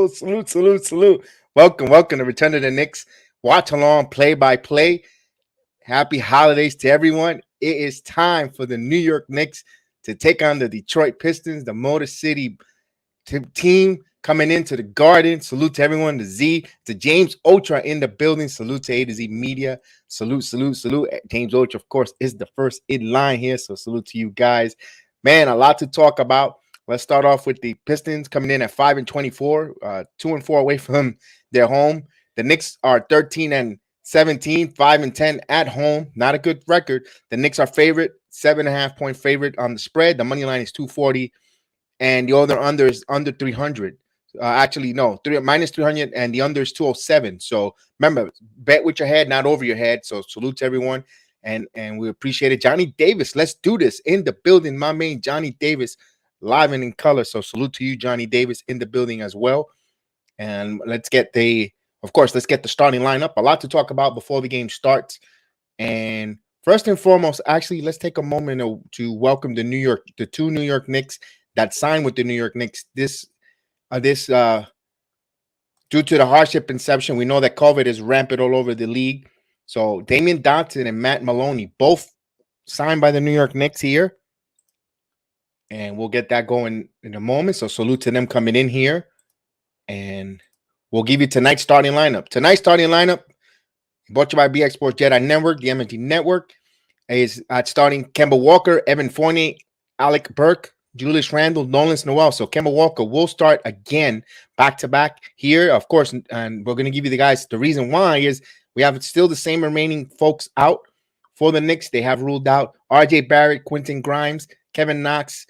Salute, salute, salute. Welcome to Return to the Knicks. Watch along, play by play. Happy holidays to everyone. It is time for the New York Knicks to take on the Detroit Pistons, the Motor City team coming into the Garden. Salute to everyone. The Z, to James Ultra in the building. Salute to A to Z Media. Salute, salute, salute. James Ultra, of course, is the first in line here. So salute to you guys. Man, a lot to talk about. Let's start off with the Pistons coming in at 5-24, 2-4 away from their home. The Knicks are 13-17, 5-10 at home. Not a good record. The Knicks are favorite, 7.5-point favorite on the spread. The money line is 240, and the other under is under 300. Minus 300, and the under is 207. So remember, bet with your head, not over your head. So salute to everyone, and we appreciate it. Johnny Davis, let's do this in the building. My man Johnny Davis, live and in color. So salute to you, Johnny Davis, in the building as well. And let's get the starting lineup. A lot to talk about before the game starts. And first and foremost, actually, let's take a moment to welcome the two New York Knicks that signed with the New York Knicks. This due to the hardship inception, we know that COVID is rampant all over the league. So Damian Dotson and Matt Maloney both signed by the New York Knicks here. And we'll get that going in a moment. So salute to them coming in here. And we'll give you tonight's starting lineup. Tonight's starting lineup, brought to you by BX Sports Jedi Network, the MNT Network, is at starting Kemba Walker, Evan Fournier, Alec Burke, Julius Randle, Nolan Noel. So Kemba Walker will start again back-to-back here, of course. And we're going to give you the guys. The reason why is we have still the same remaining folks out for the Knicks. They have ruled out RJ Barrett, Quentin Grimes, Kevin Knox,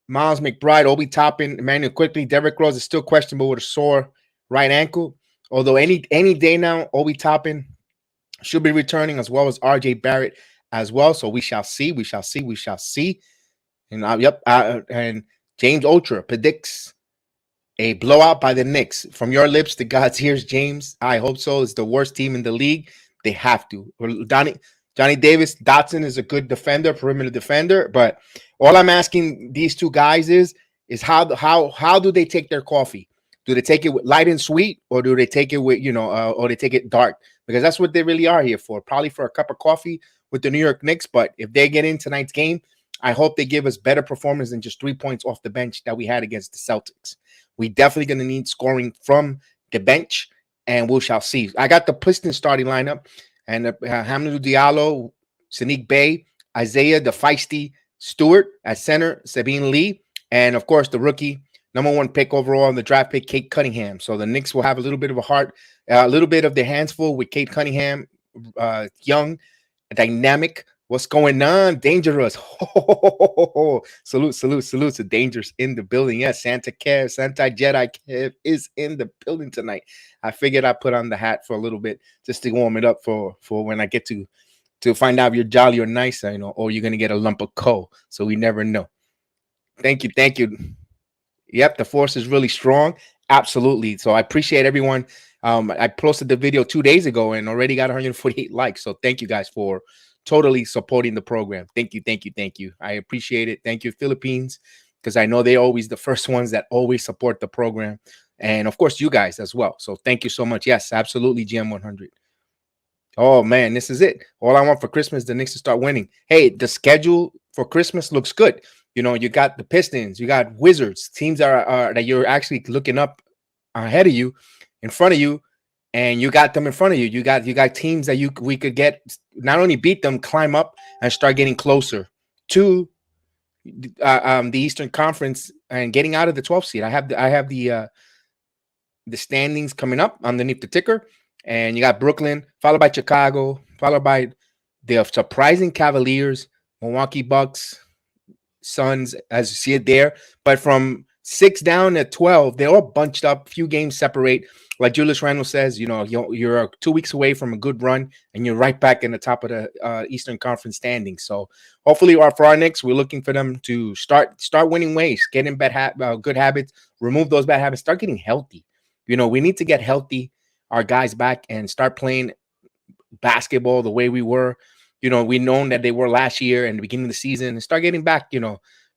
Miles McBride, Obi Toppin, Emmanuel Quickly. Derrick Rose is still questionable with a sore right ankle. Although any day now, Obi Toppin should be returning, as well as RJ Barrett as well. So we shall see. We shall see. We shall see. And and James Ultra predicts a blowout by the Knicks. From your lips to God's ears, James. I hope so. It's the worst team in the league. They have to. Johnny Davis, Dotson is a good defender, perimeter defender, but all I'm asking these two guys is how do they take their coffee? Do they take it with light and sweet, or do they take it with or they take it dark? Because that's what they really are here for. Probably for a cup of coffee with the New York Knicks. But if they get in tonight's game, I hope they give us better performance than just 3 points off the bench that we had against the Celtics. We definitely going to need scoring from the bench, and we shall see. I got the Pistons starting lineup. And Hamidou Diallo, Sadiq Bey, Isaiah the Feisty Stewart at center, Sabine Lee, and of course the rookie #1 pick overall in the draft pick, Kate Cunningham. So the Knicks will have a little bit of a little bit of their hands full with Kate Cunningham, young, dynamic. What's going on? Dangerous. Salute to Dangerous in the building. Yes, Santa Jedi Kev is in the building tonight. I figured I'd put on the hat for a little bit just to warm it up for when I get to find out if you're jolly or nice, or you're going to get a lump of coal. So we never know. Thank you. Yep, the force is really strong. Absolutely. So I appreciate everyone. I posted the video 2 days ago and already got 148 likes. So thank you guys for totally supporting the program. Thank you. I appreciate it. Thank you, Philippines, because I know they're always the first ones that always support the program. And of course, you guys as well. So thank you so much. Yes, absolutely, GM100. Oh, man, this is it. All I want for Christmas is the Knicks to start winning. Hey, the schedule for Christmas looks good. You got the Pistons, you got Wizards, teams that you're actually looking up ahead of you, in front of you, and you got them in front of you. You got teams that we could get, not only beat them, climb up and start getting closer to the Eastern Conference and getting out of the 12th seed. I have the standings coming up underneath the ticker, and you got Brooklyn, followed by Chicago, followed by the surprising Cavaliers, Milwaukee Bucks, Suns, as you see it there. But from 6 down to 12, they're all bunched up, few games separate. Like Julius Randle says, you're 2 weeks away from a good run, and you're right back in the top of the Eastern Conference standings. So hopefully, for our Knicks, we're looking for them to start winning ways, get in good habits, remove those bad habits, start getting healthy. We need to get healthy, our guys back, and start playing basketball the way we were. We known that they were last year and the beginning of the season, and start getting back,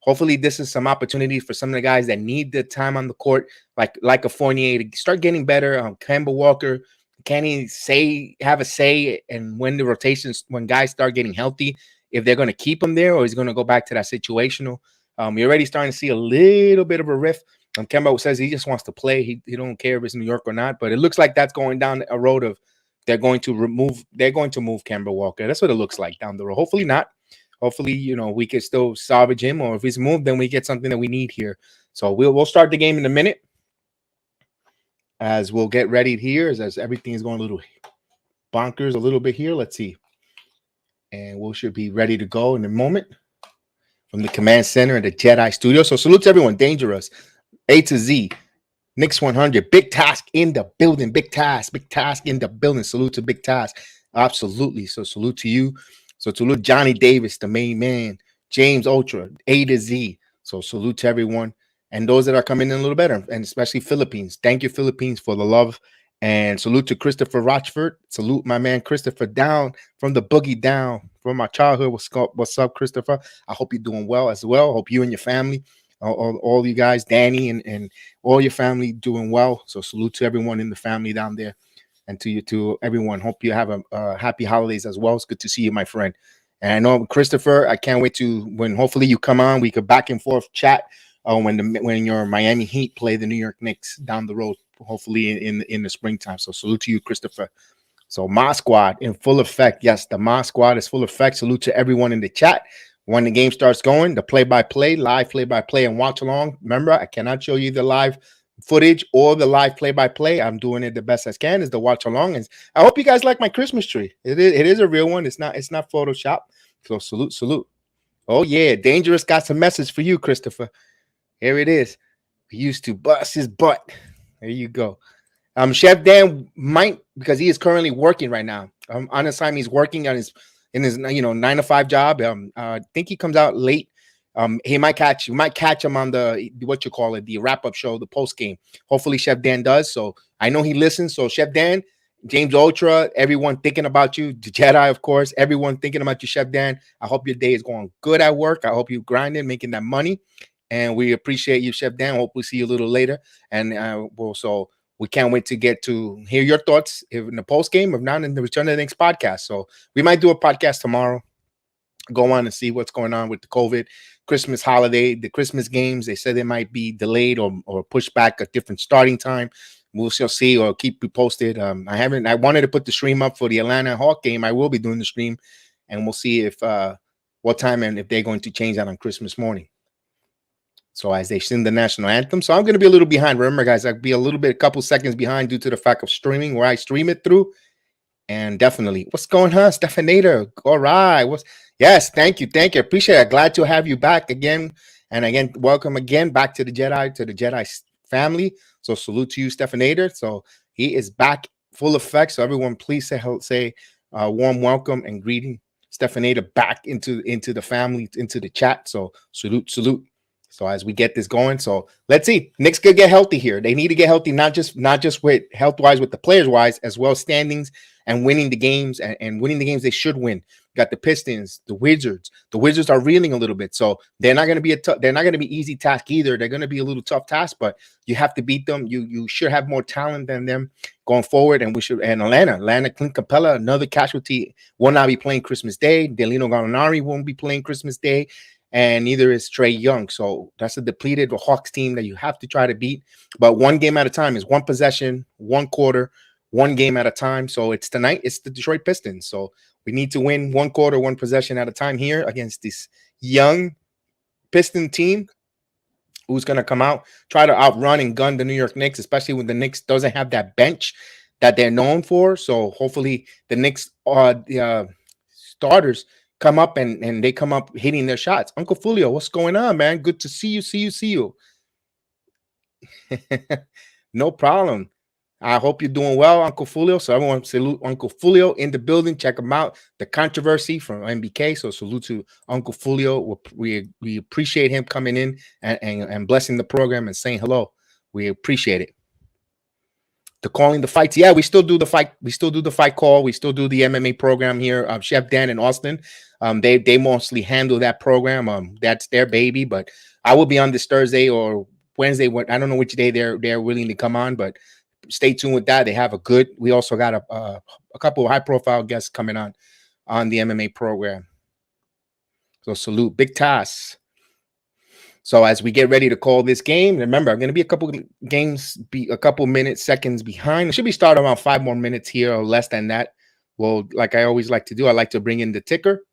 hopefully this is some opportunity for some of the guys that need the time on the court, like a Fournier, to start getting better. Kemba Walker, can he have a say and when the rotations, when guys start getting healthy, if they're going to keep him there or he's going to go back to that situational. You're already starting to see a little bit of a rift. Kemba says he just wants to play. He don't care if it's New York or not, but it looks like that's going down a road of they're going to move Kemba Walker. That's what it looks like down the road. Hopefully not. Hopefully, we can still salvage him, or if he's moved, then we get something that we need here. So we'll start the game in a minute as we'll get ready here as everything is going a little bonkers a little bit here. Let's see. And we should be ready to go in a moment from the command center in the Jedi studio. So salute to everyone. Dangerous. A to Z. Knicks 100. Big task in the building. Big task in the building. Salute to Big Task. Absolutely. So salute to you. So salute Johnny Davis, the main man. James Ultra, A to Z. So salute to everyone. And those that are coming in a little better, and especially Philippines. Thank you, Philippines, for the love. And salute to Christopher Rochford. Salute my man Christopher down from the boogie down from my childhood. What's up, Christopher? I hope you're doing well as well. Hope you and your family, all you guys, Danny and all your family doing well. So salute to everyone in the family down there. And to everyone, hope you have a happy holidays as well. It's good to see you, my friend. And I know, Christopher, I can't wait to when hopefully you come on. We could back and forth chat when your Miami Heat play the New York Knicks down the road, hopefully in the springtime. So salute to you, Christopher. So Ma Squad in full effect. Yes, the Ma Squad is full effect. Salute to everyone in the chat. When the game starts going, the play-by-play, live play-by-play, and watch along. Remember, I cannot show you the live footage or the live play-by-play. I'm doing it the best I can is the watch along. And I hope you guys like my Christmas tree. It is a real one. It's not Photoshop. So salute. Oh yeah, Dangerous got some message for you, Christopher. Here it is. We used to bust his butt. There you go. Chef Dan might, because he is currently working right now. On assignment, he's working on his 9-to-5 job. I think he comes out late. You might catch him on the the wrap-up show, the post game. Hopefully Chef Dan does. So I know he listens. So Chef Dan, James Ultra, everyone thinking about you, the Jedi, of course, everyone thinking about you, Chef Dan. I hope your day is going good at work. I hope you grinding, making that money. And we appreciate you, Chef Dan. Hope we see you a little later. And we can't wait to get to hear your thoughts in the post game, if not in the Return to the Knicks podcast. So we might do a podcast tomorrow. Go on and see what's going on with the COVID Christmas holiday, the Christmas games. They said they might be delayed or pushed back a different starting time. We'll still see or keep you posted. I wanted to put the stream up for the Atlanta Hawk game. I will be doing the stream, and we'll see if what time and if they're going to change that on Christmas morning. So as they sing the national anthem. So I'm going to be a little behind. Remember, guys, I'll be a couple seconds behind due to the fact of streaming where I stream it through. And definitely, what's going on, SPECTATOR? All right. Yes, thank you. Appreciate it. Glad to have you back again. And again, welcome again back to the Jedi family. So salute to you, SPECTATOR. So he is back full effect. So everyone, please say warm welcome and greeting SPECTATOR back into the family, into the chat. So salute. So as we get this going, so let's see. Knicks could get healthy here. They need to get healthy, not just with health-wise, with the players-wise, as well as standings and winning the games and winning the games they should win. Got the Pistons, the Wizards. The Wizards are reeling a little bit, so they're not going to be easy task either. They're going to be a little tough task, but you have to beat them. You should have more talent than them going forward, and Atlanta, Clint Capella, another casualty, will not be playing Christmas Day. Delino Gallinari won't be playing Christmas Day. And neither is Trae Young. So that's a depleted Hawks team that you have to try to beat. But one game at a time is one possession, one quarter, one game at a time. So it's tonight, it's the Detroit Pistons. So we need to win one quarter, one possession at a time here against this young Piston team who's going to come out, try to outrun and gun the New York Knicks, especially when the Knicks doesn't have that bench that they're known for. So hopefully the Knicks starters come up and they come up hitting their shots. Uncle Fulio, what's going on, man? Good to see you. No problem. I hope you're doing well, Uncle Fulio. So everyone salute Uncle Fulio in the building. Check him out. The controversy from MBK. So salute to Uncle Fulio. We appreciate him coming in and blessing the program and saying hello. We appreciate it. The calling the fights. Yeah, we still do the fight. We still do the fight call. We still do the MMA program here. Chef Dan and Austin. They mostly handle that program. That's their baby. But I will be on this Thursday or Wednesday. I don't know which day they're willing to come on, but stay tuned with that. They have a good. We also got a couple of high profile guests coming on the MMA program. So salute, big task. So as we get ready to call this game, remember, I'm going to be a couple minutes, seconds behind. It should be starting around 5 more minutes here or less than that. Well, like I always like to do, I like to bring in the ticker,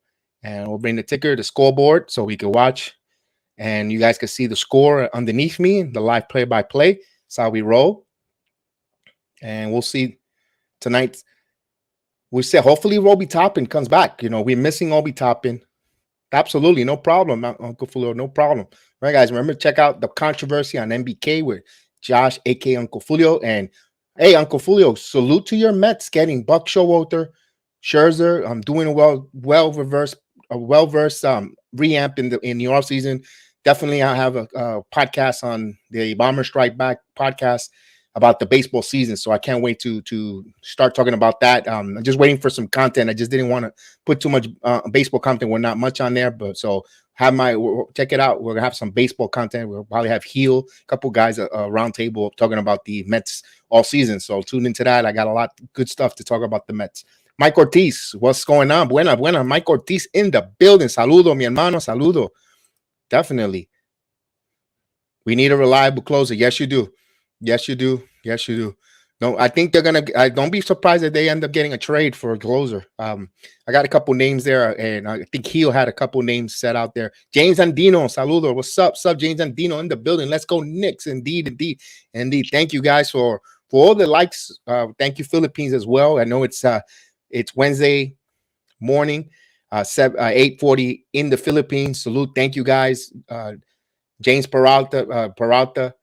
and we'll bring the ticker, the scoreboard, so we can watch, and you guys can see the score underneath me, the live play-by-play. That's how we roll, and we'll see tonight. We said hopefully Roby Toppin comes back. We're missing Obi Toppin. Absolutely, no problem, Uncle Fulio, no problem. All right, guys, remember, check out the controversy on MBK with Josh, a.k.a. Uncle Fulio. And, hey, Uncle Fulio, salute to your Mets getting Buck Showalter, Scherzer. I'm doing a well-versed reamp in the offseason. Definitely, I'll have a podcast on the Bomber Strike Back podcast about the baseball season. So I can't wait to start talking about that. I'm just waiting for some content. I just didn't want to put too much baseball content. We're not much on there, but so check it out. We're gonna have some baseball content. We'll probably have a couple guys a round table talking about the Mets all season. So tune into that. I got a lot of good stuff to talk about the Mets. Mike Ortiz, what's going on? Buena. Mike Ortiz in the building. Saludo, mi hermano. Saludo. Definitely. We need a reliable closer. Yes, you do. Yes, you do. Yes, you do. No, I think they're gonna. Don't be surprised if they end up getting a trade for a closer. I got a couple names there, and I think Heel had a couple names set out there. James Andino, saludo. What's up, James Andino in the building? Let's go Knicks. Indeed. Thank you guys for all the likes. Thank you, Philippines, as well. I know it's Wednesday morning, 8:40 in the Philippines. Salute. Thank you, guys. James Peralta.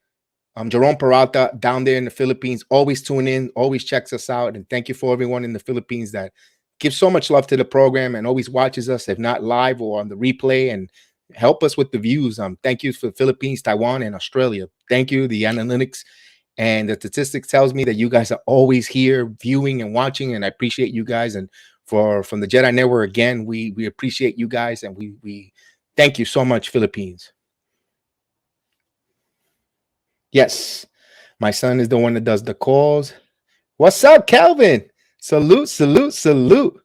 Jerome Peralta down there in the Philippines, always tune in, always checks us out. And thank you for everyone in the Philippines that gives so much love to the program and always watches us, if not live or on the replay, and help us with the views. Thank you for the Philippines, Taiwan, and Australia. Thank you. The analytics and the statistics tells me that you guys are always here viewing and watching, and I appreciate you guys. And from the Jedi Network, again, we appreciate you guys, and we thank you so much, Philippines. Yes, my son is the one that does the calls. What's up, Calvin? Salute.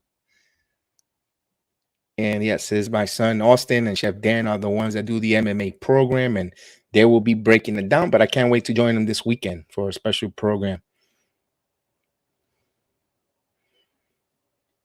And yes, it's my son, Austin, and Chef Dan are the ones that do the MMA program, and they will be breaking it down, but I can't wait to join them this weekend for a special program.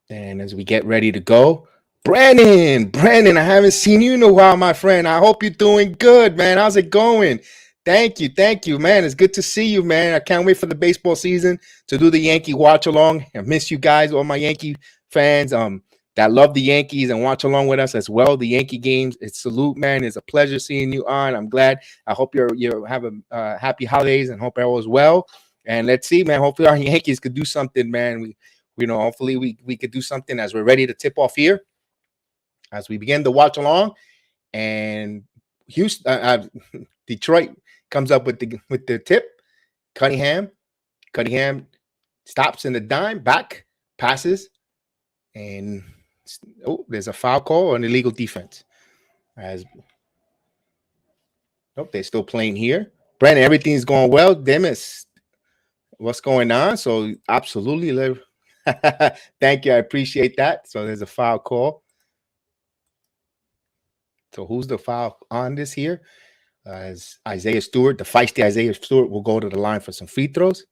And as we get ready to go, Brandon, I haven't seen you in a while, my friend. I hope you're doing good, man. How's it going? Thank you, man. It's good to see you, man. I can't wait for the baseball season to do the Yankee watch along. I miss you guys, all my Yankee fans that love the Yankees and watch along with us as well. The Yankee games. It's salute, man. It's a pleasure seeing you on. I'm glad. I hope you have a happy holidays and hope all is well. And let's see, man. Hopefully our Yankees could do something, man. Hopefully we could do something as we're ready to tip off here, as we begin to watch along. And Houston, Detroit comes up with the tip. Cunningham stops in the dime, back passes, and there's a foul call on illegal defense. They're still playing here. Brandon, everything's going well. Demis, what's going on? So absolutely, thank you. I appreciate that. So there's a foul call. So who's the foul on this here? As Isaiah Stewart, the feisty Isaiah Stewart, will go to the line for some free throws.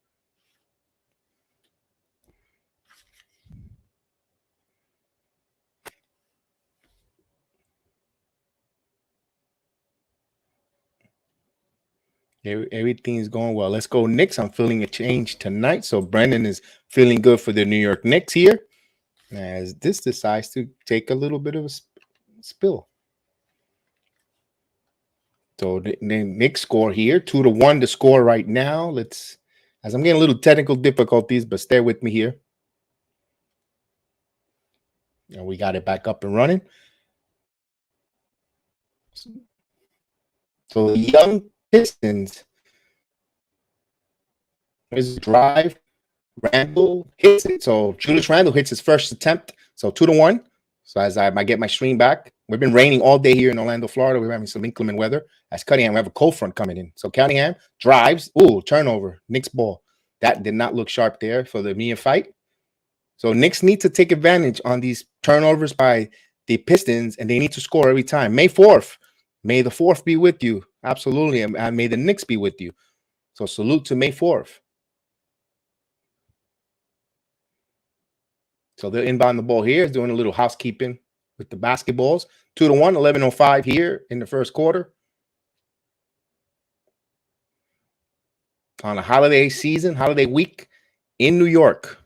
Everything's going well. Let's go Knicks. I'm feeling a change tonight. So Brendan is feeling good for the New York Knicks here, as this decides to take a little bit of a spill. So the Knicks score here, 2-1 to score right now. As I'm getting a little technical difficulties, but stay with me here. And we got it back up and running. So the young Pistons Here's a drive. Randall hits it. So Julius Randle hits his first attempt. So 2-1. So as I get my stream back, we've been raining all day here in Orlando, Florida. We're having some inclement weather. As Cunningham, we have a cold front coming in. So Cunningham drives. Ooh, turnover. Knicks ball. That did not look sharp there for the Mia fight. So Knicks need to take advantage on these turnovers by the Pistons, and they need to score every time. May 4th. May the 4th be with you. Absolutely. And may the Knicks be with you. So salute to May 4th. So they're inbound the ball here, doing a little housekeeping with the basketballs. 2-1, 11:05 here in the first quarter. On a holiday season, holiday week in New York.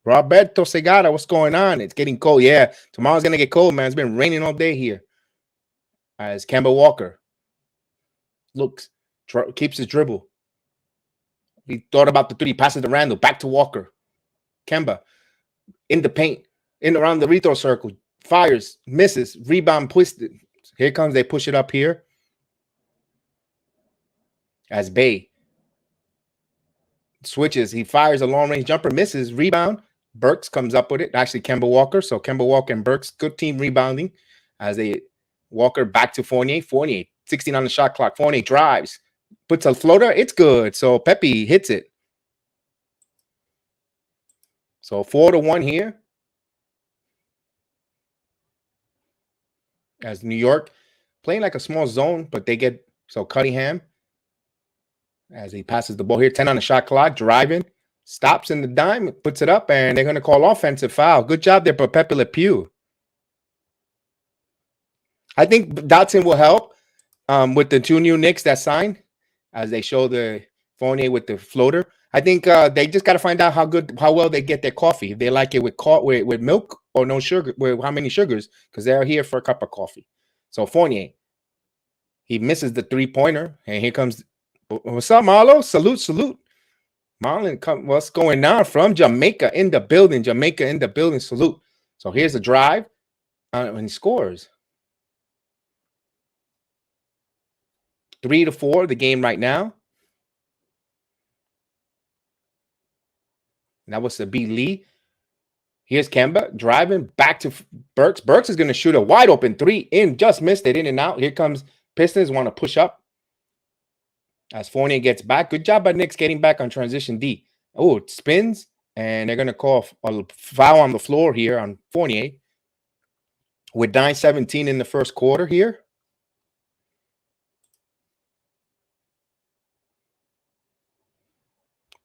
Roberto Segara, what's going on? It's getting cold. Yeah, tomorrow's going to get cold, man. It's been raining all day here. As Kemba Walker looks, keeps his dribble. He thought about the three, passes to Randall, back to Walker. Kemba in the paint, in around the free throw circle, fires, misses, rebound, twisted. Here comes, they push it up here. As Bay switches, he fires a long-range jumper, misses, rebound. Burks comes up with it. Actually, Kemba Walker. So Kemba Walker and Burks, good team rebounding. As they Walker back to Fournier. Fournier, 16 on the shot clock. Fournier drives, puts a floater. It's good. So Pepe hits it. So 4-1 here. As New York playing like a small zone, but they get so Cunningham as he passes the ball here, 10 on the shot clock, driving, stops in the dime, puts it up, and they're going to call offensive foul. Good job there for Pepe Le Pew. I think Dotson will help with the two new Knicks that signed, as they show the Fournier with the floater. I think they just got to find out how well they get their coffee. If they like it with milk or no sugar, with how many sugars, because they're here for a cup of coffee. So Fournier, he misses the three-pointer, and here comes, what's up, Marlo? Salute. Marlon, what's going on from Jamaica in the building? Salute. So here's a drive, and he scores. 3-4, the game right now. And that was the B. Lee. Here's Kemba driving back to Burks. Burks is going to shoot a wide open three in, just missed it, in and out. Here comes Pistons, want to push up. As Fournier gets back. Good job by Knicks getting back on transition D. Oh, it spins, and they're going to call a foul on the floor here on Fournier. With 9:17 in the first quarter here.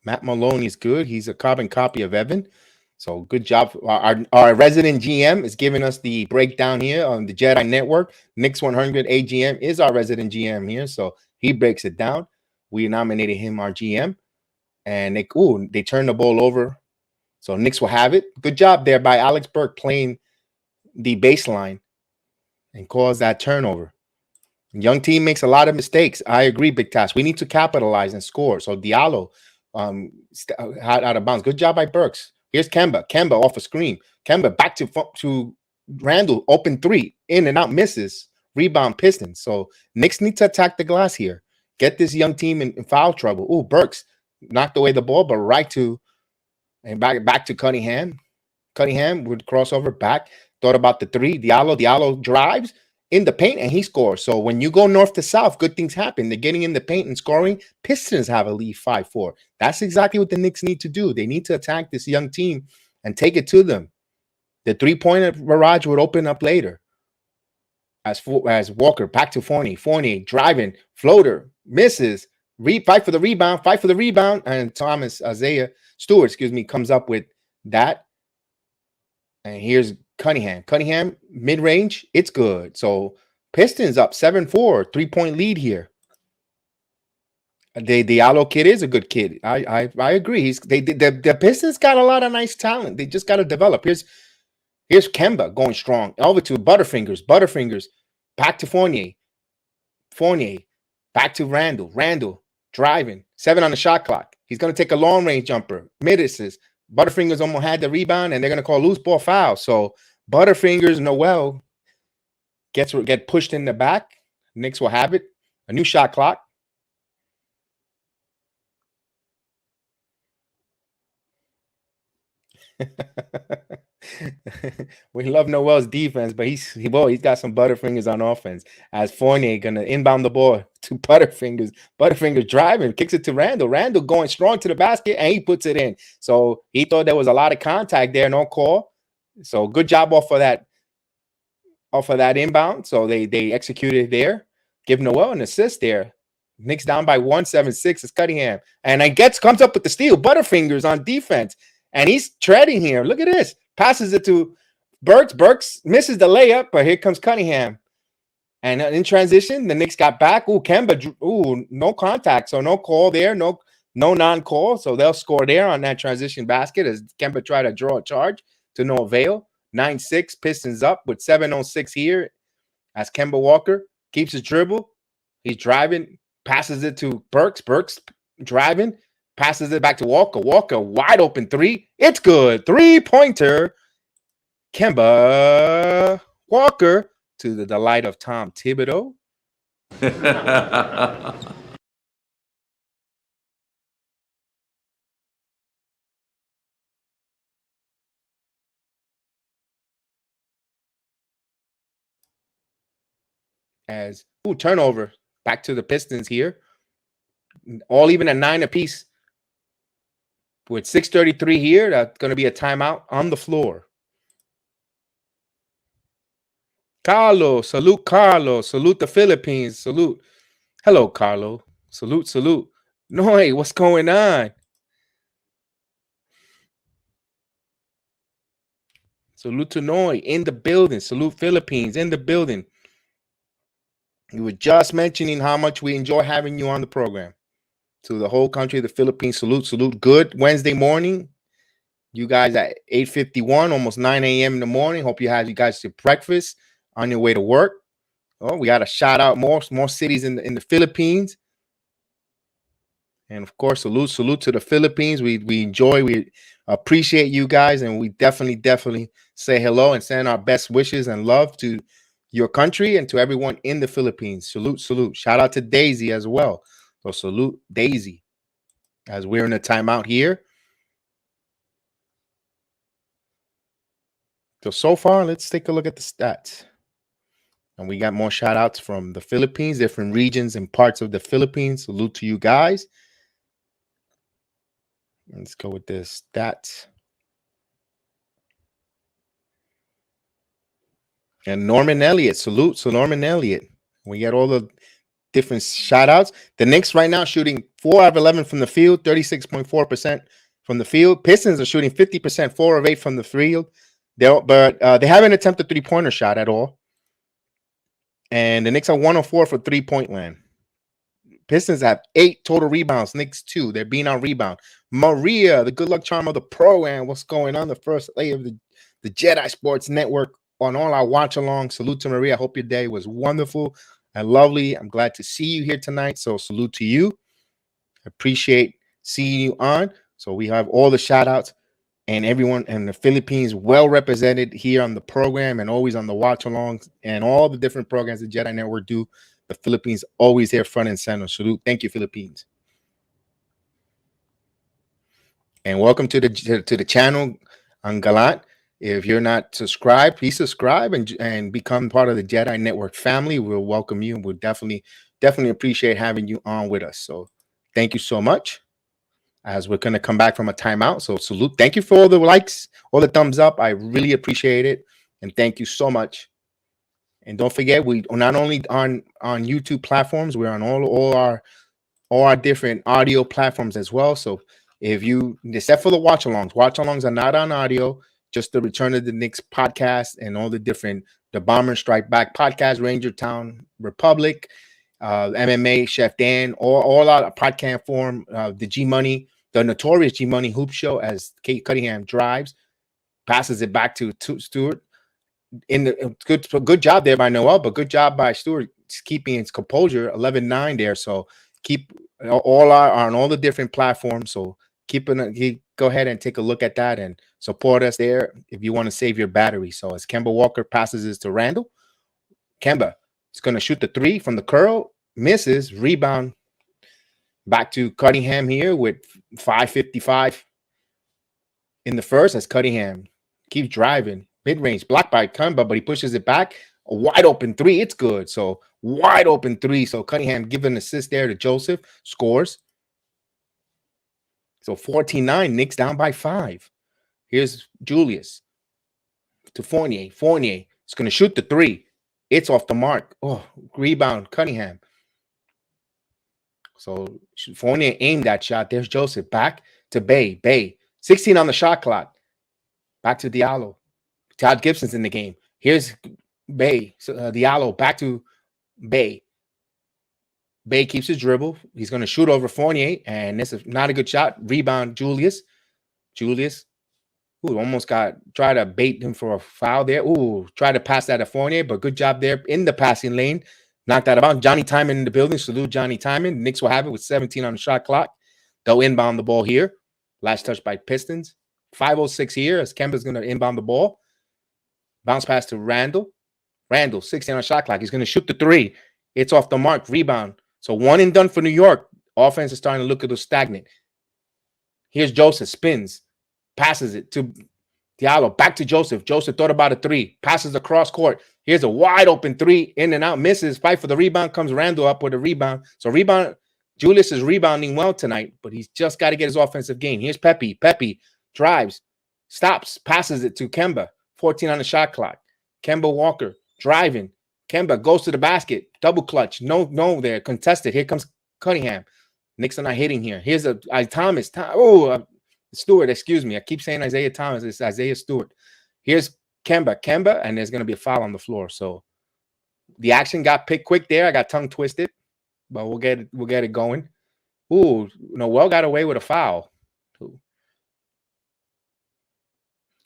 Matt Maloney is good. He's a carbon copy of Evan. So good job. Our resident GM is giving us the breakdown here on the Jedi Network. Knicks 100 AGM is our resident GM here. So he breaks it down. We nominated him our GM. And they turned the ball over. So Knicks will have it. Good job there by Alex Burke playing the baseline and cause that turnover. Young team makes a lot of mistakes. I agree, Big Task. We need to capitalize and score. So Diallo out of bounds. Good job by Burks. Here's Kemba. Kemba off a screen. Kemba back to Randall. Open three. In and out, misses. Rebound, Pistons. So Knicks need to attack the glass here. Get this young team in foul trouble. Oh, Burks knocked away the ball, but right to and back to Cunningham. Cunningham would crossover back. Thought about the three. Diallo drives in the paint, and he scores. So when you go north to south, good things happen. They're getting in the paint and scoring. Pistons have a lead 5-4. That's exactly what the Knicks need to do. They need to attack this young team and take it to them. The three-pointer barrage would open up later. As Walker back to Fournier. Fournier driving, floater, misses. Fight for the rebound. And Isaiah Stewart, comes up with that. And here's Cunningham. Cunningham, mid-range, it's good. So Pistons up 7-4, 3-point lead here. The Diallo kid is a good kid. I agree. The Pistons got a lot of nice talent. They just got to develop. Here's Kemba going strong. Over to Butterfingers. Butterfingers back to Fournier. Fournier back to Randall. Randall driving. 7 on the shot clock. He's going to take a long-range jumper. Misses. Butterfingers almost had the rebound, and they're going to call loose ball foul. So Butterfingers, Noel get pushed in the back. Knicks will have it. A new shot clock. We love Noel's defense, but he's got some butterfingers on offense. As Fournier gonna inbound the ball to Butterfingers. Butterfingers driving, kicks it to Randall. Randall going strong to the basket, and he puts it in. So he thought there was a lot of contact there, no call. So good job off of that inbound. So they executed there. Give Noel an assist there. Knicks down by 176. It's Cunningham. And I comes up with the steal. Butterfingers on defense. And he's treading here. Look at this. Passes it to Burks. Burks misses the layup, but here comes Cunningham. And in transition, the Knicks got back. Ooh, Kemba. Ooh, no contact. So no call there. No non-call. So they'll score there on that transition basket as Kemba tried to draw a charge to no avail. 9-6. Pistons up with 7:06 here as Kemba Walker keeps his dribble. He's driving. Passes it to Burks. Burks driving. Passes it back to Walker. Walker, wide open three. It's good. 3-pointer. Kemba Walker to the delight of Tom Thibodeau. As turnover. Back to the Pistons here. All even at 9 apiece. With 6:33 here, that's going to be a timeout on the floor. Carlos, salute Carlos, salute the Philippines, salute. Hello, Carlo. Salute, salute. Noi, what's going on? Salute to Noi in the building. Salute Philippines in the building. You were just mentioning how much we enjoy having you on the program. To the whole country of the Philippines, salute, salute. Good Wednesday morning. You guys at 8:51, almost 9 a.m. in the morning. Hope you guys your breakfast on your way to work. Oh, we got to shout out more cities in the Philippines. And of course, salute to the Philippines. We appreciate you guys, and we definitely say hello and send our best wishes and love to your country and to everyone in the Philippines. Salute. Shout out to Daisy as well. So salute Daisy as we're in a timeout here. So far, let's take a look at the stats. And we got more shout outs from the Philippines, different regions and parts of the Philippines. Salute to you guys. Let's go with the stats. And Norman Elliott, salute to Norman Elliott. We got all the different shout outs. The Knicks right now shooting 4 out of 11 from the field, 36.4% from the field. Pistons are shooting 50%, 4 of 8 from the field. But they haven't attempted a 3-pointer shot at all. And the Knicks are 104 for 3-point land. Pistons have 8 total rebounds. Knicks 2. They're being on rebound. Maria, the good luck charm of the program. What's going on? The first day of the Jedi Sports Network on all our watch along. Salute to Maria. I hope your day was wonderful and lovely. I'm glad to see you here tonight. So salute to you. Appreciate seeing you on. So we have all the shout outs and everyone in the Philippines well represented here on the program and always on the watch alongs and all the different programs the Jedi Network do. The Philippines always here front and center. Salute. Thank you, Philippines. And welcome to the channel, Angalat. If you're not subscribed, please subscribe and become part of the Jedi Network family. We'll welcome you, and we'll definitely appreciate having you on with us. So thank you so much. As we're going to come back from a timeout. So salute. Thank you for all the likes, all the thumbs up. I really appreciate it. And thank you so much. And don't forget, we are not only on YouTube platforms, we're on all our different audio platforms as well. So if you, except for the watch alongs are not on audio, just the Return of the Knicks podcast and all the different, the Bomber Strike Back podcast, Ranger Town Republic, MMA, Chef Dan, all our podcast form, the G Money, the notorious G Money Hoop Show as Kate Cunningham drives, passes it back to Stewart. In the good job there by Noel, but good job by Stewart keeping his composure. 11-9 there. So keep all on all the different platforms. So go ahead and take a look at that and support us there if you want to save your battery. So as Kemba Walker passes this to Randall, Kemba is going to shoot the 3 from the curl, misses, rebound back to Cunningham here with 5:55 in the first as Cunningham keeps driving. Mid-range, blocked by Kemba, but he pushes it back. A wide open three. It's good. So wide open three. So Cunningham giving an assist there to Joseph. Scores. So 14-9. Knicks down by 5. Here's Julius to Fournier. Fournier is going to shoot the three. It's off the mark. Oh, rebound. Cunningham. So Fournier aimed that shot. There's Joseph. Back to Bay. Bay. 16 on the shot clock. Back to Diallo. Todd Gibson's in the game. Here's Bay. So, Diallo back to Bay. Bay keeps his dribble. He's going to shoot over Fournier, and this is not a good shot. Rebound, Julius. Julius. Ooh, almost tried to bait him for a foul there. Ooh, tried to pass that to Fournier, but good job there in the passing lane. Knocked that about. Johnny Timon in the building. Salute Johnny Timon. Knicks will have it with 17 on the shot clock. They'll inbound the ball here. Last touch by Pistons. 5:06 here as Kemba's going to inbound the ball. Bounce pass to Randall. Randall, 16 on the shot clock. He's going to shoot the three. It's off the mark. Rebound. So one and done for New York. Offense is starting to look a little stagnant. Here's Joseph. Spins. Passes it to Diallo. Back to Joseph. Joseph thought about a three. Passes across court. Here's a wide open three. In and out. Misses. Fight for the rebound. Comes Randall up with a rebound. So rebound. Julius is rebounding well tonight, but he's just got to get his offensive game. Here's Pepe. Pepe drives. Stops. Passes it to Kemba. 14 on the shot clock. Kemba Walker driving. Kemba goes to the basket. Double clutch. No, there. Contested. Here comes Cunningham. Knicks are not hitting here. Here's Thomas. Stewart, excuse me. I keep saying Isaiah Thomas. It's Isaiah Stewart. Here's Kemba, and there's going to be a foul on the floor. So the action got picked quick there. I got tongue twisted, but we'll get it going. Ooh, Noel got away with a foul.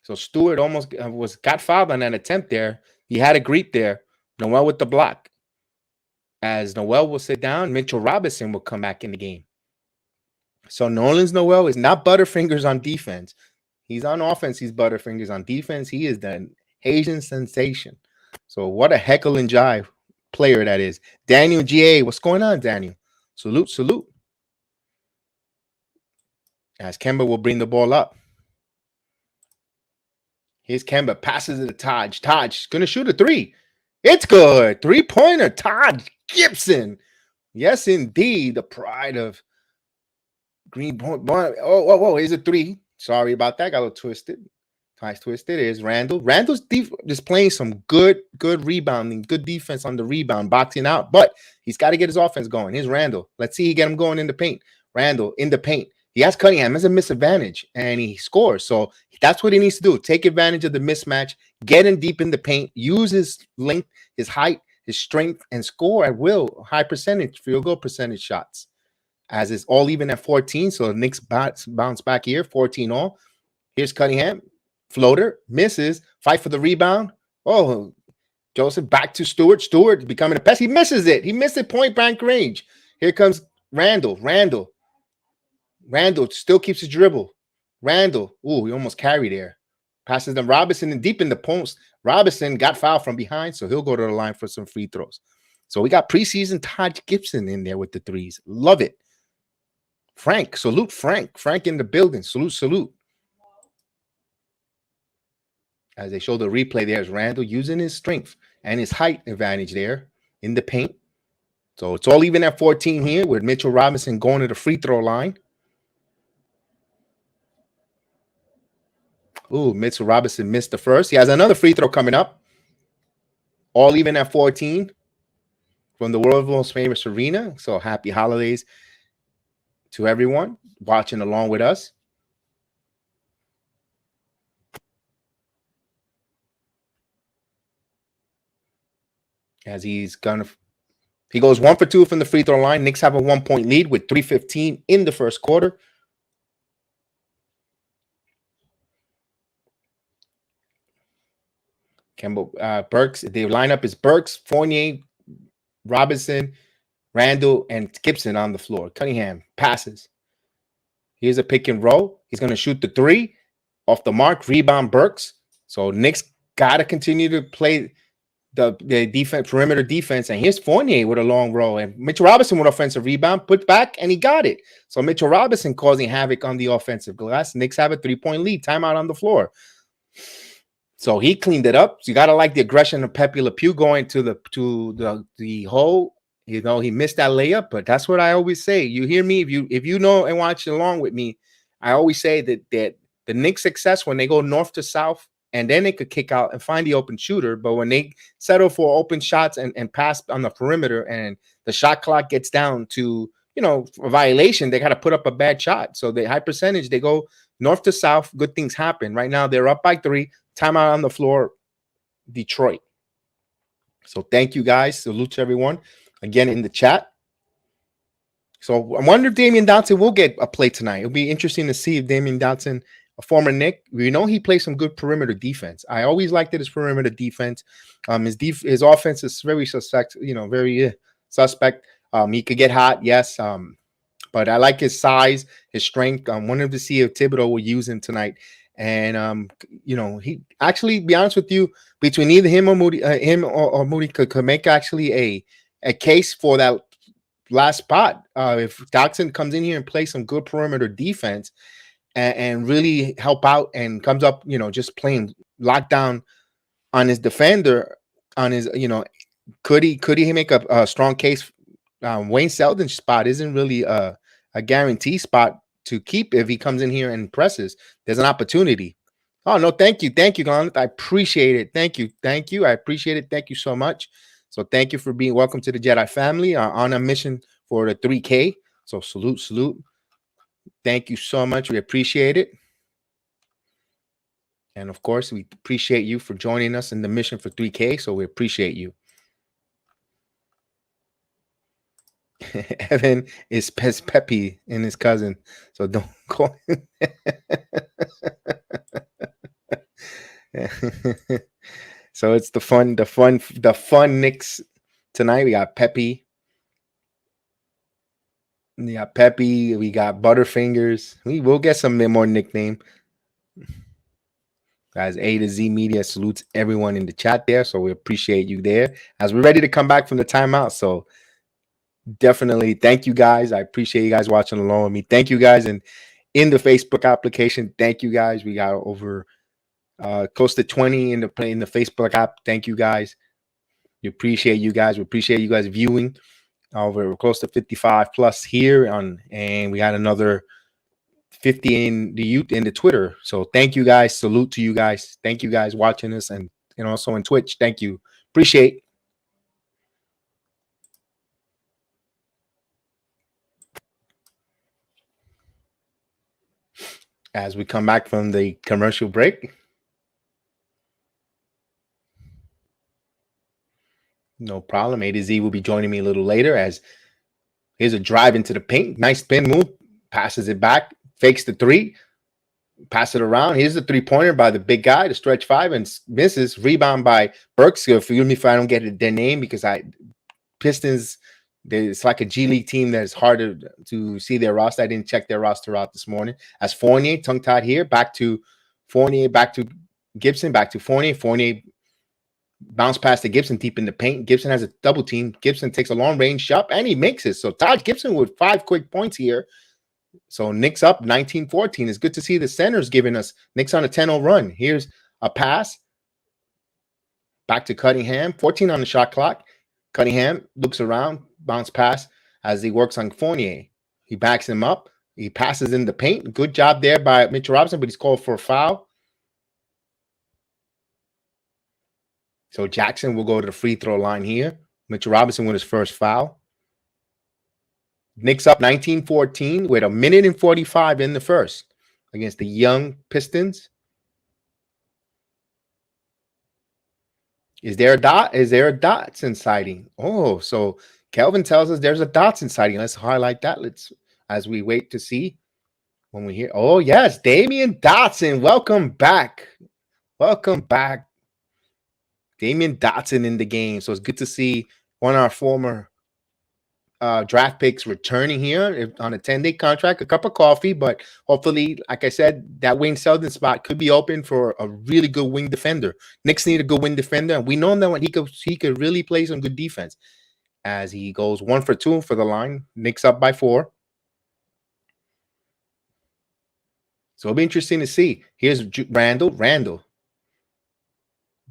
So Stewart almost got fouled on an attempt there. He had a greet there. Noel with the block. As Noel will sit down, Mitchell Robinson will come back in the game. So Nerlens Noel is not Butterfingers on defense. He's on offense. He's Butterfingers on defense. He is the Asian sensation. So what a heckle and jive player that is. Daniel G.A. What's going on, Daniel? Salute. As Kemba will bring the ball up. Here's Kemba. Passes it to Taj. Taj going to shoot a three. It's good. Three-pointer. Todd Gibson. Yes, indeed. The pride of Greenpoint. Oh, here's a three. Sorry about that. Got a little twisted. Ties twisted. Here's Randall. Randall's just playing some good rebounding, good defense on the rebound, boxing out. But he's got to get his offense going. Here's Randall. Let's see he get him going in the paint. Randall in the paint. He has Cunningham as a misadvantage, and he scores. So that's what he needs to do. Take advantage of the mismatch, get in deep in the paint, use his length, his height, his strength, and score at will. High percentage, field goal percentage shots. As it's all even at 14. So the Knicks bounce back here, 14 all. Here's Cunningham. Floater. Misses. Fight for the rebound. Oh, Joseph back to Stewart. Stewart becoming a pest. He misses it. He missed it point blank range. Here comes Randall. Randall still keeps his dribble. Randall. Ooh, he almost carried there. Passes them Robinson and deep in the post. Robinson got fouled from behind, so he'll go to the line for some free throws. So we got preseason Todd Gibson in there with the threes. Love it. Frank. Salute Frank. Frank in the building. Salute. As they show the replay, there's Randall using his strength and his height advantage there in the paint. So it's all even at 14 here with Mitchell Robinson going to the free throw line. Ooh, Mitchell Robinson missed the first. He has another free throw coming up. All even at 14 from the world's most famous arena. So happy holidays to everyone watching along with us. As he goes 1 for 2 from the free throw line. Knicks have a 1-point lead with 3:15 in the first quarter. Kemba Burks. The lineup is Burks, Fournier, Robinson, Randall, and Gibson on the floor. Cunningham passes. Here's a pick and roll. He's going to shoot the three off the mark. Rebound Burks. So Knicks got to continue to play the defense, perimeter defense, and here's Fournier with a long roll, and Mitchell Robinson with offensive rebound, put back, and he got it. So Mitchell Robinson causing havoc on the offensive glass. Knicks have a 3-point lead, timeout on the floor. So he cleaned it up. So you gotta like the aggression of Pepe Le Pew going to the hole. You know, he missed that layup, but that's what I always say. You hear me? If you know and watch along with me, I always say that the Knicks' success when they go north to south, and then they could kick out and find the open shooter. But when they settle for open shots and pass on the perimeter, and the shot clock gets down to, you know, a violation, they got to put up a bad shot. So the high percentage, they go north to south, good things happen. Right now, they're up by 3. Timeout on the floor, Detroit. So thank you guys. Salute to everyone again in the chat. So I wonder if Damian Dotson will get a play tonight. It'll be interesting to see if Damian Dotson, a former Knick, we know he plays some good perimeter defense. I always liked his perimeter defense. His offense is very suspect, you know, very suspect. He could get hot, yes. But I like his size, his strength. I wanted to see if Thibodeau will use him tonight. And you know, he actually, be honest with you, between either him or Moody could make actually a case for that last spot. If Dotson comes in here and plays some good perimeter defense and really help out and comes up, you know, just playing lockdown on his defender, on his, you know, could he make a strong case? Wayne Selden's spot isn't really a guarantee spot to keep if he comes in here and presses. There's an opportunity. Oh, no, thank you, Garland. I appreciate it. Thank you. I appreciate it. Thank you so much. So thank you for being welcome to the Jedi family on a mission for the 3K. So salute. Thank you so much. We appreciate it. And of course, we appreciate you for joining us in the mission for 3K. So we appreciate you. Evan is Pepe and his cousin, so don't call him. So it's the fun Knicks tonight. We got Pepe. We got Pepe. We got Butterfingers. We will get some more nickname. Guys, A to Z Media salutes everyone in the chat there. So we appreciate you there as we're ready to come back from the timeout. So definitely thank you guys. I appreciate you guys watching along with me. Thank you guys. And in the Facebook application, thank you guys. We got over close to 20 in the Facebook app. Thank you guys. We appreciate you guys. We appreciate you guys viewing. We're close to 55 plus here and we got another 50 in the Twitter. So thank you guys. Salute to you guys. Thank you guys watching us and also on Twitch. Thank you. Appreciate. As we come back from the commercial break. No problem. A to Z will be joining me a little later as here's a drive into the paint. Nice spin move. Passes it back. Fakes the 3. Pass it around. Here's the 3-pointer by the big guy to stretch 5 and misses. Rebound by Burks. Forgive me if I don't get their name because Pistons, it's like a G League team that is harder to see their roster. I didn't check their roster out this morning. As Fournier, tongue-tied here. Back to Fournier. Back to Gibson. Back to Fournier. Fournier bounce pass to Gibson deep in the paint. Gibson has a double team. Gibson takes a long range shot and he makes it. So Taj Gibson with 5 quick points here. So Knicks up 19-14. It's good to see the centers giving us Knicks on a 10-0 run. Here's a pass. Back to Cunningham. 14 on the shot clock. Cunningham looks around. Bounce pass as he works on Fournier. He backs him up. He passes in the paint. Good job there by Mitchell Robinson, but he's called for a foul. So Jackson will go to the free throw line here. Mitchell Robinson with his first foul. Knicks up 19-14 with 1:45 in the first against the young Pistons. Is there a Dotson sighting? Oh, so Kelvin tells us there's a Dotson sighting. Let's highlight that. As we wait to see when we hear. Oh, yes, Damian Dotson. Welcome back. Damian Dotson in the game. So it's good to see one of our former draft picks returning here on a 10-day contract, a cup of coffee, but hopefully, like I said, that Wayne Selden spot could be open for a really good wing defender. Knicks need a good wing defender, and we know that when he could really play some good defense. As he goes 1 for 2 for the line, Knicks up by 4. So it'll be interesting to see. Here's Randall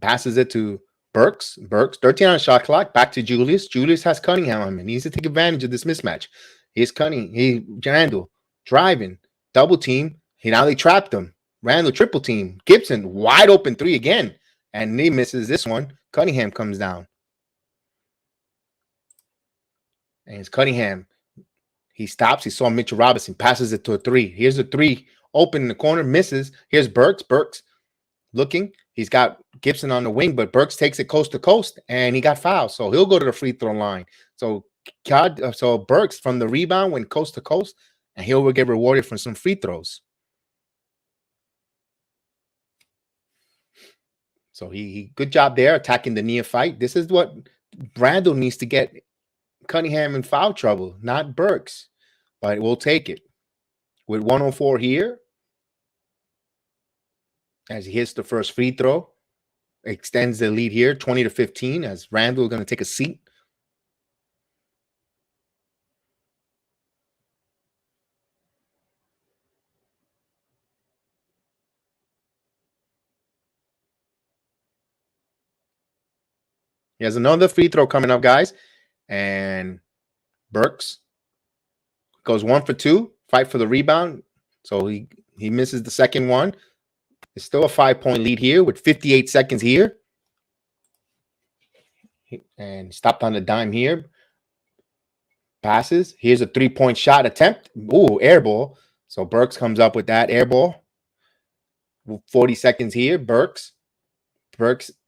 passes it to Burks, 13 on the shot clock, back to Julius. Julius has Cunningham on him. He needs to take advantage of this mismatch. Here's Randall driving, double team. Now they trapped him. Randall triple team. Gibson, wide open 3 again. And he misses this one. Cunningham comes down. And it's Cunningham. He stops. He saw Mitchell Robinson, passes it to a 3. Here's a 3. Open in the corner, misses. Here's Burks. Burks looking. He's got Gibson on the wing, but Burks takes it coast to coast, and he got fouled. So he'll go to the free throw line. So Burks from the rebound went coast to coast, and he'll get rewarded for some free throws. So he good job there attacking the neophyte. This is what Randall needs to get Cunningham in foul trouble, not Burks. But we'll take it. With 104 here, as he hits the first free throw, extends the lead here, 20-15, as Randall is going to take a seat. He has another free throw coming up, guys. And Burks goes 1 for 2, fight for the rebound. So he misses the second one. It's still a 5-point lead here with 58 seconds here. And stopped on the dime here. Passes. Here's a 3-point shot attempt. Ooh, air ball. So Burks comes up with that air ball. 40 seconds here. Burks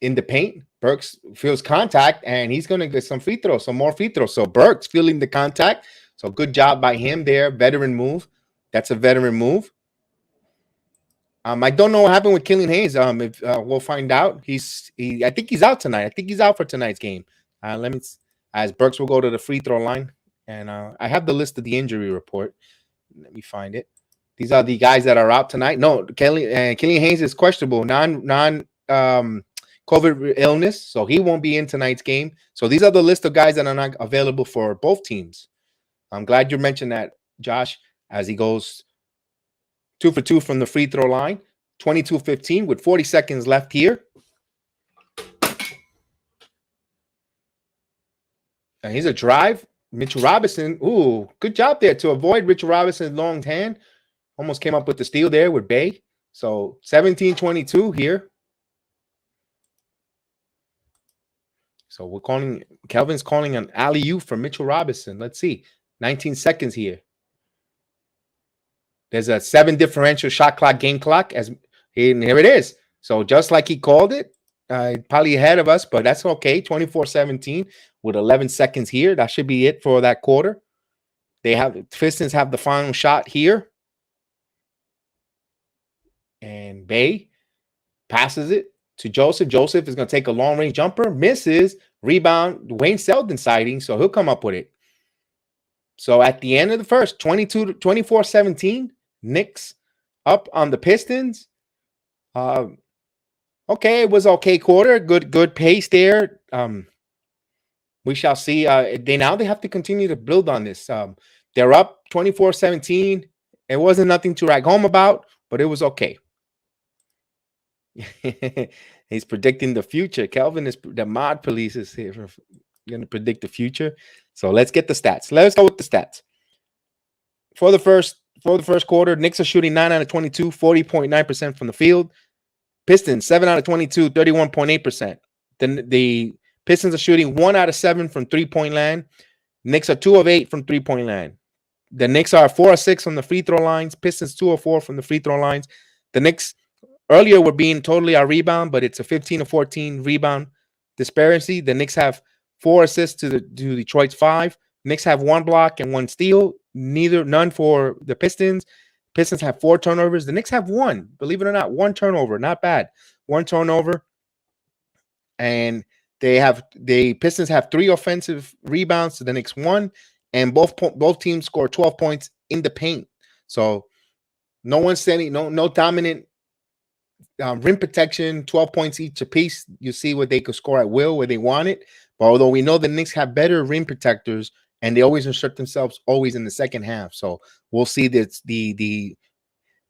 in the paint. Burks feels contact, and he's going to get some free throws, some more free throws. So Burks feeling the contact. So good job by him there. Veteran move. That's a veteran move. I don't know what happened with Killian Hayes. We'll find out. I think he's out tonight. I think he's out for tonight's game. As Burks will go to the free throw line, and I have the list of the injury report. Let me find it. These are the guys that are out tonight. No, Killian Hayes is questionable, non COVID illness, so he won't be in tonight's game. So these are the list of guys that are not available for both teams. I'm glad you mentioned that, Josh, as he goes 2 for 2 from the free throw line, 22-15 with 40 seconds left here. And here's a drive. Mitchell Robinson. Ooh, good job there to avoid Mitchell Robinson's long hand. Almost came up with the steal there with Bay. So 17-22 here. So Kelvin's calling an alley-oop for Mitchell Robinson. Let's see. 19 seconds here. There's a 7 differential shot clock, game clock. And here it is. So just like he called it, probably ahead of us, but that's okay. 24-17 with 11 seconds here. That should be it for that quarter. Pistons have the final shot here. And Bay passes it to Joseph. Joseph is going to take a long-range jumper. Misses. Rebound. Wayne Selden sighting, so he'll come up with it. So at the end of the first, 24-17, Knicks up on the Pistons. Okay, it was okay quarter. Good pace there. We shall see. They have to continue to build on this. They're up 24-17. It wasn't nothing to write home about, but it was okay. He's predicting the future. Kelvin is the mod police is here going to predict the future. So let's get the stats. Let's go with the stats. For the first quarter, Knicks are shooting 9 out of 22, 40.9% from the field. Pistons 7 out of 22, 31.8%. Then the Pistons are shooting 1 out of 7 from 3-point land. Knicks are 2 of 8 from 3-point land. The Knicks are 4 of 6 from the free throw lines. Pistons 2 of 4 from the free throw lines. The Knicks earlier were being totally out rebound, but it's a 15-14 rebound disparity. The Knicks have 4 assists to Detroit's 5. Knicks have 1 block and 1 steal. None for the Pistons. Pistons have 4 turnovers. The Knicks have 1. Believe it or not, 1 turnover. Not bad. 1 turnover. And the Pistons have 3 offensive rebounds to the Knicks 1. and both teams score 12 points in the paint. So no one's sending no dominant rim protection, 12 points each apiece. You see what they could score at will where they want it. But although we know the Knicks have better rim protectors, and they always insert themselves always in the second half. So we'll see the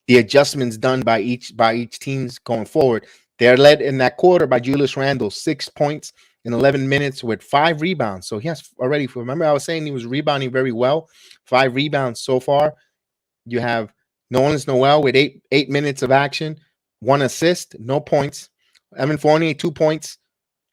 adjustments done by each teams going forward. They're led in that quarter by Julius Randle, 6 points in 11 minutes with 5 rebounds. So he has already, remember I was saying he was rebounding very well. 5 rebounds so far. You have Nerlens Noel with 8 minutes of action, 1 assist, no points. Evan Fournier, 2 points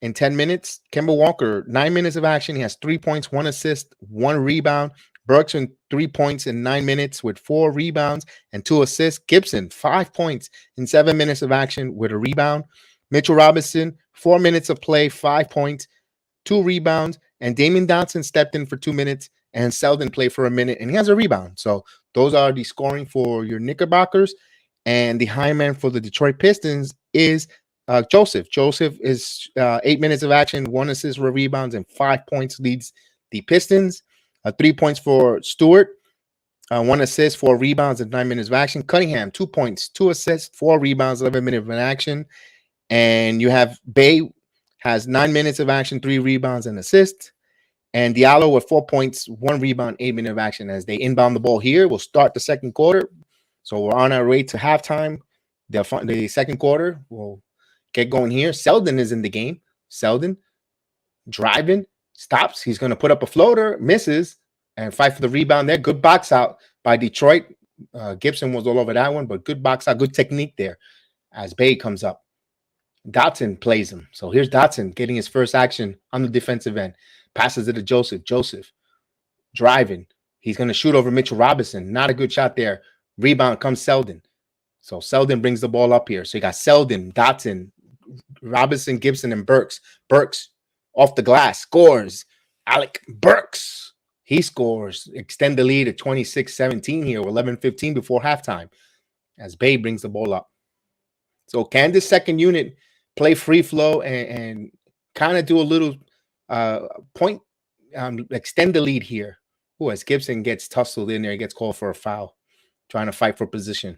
in 10 minutes. Kemba Walker, 9 minutes of action. He has 3 points, 1 assist, 1 rebound. Burks in 3 points in 9 minutes with 4 rebounds and 2 assists. Gibson, 5 points in 7 minutes of action with a rebound. Mitchell Robinson, 4 minutes of play, 5 points, 2 rebounds. And Damian Dotson stepped in for 2 minutes, and Selden played for a minute, and he has a rebound. So those are the scoring for your Knickerbockers. And the high man for the Detroit Pistons is Joseph. Joseph is 8 minutes of action, 1 assist, 4 rebounds, and 5 points, leads the Pistons. 3 points for Stewart, 1 assist, 4 rebounds, and 9 minutes of action. Cunningham, 2 points, 2 assists, 4 rebounds, 11 minutes of action. And you have Bay has 9 minutes of action, 3 rebounds, and assists. And Diallo with 4 points, 1 rebound, 8 minutes of action. As they inbound the ball here, we'll start the second quarter. So we're on our way to halftime. The second quarter, we'll get going here. Selden is in the game. Selden driving, stops. He's going to put up a floater, misses, and fight for the rebound there. Good box out by Detroit. Gibson was all over that one, but good box out, good technique there as Bay comes up. Dotson plays him. So here's Dotson getting his first action on the defensive end. Passes it to Joseph. Joseph driving. He's going to shoot over Mitchell Robinson. Not a good shot there. Rebound comes Selden. So Selden brings the ball up here. So you got Selden, Dotson, Robinson, Gibson, and Burks. Burks off the glass scores. Alec Burks. He scores. Extend the lead at 26-17 here, 11-15 before halftime as Bay brings the ball up. So can this second unit play free flow and kind of do a little point, extend the lead here? Ooh, as Gibson gets tussled in there, he gets called for a foul, trying to fight for position.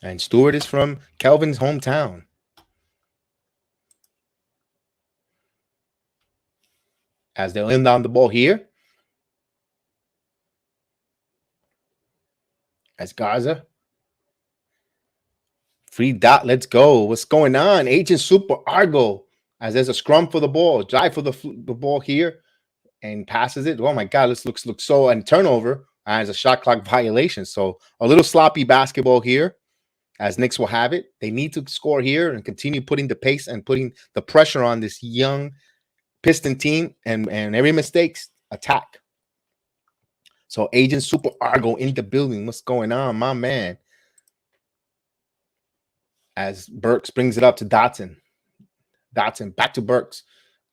And Stewart is from Kelvin's hometown. As they'll inbound the ball here. As Garza. Free dot, let's go. What's going on? Agent Super Argo. As there's a scrum for the ball. Drive for the ball here. And passes it. Oh my God, this looks so. And turnover as a shot clock violation. So a little sloppy basketball here. As Knicks will have it. They need to score here and continue putting the pace and putting the pressure on this young Piston team. And every mistakes, attack. So Agent Super Argo in the building. What's going on, my man? As Burks brings it up to Dotson. Dotson back to Burks.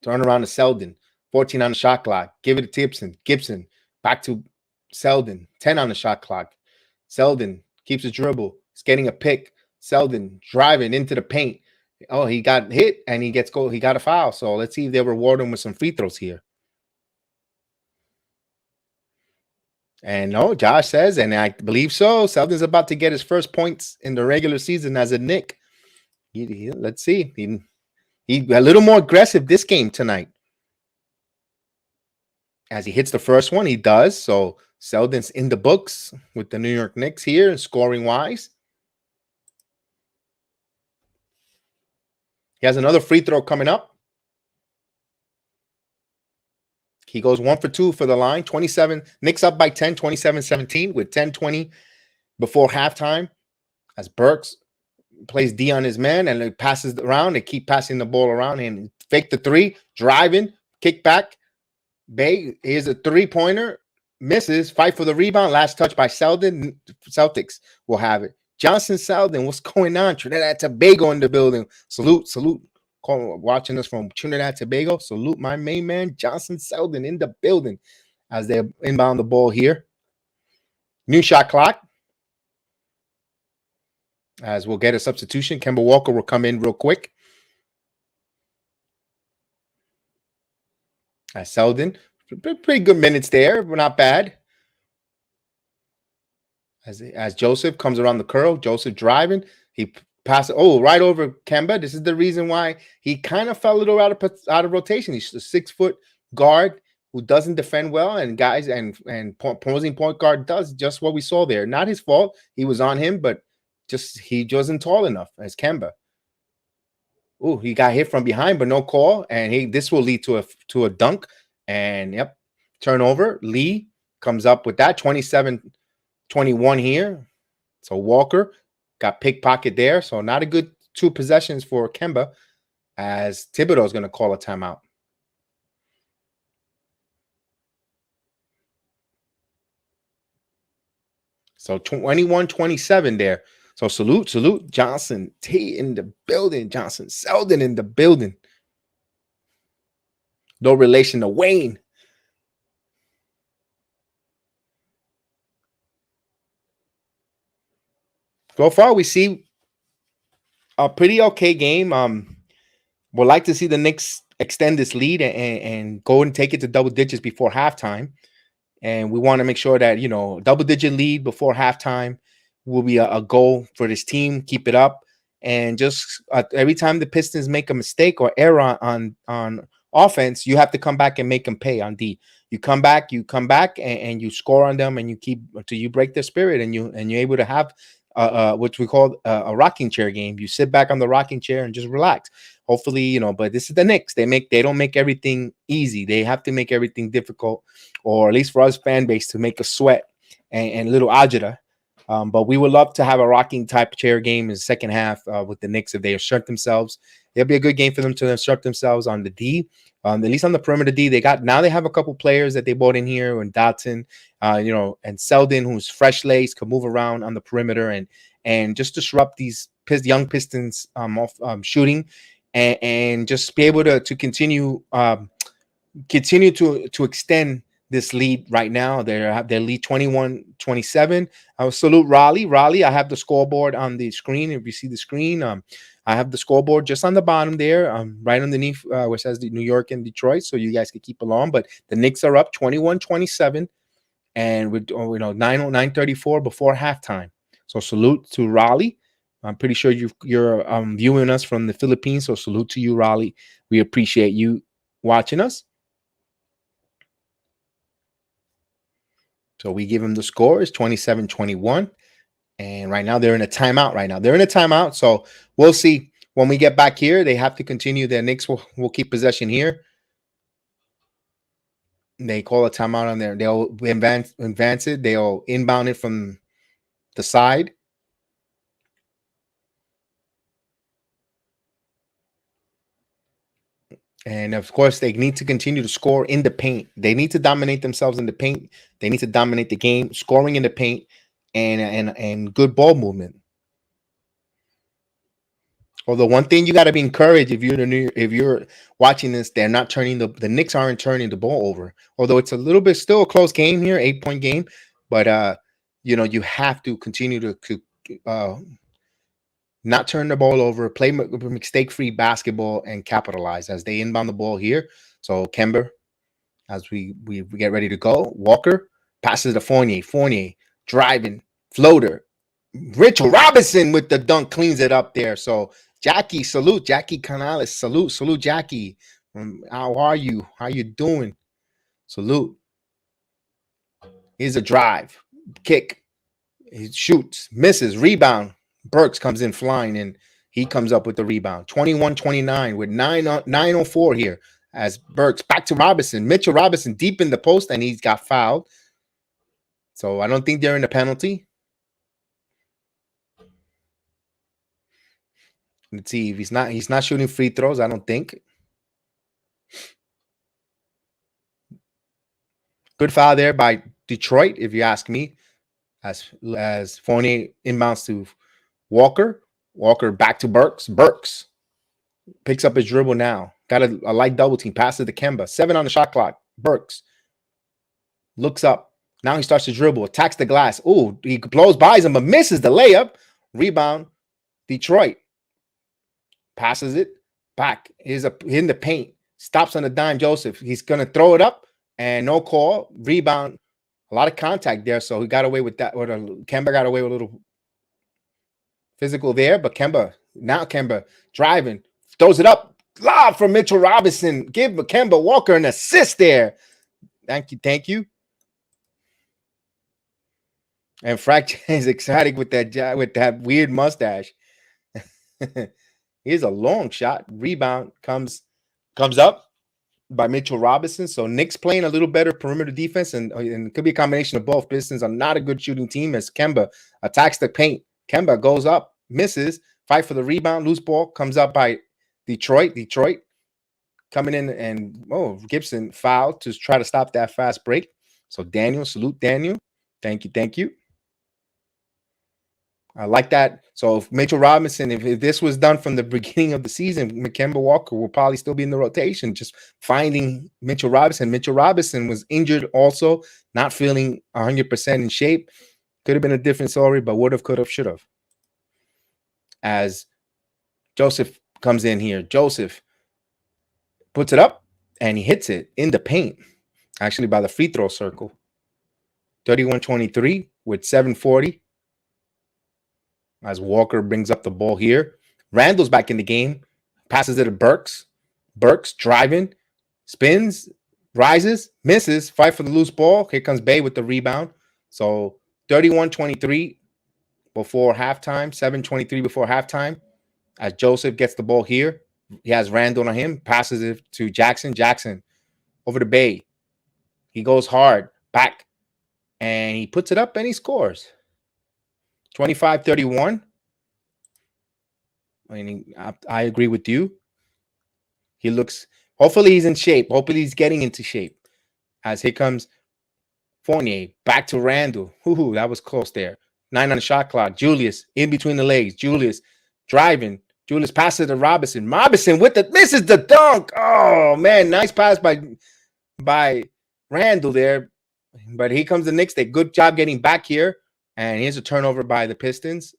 Turn around to Selden. 14 on the shot clock. Give it to Gibson. Gibson back to Selden. 10 on the shot clock. Selden keeps a dribble. He's getting a pick. Selden driving into the paint. Oh, he got hit and he gets goal. He got a foul. So let's see if they reward him with some free throws here. And no, Josh says, and I believe so, Selden's about to get his first points in the regular season as a Knick. Let's see. He a little more aggressive this game tonight. As he hits the first one, he does. So Selden's in the books with the New York Knicks here, scoring-wise. He has another free throw coming up. He goes 1 for 2 for the line. 27. Knicks up by 10, 27-17 with 10:20 before halftime. As Burks plays D on his man and it passes around. They keep passing the ball around and fake the three. Driving. Kick back. Bay. Here's a three-pointer. Misses. Fight for the rebound. Last touch by Selden. Celtics will have it. Johnson Selden. What's going on? Trinidad Tobago in the building. Salute. Watching us from Trinidad Tobago. Salute my main man, Johnson Selden, in the building as they inbound the ball here. New shot clock. as we'll get a substitution. Kemba Walker will come in real quick. As Selden, pretty good minutes there, but not bad. As Joseph comes around the curl, Joseph driving, he passes right over Kemba. This is the reason why he kind of fell a little out of rotation. He's a 6-foot guard who doesn't defend well, and guys and opposing point guard does just what we saw there. Not his fault. He was on him, but just he wasn't tall enough as Kemba. Oh, he got hit from behind, but no call, and this will lead to a dunk. And yep, turnover. Lee comes up with that 27-21 here. So Walker got pickpocket there. So not a good 2 possessions for Kemba, as Thibodeau is going to call a timeout. So 21-27 there. So salute. Johnson T in the building. Johnson Selden in the building. No relation to Wayne. So far, we see a pretty okay game. Would like to see the Knicks extend this lead and go and take it to double digits before halftime. And we want to make sure that, double-digit lead before halftime will be a goal for this team. Keep it up. And just every time the Pistons make a mistake or error on offense, you have to come back and make them pay on D. You come back, and you score on them, and you keep until you break their spirit, and you're able to have which we call a rocking chair game. You sit back on the rocking chair and just relax. Hopefully, but this is the Knicks. They don't make everything easy. They have to make everything difficult, or at least for us fan base to make us sweat and little agita. But we would love to have a rocking type chair game in the second half with the Knicks if they assert themselves. It'll be a good game for them to assert themselves on the D, at least on the perimeter D. They have a couple players that they brought in here, and Dotson, and Selden, who's fresh legs, can move around on the perimeter and just disrupt these young Pistons shooting, and just be able to continue to extend this lead right now. Their lead 21-27. I will salute Raleigh. I have the scoreboard on the screen. If you see the screen, I have the scoreboard just on the bottom there, right underneath where it says the New York and Detroit, so you guys can keep along. But the Knicks are up 21-27, and with 9:34 before halftime. So salute to Raleigh. I'm pretty sure you're viewing us from the Philippines, so salute to you, Raleigh. We appreciate you watching us. So we give them the score is 27-21. And right now they're in a timeout. So we'll see when we get back here. They have to continue. The Knicks will keep possession here. They call a timeout on there. They'll advance it. They'll inbound it from the side. And of course, they need to continue to score in the paint. They need to dominate themselves in the paint. They need to dominate the game, scoring in the paint, and good ball movement. Although one thing you got to be encouraged if you're watching this, they're not turning the Knicks aren't turning the ball over. Although it's a little bit still a close game here, 8-point game, but you have to continue to not turn the ball over, play mistake-free basketball, and capitalize as they inbound the ball here. So Kemba, as we get ready to go, Walker passes to Fournier. Fournier driving, floater. Mitchell Robinson with the dunk cleans it up there. So Jackie, salute. Jackie Canales, salute Jackie. How are you? How you doing? Salute. Here's a drive, kick. He shoots, misses, rebound. Burks comes in flying, and he comes up with the rebound. 21-29 with 9:04 here as Burks back to Robinson. Mitchell Robinson deep in the post, and he's got fouled. So I don't think they're in the penalty. Let's see if he's not shooting free throws, I don't think. Good foul there by Detroit, if you ask me. As Fournier inbounds to Walker back to Burks. Burks picks up his dribble now. Got a light double team. Passes to Kemba. 7 on the shot clock. Burks looks up. Now he starts to dribble. Attacks the glass. Oh, he blows by him, but misses the layup. Rebound Detroit passes it back. Here's in the paint. Stops on the dime. Joseph. He's gonna throw it up and no call. Rebound. A lot of contact there, so he got away with that. Or Kemba got away with a little physical there, but Kemba driving, throws it up. Lob from Mitchell Robinson. Give Kemba Walker an assist there. Thank you. And Frack is excited with that weird mustache. Here's a long shot. Rebound comes up by Mitchell Robinson. So Knicks playing a little better perimeter defense, and it could be a combination of both. Pistons are not a good shooting team as Kemba attacks the paint. Kemba goes up, misses, fight for the rebound, loose ball, comes up by Detroit. Detroit coming in, and Gibson fouled to try to stop that fast break. So Daniel, salute Daniel. Thank you. I like that. So if Mitchell Robinson, if this was done from the beginning of the season, Kemba Walker will probably still be in the rotation, just finding Mitchell Robinson. Mitchell Robinson was injured also, not feeling 100% in shape. Could have been a different story, but would have, could have, should have. As Joseph comes in here, Joseph puts it up, and he hits it in the paint, actually by the free throw circle. 31-23 with 7:40. As Walker brings up the ball here. Randall's back in the game. Passes it to Burks. Burks driving. Spins. Rises. Misses. Fight for the loose ball. Here comes Bay with the rebound. So 31-23 before halftime. 7:23 before halftime. As Joseph gets the ball here. He has Randall on him. Passes it to Jackson. Jackson over to Bay. He goes hard. Back. And he puts it up and he scores. 25-31. I mean, I agree with you. He looks, hopefully he's in shape. Hopefully he's getting into shape. As here comes Fournier. Back to Randall. Ooh, that was close there. 9 on the shot clock. Julius in between the legs. Julius driving. Julius passes to Robinson. Robinson with the, misses the dunk. Oh, man. Nice pass by Randall there. But here comes the Knicks. They good job getting back here. And here's a turnover by the Pistons.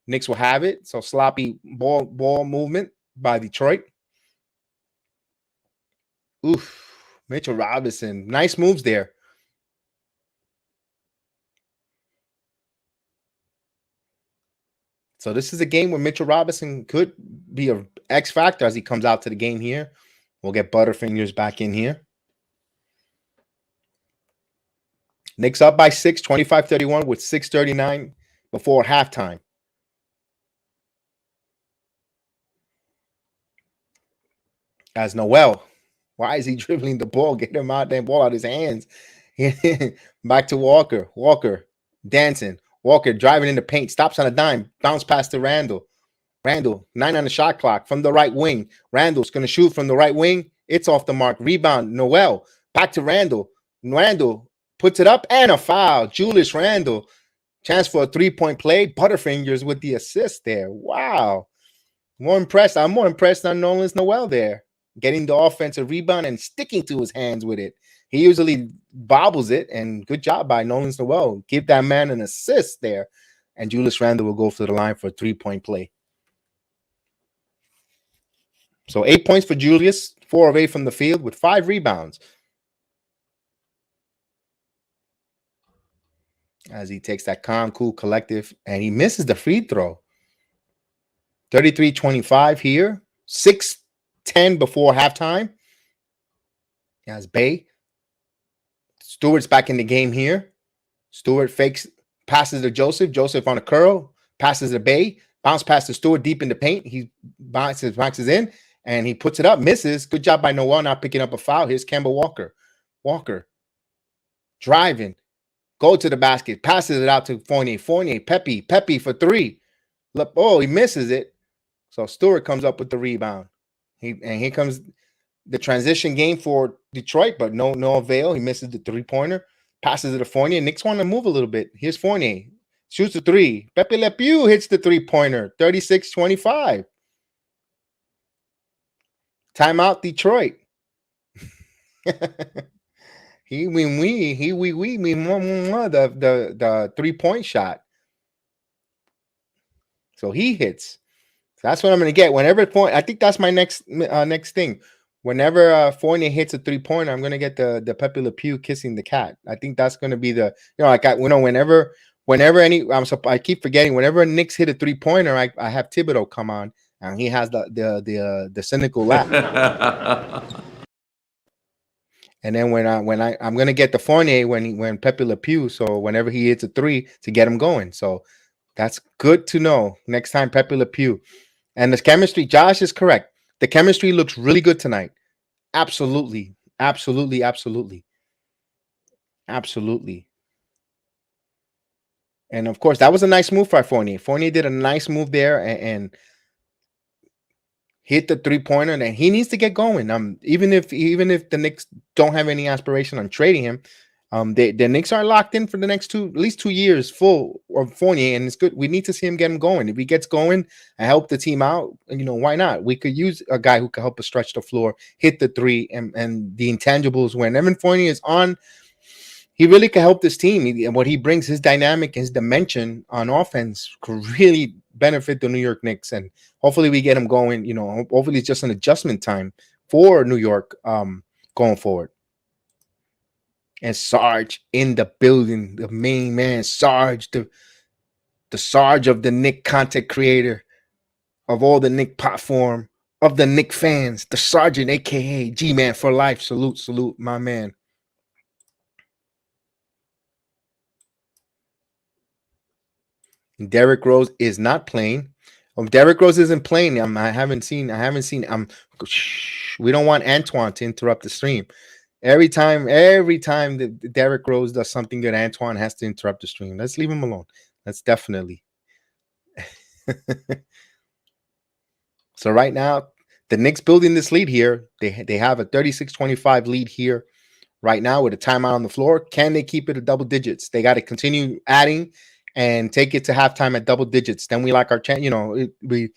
Knicks will have it. So sloppy ball movement by Detroit. Oof. Mitchell Robinson. Nice moves there. So this is a game where Mitchell Robinson could be an X factor as he comes out to the game here. We'll get Butterfingers back in here. Knicks up by 6, 25-31 with 6:39 before halftime. As Noel, why is he dribbling the ball? Get him out there, ball out of his hands. Back to Walker. Walker dancing. Walker driving in the paint. Stops on a dime. Bounce pass to Randall. Randall, 9 on the shot clock from the right wing. Randall's going to shoot from the right wing. It's off the mark. Rebound. Noel. Back to Randall. Randall puts it up and a foul. Julius Randall. Chance for a three-point play. Butterfingers with the assist there. Wow. More impressed. I'm more impressed on Nolan's Noel there. Getting the offensive rebound and sticking to his hands with it. He usually bobbles it, and good job by Nolan's Noel. Give that man an assist there. And Julius Randle will go for the line for a three-point play. So 8 points for Julius, 4 of 8 from the field with 5 rebounds. As he takes that calm, cool, collective, and he misses the free throw. 33-25 here. 6:10 before halftime. As Bay. Stewart's back in the game here. Stewart fakes, passes to Joseph. Joseph on a curl. Passes to Bay. Bounce pass to Stewart deep in the paint. He bounces in, and he puts it up. Misses. Good job by Noel not picking up a foul. Here's Kemba Walker. Walker. Driving. Go to the basket. Passes it out to Fournier. Fournier. Pepe for 3. Look, oh, he misses it. So Stewart comes up with the rebound. And here comes the transition game for Detroit, but no avail. He misses the three-pointer. Passes it to Fournier. Knicks want to move a little bit. Here's Fournier. Shoots the 3. Pepe Le Pew hits the three-pointer. 36-25. Timeout, Detroit. The 3-point shot. So he hits. So that's what I'm going to get. Whenever point, I think that's my next thing. Whenever Fournier hits a 3-pointer, I'm going to get the Pepe Le Pew kissing the cat. I think that's going to be the, like whenever any, I keep forgetting, whenever Knicks hit a 3-pointer, I have Thibodeau come on and he has the cynical laugh. And then I'm gonna get the Fournier when Pepe Le Pew. So whenever he hits a 3 to get him going. So that's good to know. Next time Pepe Le Pew. And the chemistry, Josh is correct. The chemistry looks really good tonight. Absolutely. Absolutely. Absolutely. Absolutely. And of course, that was a nice move for Fournier. Fournier did a nice move there and hit the 3-pointer, and he needs to get going. Even if the Knicks don't have any aspiration on trading him, the Knicks are locked in for the next at least 2 years full of Fournier, and it's good. We need to see him get him going. If he gets going and help the team out, why not? We could use a guy who can help us stretch the floor, hit the 3, and the intangibles. When Evan Fournier is on, he really can help this team. And what he brings, his dynamic, his dimension on offense, could really benefit the New York Knicks. And hopefully we get him going. Hopefully it's just an adjustment time for New York going forward. And Sarge in the building, the main man, Sarge, the Sarge of the Knick content creator, of all the Knick platform, of the Knick fans, the Sergeant, aka G-Man for life. Salute, my man. Derrick Rose is not playing. Derrick Rose isn't playing. I haven't seen. We don't want Antoine to interrupt the stream. Every time that Derrick Rose does something good, Antoine has to interrupt the stream. Let's leave him alone. That's definitely. So right now, the Knicks building this lead here. They have a 36-25 lead here right now with a timeout on the floor. Can they keep it at double digits? They got to continue adding and take it to halftime at double digits. Then we like our chance. We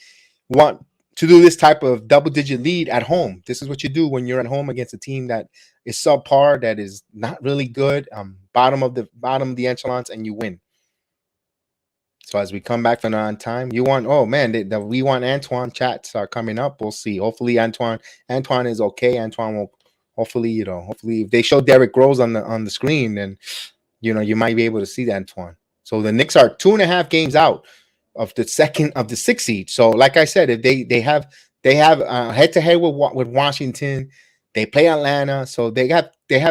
want to do this type of double-digit lead at home. This is what you do when you're at home against a team that is subpar, that is not really good, bottom of the echelons, and you win. So as we come back from on time, we want Antoine chats are coming up. We'll see. Hopefully Antoine is okay. Antoine will hopefully if they show Derrick Rose on the screen, then you might be able to see Antoine. So the Knicks are 2.5 games out of the 6th seed. So like I said, if they have head-to-head with Washington, they play Atlanta, so they have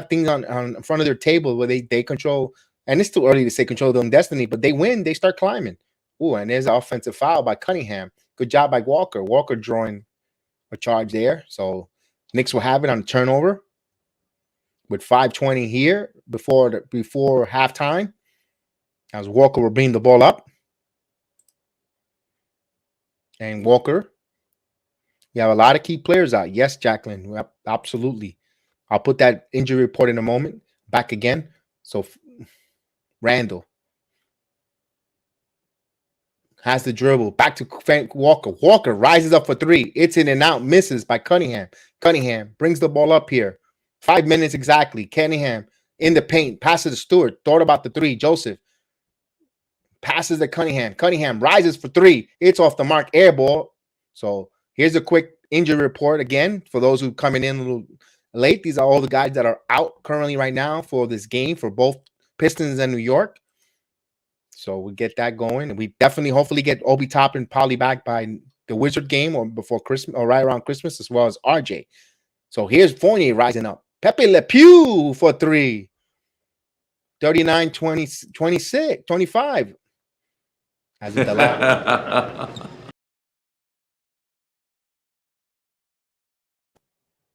things on front of their table where they control. And it's too early to say control their own destiny, but they win, they start climbing. Ooh, and there's an offensive foul by Cunningham. Good job by Walker. Walker drawing a charge there. So Knicks will have it on turnover with 5:20 here before halftime. As Walker will bring the ball up. And Walker, you have a lot of key players out. Yes, Jacqueline, absolutely. I'll put that injury report in a moment. Back again. So Randall has the dribble. Back to Frank Walker. Walker rises up for 3. It's in and out. Misses by Cunningham. Cunningham brings the ball up here. 5 minutes exactly. Cunningham in the paint. Passes to Stewart. Thought about the 3. Joseph passes to Cunningham. Cunningham rises for 3. It's off the mark. Air ball. So here's a quick injury report again for those who coming in a little late. These are all the guys that are out currently right now for this game for both Pistons and New York. So we get that going. And we definitely, hopefully, get Obi Toppin probably back by the Wizard game or before Christmas or right around Christmas, as well as RJ. So here's Fournier rising up. Pepe Le Pew for 3. 39, 20, 26, 25. As it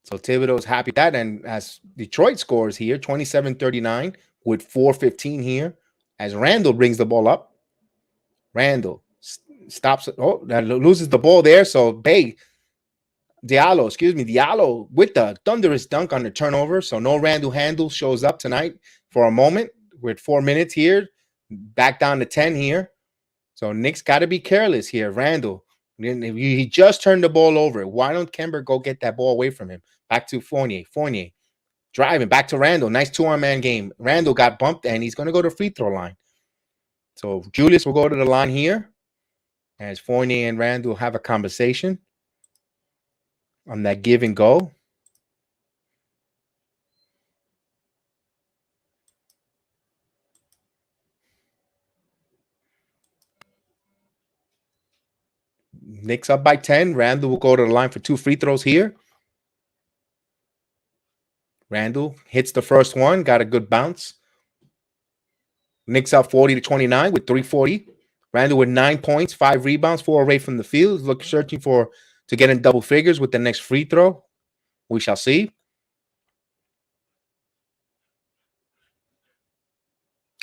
So Thibodeau's happy with that. And as Detroit scores here, 27-39 with 4:15 here. As Randall brings the ball up. Randall stops. Oh, that loses the ball there. So Diallo with the thunderous dunk on the turnover. So no Randall handle shows up tonight for a moment with 4 minutes here. Back down to 10 here. So Knicks got to be careless here. Randall, he just turned the ball over. Why don't Kemba go get that ball away from him? Back to Fournier. Fournier driving back to Randall. Nice 2-on-man game. Randall got bumped and he's going to go to free throw line. So Julius will go to the line here. as Fournier and Randall have a conversation on that give and go. Knicks up by 10. Randall will go to the line for 2 free throws here. Randall hits the first one, got a good bounce. Knicks up 40-29 with 3:40. Randall with 9 points, 5 rebounds, 4 away from the field. Searching to get in double figures with the next free throw. We shall see.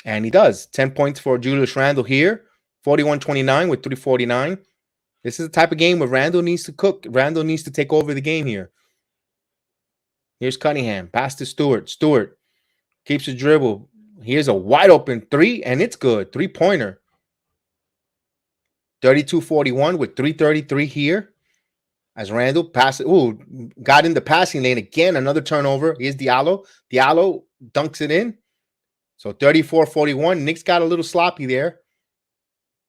And he does. 10 points for Julius Randle here. 41-29 with 3:49. This is the type of game where Randle needs to cook. Randle needs to take over the game here. Here's Cunningham. Pass to Stewart. Stewart keeps the dribble. Here's a wide open 3, and it's good. 3-pointer. 32-41 with 3:33 here. As Randle passes. Ooh, got in the passing lane again. Another turnover. Here's Diallo. Diallo dunks it in. So 34-41. Knicks got a little sloppy there.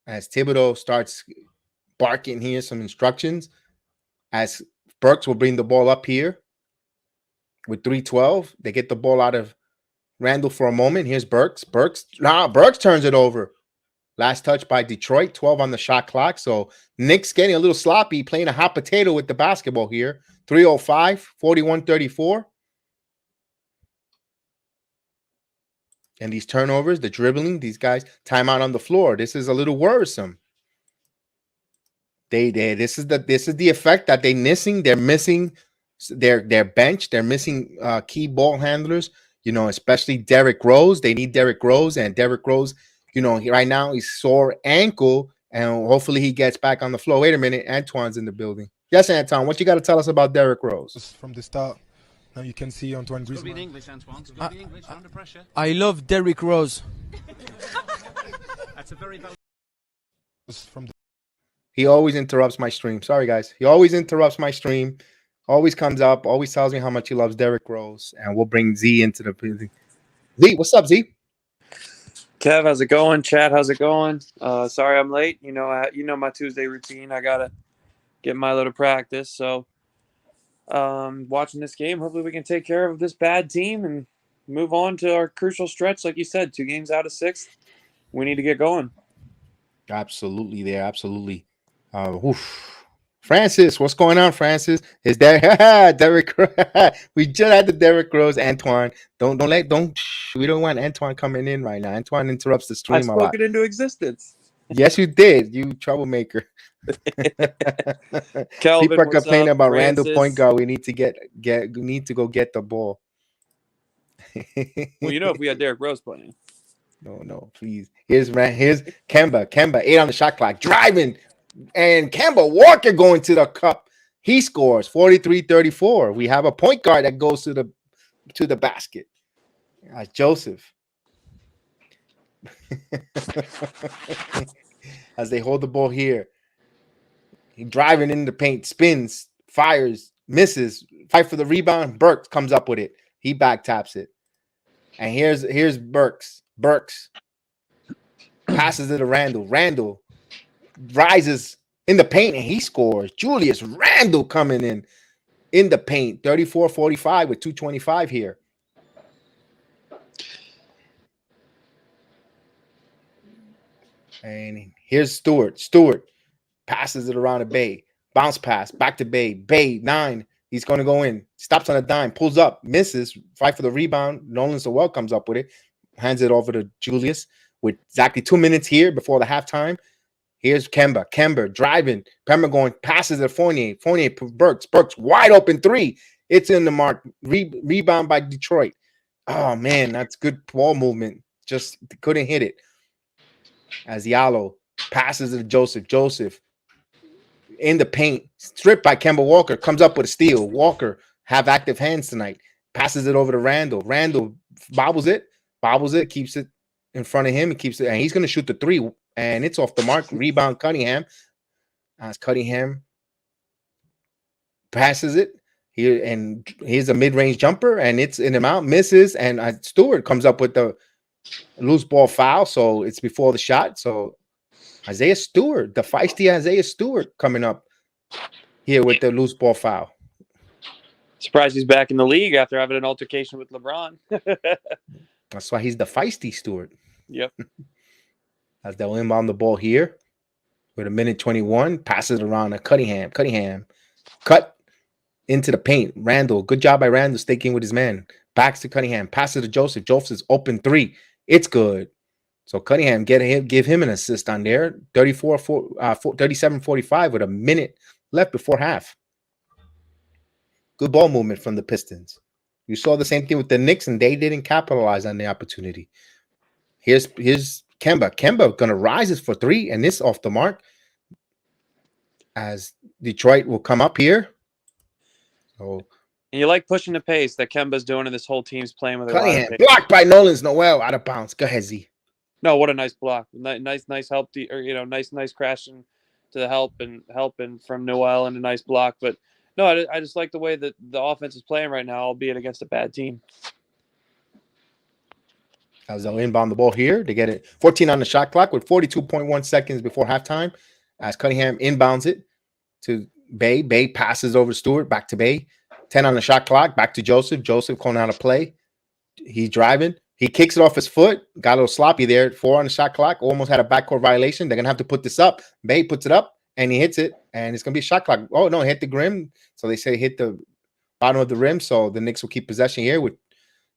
As Thibodeau starts barking here some instructions. As Burks will bring the ball up here with 3:12. They get the ball out of Randle for a moment. Here's Burks. Burks turns it over. Last touch by Detroit. 12 on the shot clock. So Knicks getting a little sloppy, playing a hot potato with the basketball here. 3:05, 41-34. And these turnovers, the dribbling, these guys, timeout on the floor. This is a little worrisome. This is the effect that they're missing. They're missing their bench. They're missing key ball handlers. Especially Derrick Rose. They need Derrick Rose, and Derrick Rose, right now he's sore ankle, and hopefully he gets back on the floor. Wait a minute, Antoine's in the building. Yes, Antoine, what you got to tell us about Derrick Rose? From the start, now you can see Antoine Griezmann. English, Antoine. It's got to be English under pressure. I love Derrick Rose. That's a very valid. He always interrupts my stream. Sorry, guys. He always interrupts my stream. Always comes up. Always tells me how much he loves Derrick Rose. And we'll bring Z into the building. Z, what's up, Z? Kev, how's it going? Chad, how's it going? Sorry I'm late. You know my Tuesday routine. I gotta get Milo to practice. So, watching this game, hopefully we can take care of this bad team and move on to our crucial stretch. Like you said, 2 games out of 6. We need to get going. Absolutely, there. Absolutely. Francis, what's going on, Francis? Is that Derrick? We just had the Derrick Rose, Antoine. We don't want Antoine coming in right now. Antoine interrupts the stream a lot. I spoke it into existence. Yes, you did. You troublemaker. Kelvin, people are complaining about Francis. Randall point guard. We need to go get the ball. Well, if we had Derrick Rose playing. No, please. Here's Kemba. Kemba, 8 on the shot clock, driving. And Kemba Walker going to the cup. He scores 43-34. We have a point guard that goes to the basket. Joseph. As they hold the ball here. He driving in the paint, spins, fires, misses, fight for the rebound. Burks comes up with it. He back taps it. And here's Burks. Burks passes it to Randall. Randall rises in the paint and he scores. Julius Randle coming in the paint. 34-45 with 2:25 here. And here's Stewart. Stewart passes it around to Bay. Bounce pass back to Bay. Bay 9. He's going to go in. Stops on a dime. Pulls up. Misses. Fight for the rebound. Nolan Sewell comes up with it. Hands it over to Julius with exactly 2 minutes here before the halftime. Here's Kemba. Kemba driving. Kemba going, passes to Fournier. Fournier, Burks. Burks, wide open 3. It's in the mark. Rebound by Detroit. Oh, man, that's good ball movement. Just couldn't hit it. As Diallo passes to Joseph. Joseph in the paint. Stripped by Kemba Walker. Comes up with a steal. Walker have active hands tonight. Passes it over to Randall. Randall bobbles it. Keeps it in front of him. He keeps it. And he's going to shoot the 3. And it's off the mark. Rebound Cunningham. As Cunningham passes it here, and here's a mid-range jumper, and it's in and out, misses, and Stewart comes up with the loose ball foul. So it's before the shot. So Isaiah Stewart, the feisty Isaiah Stewart coming up here with the loose ball foul. Surprised he's back in the league after having an altercation with LeBron. That's why he's the feisty Stewart. Yep. As they'll inbound the ball here with 1:21, passes it around to Cunningham. Cunningham cut into the paint. Randall, good job by Randall staking with his man. Backs to Cunningham, passes to Joseph. Joseph's open three. It's good. So Cunningham give him an assist on there. 37-45 with a minute left before half. Good ball movement from the Pistons. You saw the same thing with the Knicks, and they didn't capitalize on the opportunity. Here's Kemba. Kemba gonna rise for three, and this off the mark. As Detroit will come up here. So and you like pushing the pace that Kemba's doing, and this whole team's playing with a lot of pace. Blocked by Nolan's Noel out of bounds. Go ahead, Z. No, what a nice block. Nice help, nice crashing to the helping from Noel and a nice block. But no, I just like the way that the offense is playing right now, albeit against a bad team. As they'll inbound the ball here, they get it 14 on the shot clock with 42.1 seconds before halftime. As Cunningham inbounds it to Bay. Bay passes over Stewart, back to Bay. 10 on the shot clock, back to Joseph. Joseph calling out a play. He's driving. He kicks it off his foot. Got a little sloppy there. 4 on the shot clock. Almost had a backcourt violation. They're going to have to put this up. Bay puts it up, and he hits it, and it's going to be a shot clock. Oh, no, hit the rim. So they say hit the bottom of the rim, so the Knicks will keep possession here.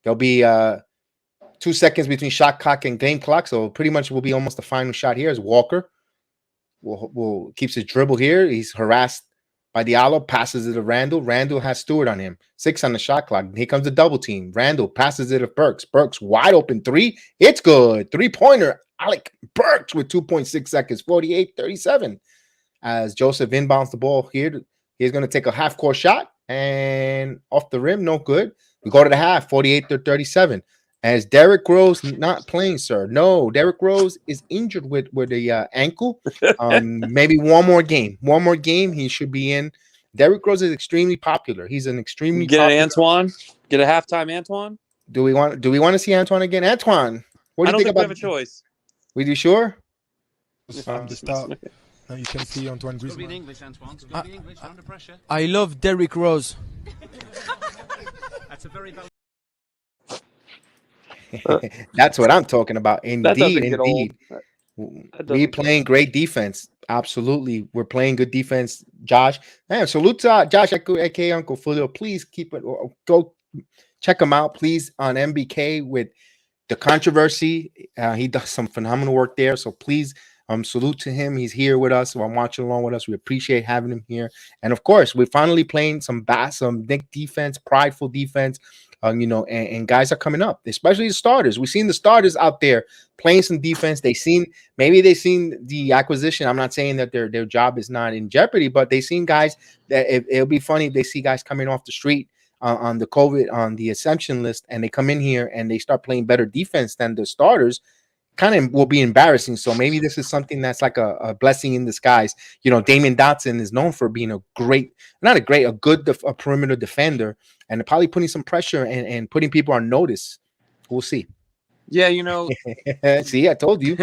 There'll be 2 seconds between shot clock and game clock, so pretty much will be almost the final shot here as Walker will keeps his dribble here. He's harassed by Diallo, passes it to Randall. Randall has Stewart on him. 6 on the shot clock. Here comes the double team. Randall passes it to Burks. Burks wide open three. It's good. 3-pointer. Alec Burks with 2.6 seconds. 48-37. As Joseph inbounds the ball here. He's going to take a half-court shot. And off the rim, no good. We go to the half, 48-37. As Derrick Rose not playing, sir. No, Derrick Rose is injured with the ankle. Maybe one more game. One more game, he should be in. Derrick Rose is extremely popular. He's an extremely get popular. Antoine. Get a halftime Antoine. Do we want to see Antoine again? Antoine, what do you think about? We have a choice. Were you sure? From the start. Now you can see Antoine Griezmann. English, Antoine. It's got to be English. Under pressure. I love Derrick Rose. That's a very valid. That's what I'm talking about. Indeed. We playing great defense. Absolutely. We're playing good defense. Josh. Man, salute to Josh, aka Uncle Fulio. Please keep it. Go check him out, please, on MBK with the controversy. He does some phenomenal work there. So please salute to him. He's here with us. So I'm watching along with us. We appreciate having him here. And of course, we're finally playing some Nick defense, prideful defense. And guys are coming up, especially the starters. We've seen the starters out there playing some defense. They've seen the acquisition. I'm not saying that their job is not in jeopardy, but they've seen guys that it'll be funny if they see guys coming off the street on the exemption list, and they come in here and they start playing better defense than the starters. Kind of will be embarrassing. So maybe this is something that's like a blessing in disguise. Damian Dotson is known for being a good perimeter defender, and probably putting some pressure and putting people on notice. We'll see. Yeah, See, I told you.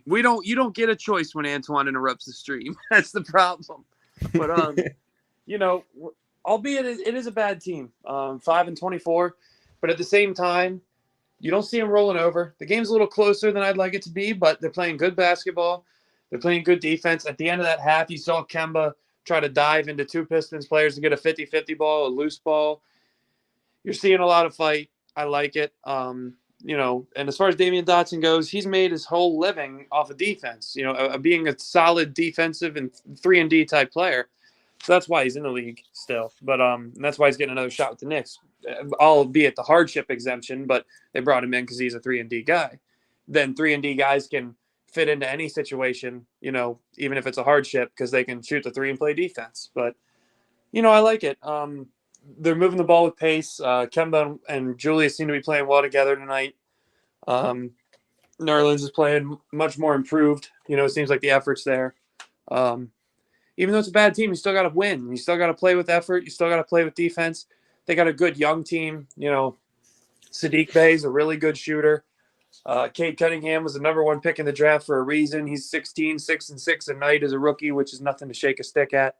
You don't get a choice when Antoine interrupts the stream. That's the problem. But albeit it is a bad team. 5-24, but at the same time, you don't see them rolling over. The game's a little closer than I'd like it to be, but they're playing good basketball. They're playing good defense. At the end of that half, you saw Kemba try to dive into 2 Pistons players to get a 50-50 ball, a loose ball. You're seeing a lot of fight. I like it. And as far as Damian Dotson goes, he's made his whole living off of defense, being a solid defensive and 3-and-D type player. So that's why he's in the league still. But and that's why he's getting another shot with the Knicks, albeit the hardship exemption, but they brought him in because he's a 3-and-D guy. Then 3-and-D guys can fit into any situation, even if it's a hardship, because they can shoot the 3 and play defense. But, I like it. They're moving the ball with pace. Kemba and Julius seem to be playing well together tonight. Nerlens is playing much more improved. It seems like the effort's there. Even though it's a bad team, you still got to win. You still got to play with effort. You still got to play with defense. They got a good young team. Sadiq Bey is a really good shooter. Cade Cunningham was the number 1 pick in the draft for a reason. He's 16, 6-6 a night as a rookie, which is nothing to shake a stick at.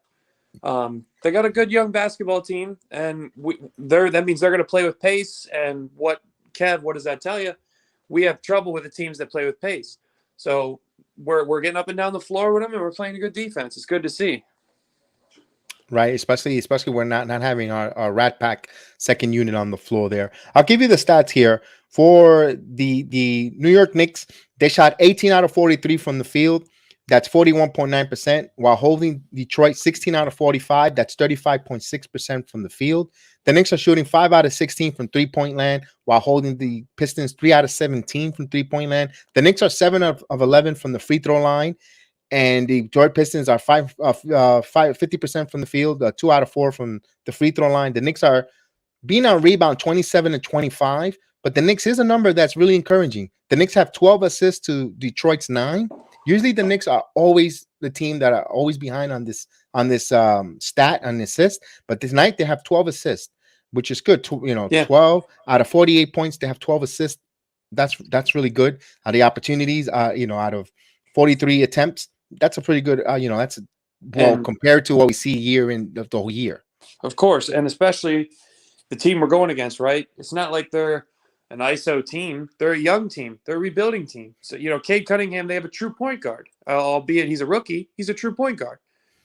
They got a good young basketball team, and that means they're going to play with pace. And what does that tell you? We have trouble with the teams that play with pace. So we're getting up and down the floor with them, and we're playing a good defense. It's good to see. Right, especially we're not having our Rat Pack second unit on the floor there. I'll give you the stats here for the New York Knicks. They shot 18 out of 43 from the field. That's 41.9%, while holding Detroit 16 out of 45. That's 35.6% from the field. The Knicks are shooting 5 out of 16 from three-point land, while holding the Pistons 3 out of 17 from three-point land. The Knicks are 7 of 11 from the free throw line. And the Detroit Pistons are 50% from the field, 2 out of 4 from the free throw line. The Knicks are being on rebound 27 and 25, but the Knicks is a number that's really encouraging. The Knicks have 12 assists to Detroit's 9. Usually the Knicks are always the team that are always behind on this stat, on assist, but this night they have 12 assists, which is good. 12 out of 48 points, they have 12 assists. That's really good. The opportunities, out of 43 attempts, that's a pretty good, compared to what we see year in the whole year. Of course, and especially the team we're going against, right? It's not like they're an ISO team. They're a young team. They're a rebuilding team. So, Cade Cunningham, they have a true point guard. Albeit he's a rookie, he's a true point guard.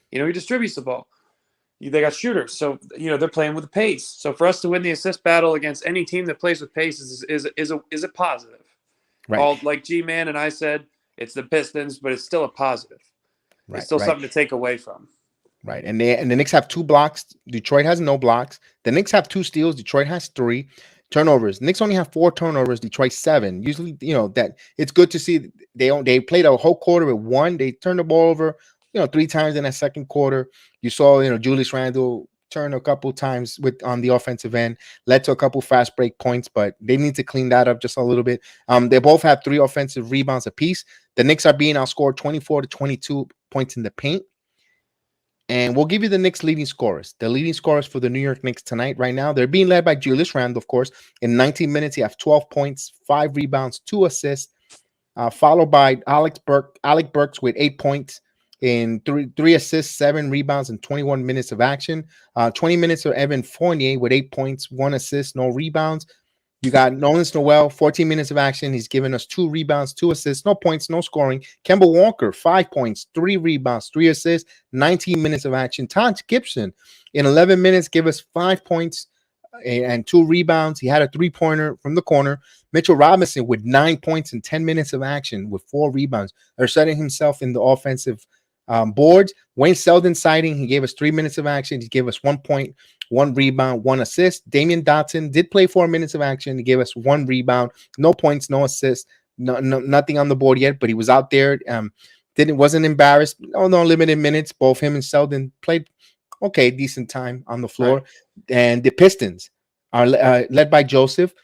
He distributes the ball. They got shooters. So, they're playing with the pace. So for us to win the assist battle against any team that plays with pace is a positive. Right. Like G-Man and I said, it's the Pistons, but it's still a positive. Right, it's still something to take away from. Right. And the Knicks have 2 blocks. Detroit has no blocks. The Knicks have 2 steals. Detroit has 3 turnovers. Knicks only have 4 turnovers. Detroit 7. Usually, that it's good to see they played a whole quarter with 1. They turned the ball over, 3 times in that second quarter. You saw, Julius Randle turn a couple times on the offensive end, led to a couple fast break points, but they need to clean that up just a little bit. They both have 3 offensive rebounds apiece. The Knicks are being outscored 24-22 points in the paint. And we'll give you the Knicks leading scorers. The leading scorers for the New York Knicks tonight, right now, they're being led by Julius Randle, of course. In 19 minutes, he has 12 points, 5 rebounds, 2 assists, followed by Alec Burks with 8 points in 3 assists, 7 rebounds, and 21 minutes of action. 20 minutes of Evan Fournier with 8 points, 1 assist, no rebounds. You got Nolan Noel, 14 minutes of action. He's given us 2 rebounds, 2 assists, no points, no scoring. Kemba Walker, 5 points, 3 rebounds, 3 assists, 19 minutes of action. Taj Gibson, in 11 minutes, gave us 5 points and 2 rebounds. He had a 3-pointer from the corner. Mitchell Robinson with 9 points and 10 minutes of action with 4 rebounds. They're setting himself in the offensive boards. Wayne Selden sighting. He gave us 3 minutes of action. He gave us 1 point, 1 rebound, 1 assist. Damian Dotson did play 4 minutes of action. He gave us 1 rebound, no points, no assists, nothing on the board yet, but he was out there. Wasn't embarrassed. No limited minutes. Both him and Selden played decent time on the floor. Right. And the Pistons are led by Joseph.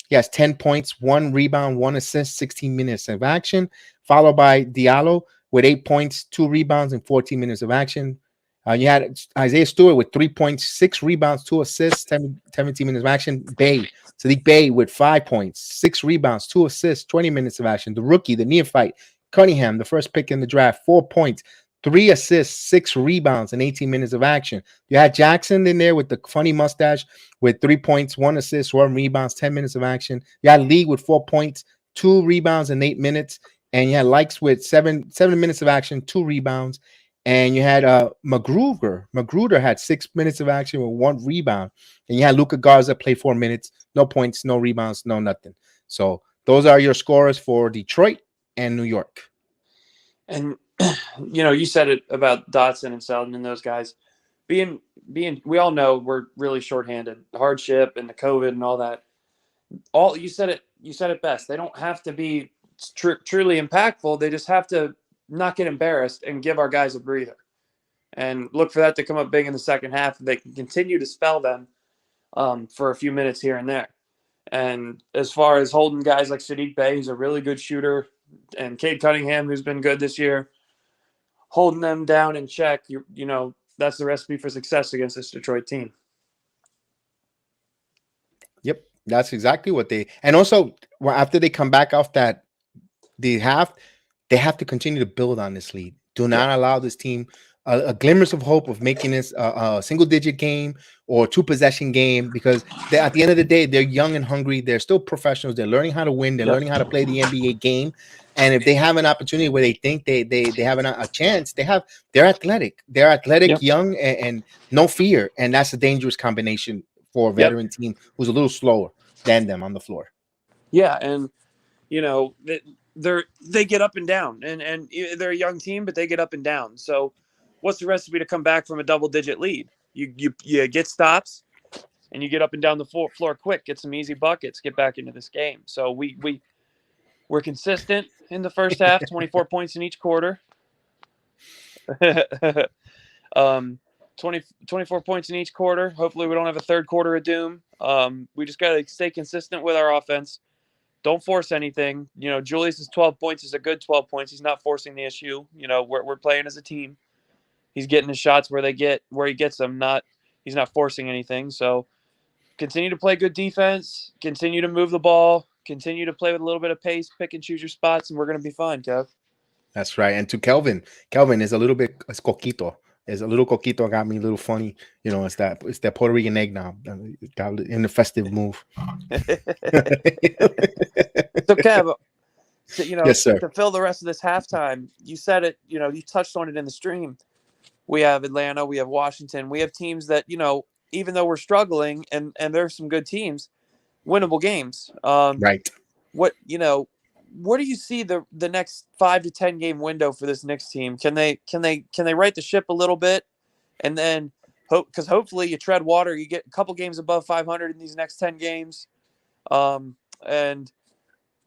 He has 10 points, 1 rebound, 1 assist, 16 minutes of action, followed by Diallo with 8 points, 2 rebounds, and 14 minutes of action. You had Isaiah Stewart with 3 points, 6 rebounds, 2 assists, 17 minutes of action. Sadiq Bey with 5 points, 6 rebounds, 2 assists, 20 minutes of action. The rookie, the neophyte, Cunningham, the first pick in the draft, 4 points, 3 assists, 6 rebounds, and 18 minutes of action. You had Jackson in there with the funny mustache with 3 points, 1 assist, 1 rebounds, 10 minutes of action. You had Lee with 4 points, 2 rebounds, and 8 minutes. And you had Likes with 7 minutes of action, 2 rebounds. And you had Magruder. Magruder had 6 minutes of action with 1 rebound. And you had Luka Garza play 4 minutes, no points, no rebounds, no nothing. So those are your scorers for Detroit and New York. And you said it about Dotson and Selden and those guys being. We all know we're really shorthanded, the hardship and the COVID and all that. You said it best. They don't have to be truly impactful. They just have to not get embarrassed and give our guys a breather, and look for that to come up big in the second half. They can continue to spell them for a few minutes here and there. And as far as holding guys like Sadiq Bey, who's a really good shooter, and Cade Cunningham, who's been good this year, holding them down in check, that's the recipe for success against this Detroit team. Yep. That's exactly what they. And also, after they come back off that, they have to continue to build on this lead. Do not allow this team a glimmers of hope of making this a single digit game or two possession game, because at the end of the day, they're young and hungry. They're still professionals. They're learning how to win. They're learning how to play the NBA game. And if they have an opportunity where they think they have a chance, they're athletic. They're athletic, young, and no fear. And that's a dangerous combination for a veteran team who's a little slower than them on the floor. Yeah, and you know, they get up and down, and they're a young team, but they get up and down. So, what's the recipe to come back from a double-digit lead? You get stops, and you get up and down the floor quick, get some easy buckets, get back into this game. So we're consistent in the first half, 24 points in each quarter. 24 points in each quarter. Hopefully, we don't have a third quarter of doom. We just got to stay consistent with our offense. Don't force anything. You know, Julius's 12 points is a good 12 points. He's not forcing the issue. You know, we're playing as a team. He's getting his shots where he gets them. He's not forcing anything. So continue to play good defense. Continue to move the ball. Continue to play with a little bit of pace. Pick and choose your spots, and we're going to be fine, Kev. That's right. And to Kelvin is a little bit coquito. It's a little coquito, got me a little funny. You know, it's that Puerto Rican eggnog in the festive move. So Kev, you know, yes, sir. to fill the rest of this halftime, you said it, you know, you touched on it in the stream. We have Atlanta, we have Washington, we have teams that, you know, even though we're struggling and there's some good teams, winnable games. Right. What do you see the next 5 to 10 game window for this Knicks team? Can they right the ship a little bit, and then because hopefully you tread water, you get a couple games above 500 in these next 10 games, and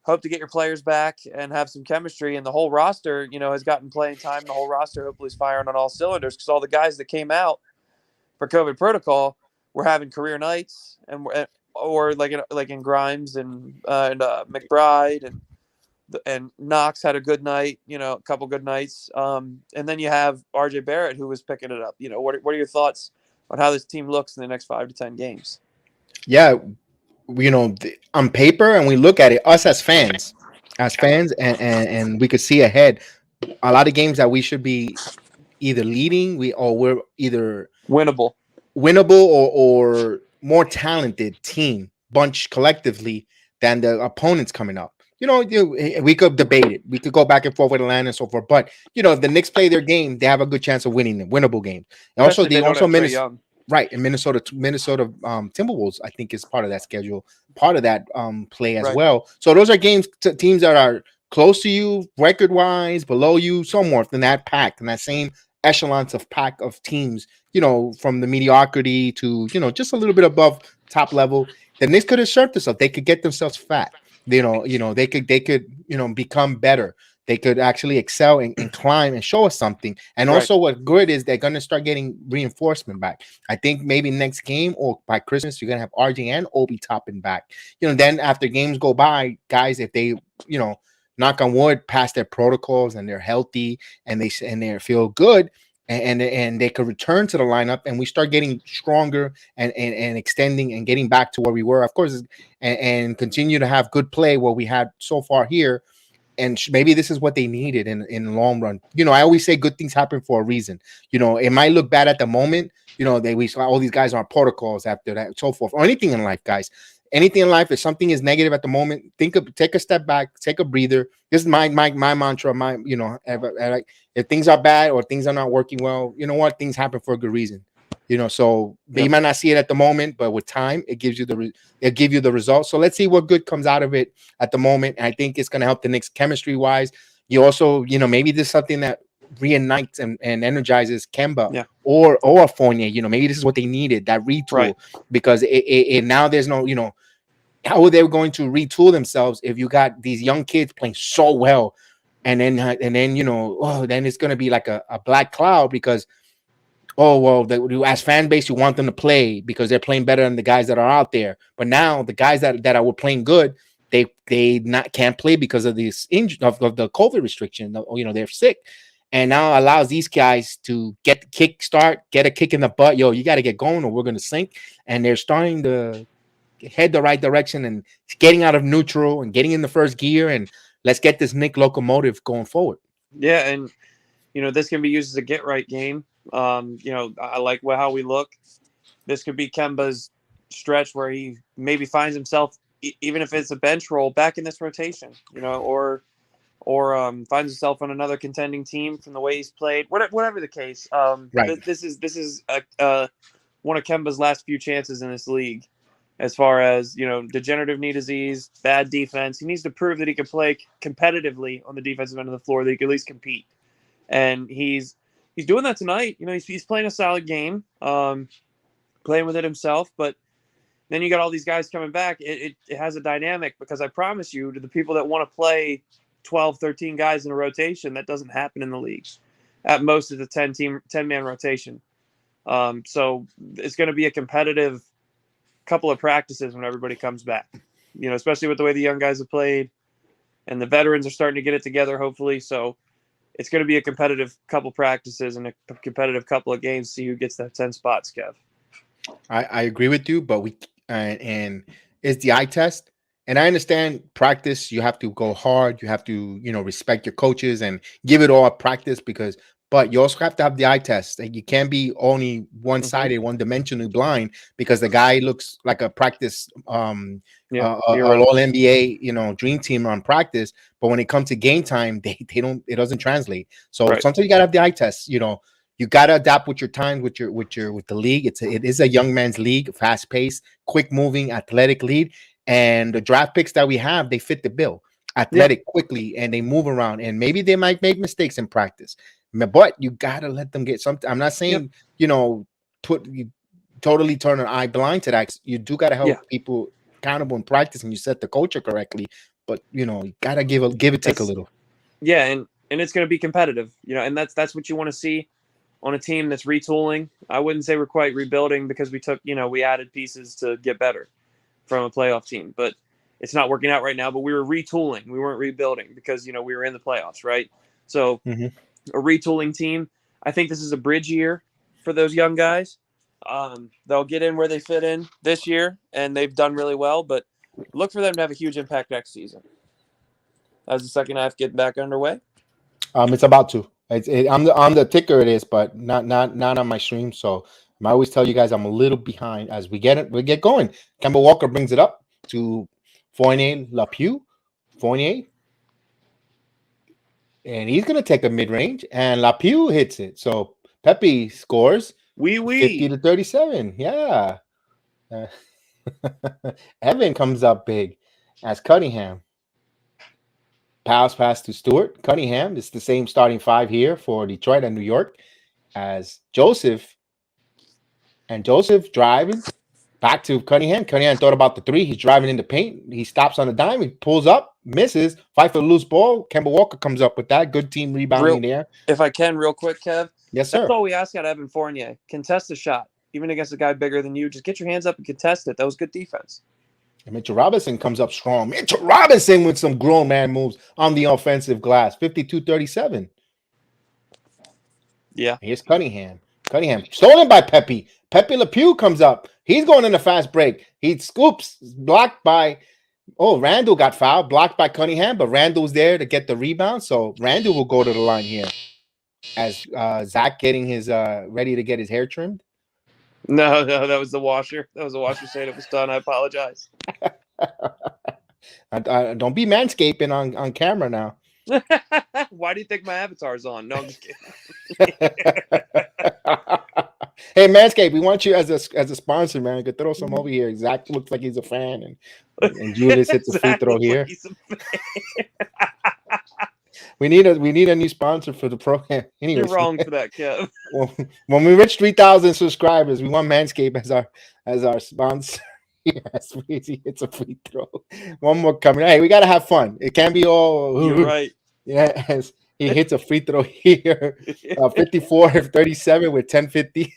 hope to get your players back and have some chemistry. And the whole roster, you know, has gotten playing time. The whole roster hopefully is firing on all cylinders, because all the guys that came out for COVID protocol were having career nights, or like in Grimes and McBride and Knox had a good night, you know, a couple good nights. And then you have RJ Barrett, who was picking it up. You know, what are your thoughts on how this team looks in the next 5 to 10 games? Yeah, you know, on paper, and we look at it, us as fans, and we could see ahead a lot of games that we should be either leading, we're either winnable or more talented team bunch collectively than the opponents coming up. You know, we could debate it. We could go back and forth with Atlanta and so forth. But, you know, if the Knicks play their game, they have a good chance of winning them, winnable games. And also, Minnesota, right? And Minnesota Timberwolves, I think, is part of that schedule, part of that play as well. So those are teams that are close to you, record-wise, below you, somewhere in that pack, in that same echelons of pack of teams, you know, from the mediocrity to, you know, just a little bit above top level. The Knicks could assert themselves. They could get themselves fat. You know, they could, you know, become better. They could actually excel and climb and show us something. And also what good is they're going to start getting reinforcement back. I think maybe next game or by Christmas, you're going to have RJ and Obi topping back. You know, then after games go by, guys, if they, you know, knock on wood, pass their protocols and they're healthy and they feel good, and they could return to the lineup, and we start getting stronger and extending and getting back to where we were, of course, and continue to have good play what we had so far here. And maybe this is what they needed in the long run. You know, I always say good things happen for a reason. You know, it might look bad at the moment. You know, we saw all these guys on protocols after that, and so forth, or anything in life, guys. Anything in life, if something is negative at the moment, take a step back, take a breather. This is my mantra. You know, if things are bad or things are not working well, you know what? Things happen for a good reason. You know, so you might not see it at the moment, but with time, it gives you the results. So let's see what good comes out of it at the moment. And I think it's going to help the Knicks chemistry wise. You also, you know, maybe this is something that reunites and energizes Kemba or Fournier. You know, maybe this is what they needed, that retool, because it now there's no, you know, how are they going to retool themselves if you got these young kids playing so well, and then you know, then it's going to be like a black cloud, because as fan base, you want them to play because they're playing better than the guys that are out there. But now the guys that were playing good, they can't play because of this of the COVID restriction. You know, they're sick. And now allows these guys to get a kick in the butt. Yo, you got to get going or we're going to sink. And they're starting to head the right direction and getting out of neutral and getting in the first gear, and let's get this Knick locomotive going forward. Yeah, and this can be used as a get right game. I like how we look. This could be Kemba's stretch where he maybe finds himself, even if it's a bench role, back in this rotation. Or finds himself on another contending team from the way he's played. Whatever the case. Right. This is one of Kemba's last few chances in this league, as far as degenerative knee disease, bad defense. He needs to prove that he can play competitively on the defensive end of the floor, that he can at least compete, and he's doing that tonight. He's playing a solid game, playing with it himself, but. Then you got all these guys coming back. It has a dynamic, because I promise you, to the people that want to play 12, 13 guys in a rotation, that doesn't happen in the league. At most, it's a 10-man rotation. So it's going to be a competitive couple of practices when everybody comes back, especially with the way the young guys have played, and the veterans are starting to get it together, hopefully. So it's going to be a competitive couple practices and a competitive couple of games to see who gets that 10 spots, Kev. I agree with you, but and it's the eye test. And I understand practice, you have to go hard, you have to, respect your coaches and give it all at practice, but you also have to have the eye test. Like, you can't be only one-sided, one-dimensionally blind, because the guy looks like a practice all NBA, dream team on practice, but when it comes to game time, they don't, it doesn't translate. So sometimes you gotta have the eye test. You got to adapt with your time, with the league. It is a young man's league, fast paced, quick moving, athletic league. And the draft picks that we have, they fit the bill. Athletic, quickly, and they move around. And maybe they might make mistakes in practice, but you got to let them get something. I'm not saying, you totally turn an eye blind to that. You do got to help people accountable in practice, and you set the culture correctly. But, you got to give it, take a little. Yeah, and it's going to be competitive, and that's what you want to see on a team that's retooling. I wouldn't say we're quite rebuilding, because we added pieces to get better from a playoff team, but it's not working out right now. But we were retooling. We weren't rebuilding, because, we were in the playoffs, right? So a retooling team. I think this is a bridge year for those young guys. They'll get in where they fit in this year, and they've done really well, but look for them to have a huge impact next season. As the second half getting back underway. It's about to. On the ticker it is, but not on my stream. So I always tell you guys I'm a little behind as we get going. Kemba Walker brings it up to Fournier Lapue. Fournier, and he's gonna take a mid range, and Lapue hits it. So Pepe scores 50 to 37. Yeah. Evan comes up big as Cunningham. Pass to Stewart. Cunningham. It's the same starting five here for Detroit and New York as Joseph. And Joseph driving back to Cunningham. Cunningham thought about the three. He's driving in the paint. He stops on a dime. He pulls up, misses. Fight for the loose ball. Kemba Walker comes up with that. Good team rebounding there. If I can, real quick, Kev. Yes, sir. That's all we ask out of Evan Fournier. Contest the shot. Even against a guy bigger than you, just get your hands up and contest it. That was good defense. And Mitchell Robinson comes up strong. Mitchell Robinson with some grown man moves on the offensive glass. 52-37. Yeah. Here's Cunningham. Cunningham stolen by Pepe. Pepe Lapue comes up. He's going in a fast break. He scoops, blocked by Randall got fouled, blocked by Cunningham, but Randall's there to get the rebound. So Randall will go to the line here as Zach getting his ready to get his hair trimmed. No, that was the washer. That was the washer saying it was done. I apologize. Don't be manscaping on camera now. Why do you think my avatar's on? No, I'm just kidding. Hey, Manscaped, we want you as a sponsor, man. You could throw some over here. Zach looks like he's a fan, and Julius hits a free throw here. We need a new sponsor for the program. Anyways, you're wrong for that, Kev. When we reach 3,000 subscribers, we want Manscaped as our sponsor. Yes, he hits a free throw. One more coming. Hey, we gotta have fun. It can't be all. You're right. Yes, he hits a free throw here. 54-37 with 10:50.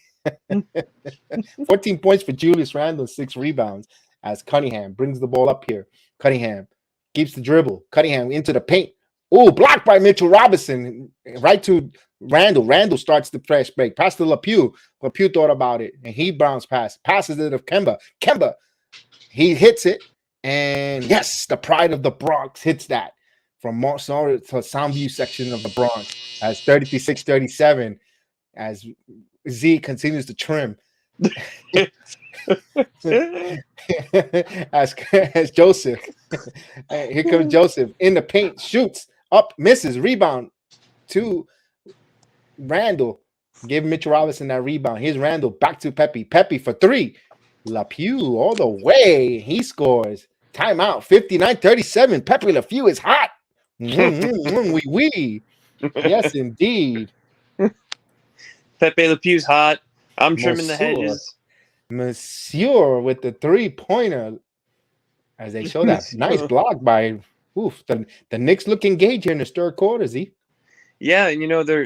14 points for Julius Randle, 6 rebounds as Cunningham brings the ball up here. Cunningham keeps the dribble. Cunningham into the paint. Oh, blocked by Mitchell Robinson. Right to Randle. Randle starts the press break. Pass to Lapue. Lapue thought about it, and he bounced passes it to Kemba. Kemba He hits it, and yes, the pride of the Bronx hits that from Montsor to Soundview section of the Bronx as 36-37 as Z continues to trim. as Joseph. Here comes Joseph in the paint, shoots up, misses, rebound to Randall. Give Mitchell Robinson that rebound. Here's Randall back to Pepe. Pepe for three. LaPue all the way. He scores. Timeout 59-37. Pepe LaPue is hot. Wee. Yes, indeed. Pepe LePew's hot. I'm trimming the hedges. Monsieur with the 3-pointer. As they show that nice block by the Knicks look engaged here in the third quarter, Z. Yeah, and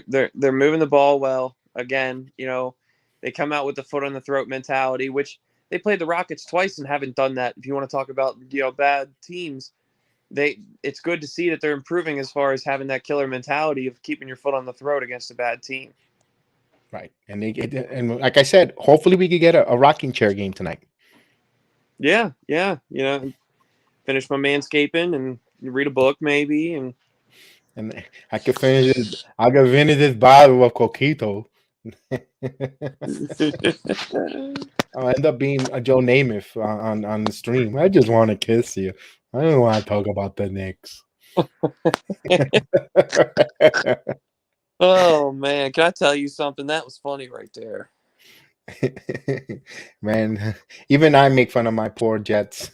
they're moving the ball well. Again, they come out with the foot on the throat mentality, which they played the Rockets twice and haven't done that. If you want to talk about bad teams, it's good to see that they're improving as far as having that killer mentality of keeping your foot on the throat against a bad team. Right, and like I said, hopefully we could get a rocking chair game tonight. Yeah, finish my manscaping and read a book maybe, and I could finish this. I could finish this bottle of Coquito. I'll end up being a Joe Namath on the stream. I just want to kiss you. I don't want to talk about the Knicks. Oh man, can I tell you something? That was funny right there. Man, even I make fun of my poor Jets.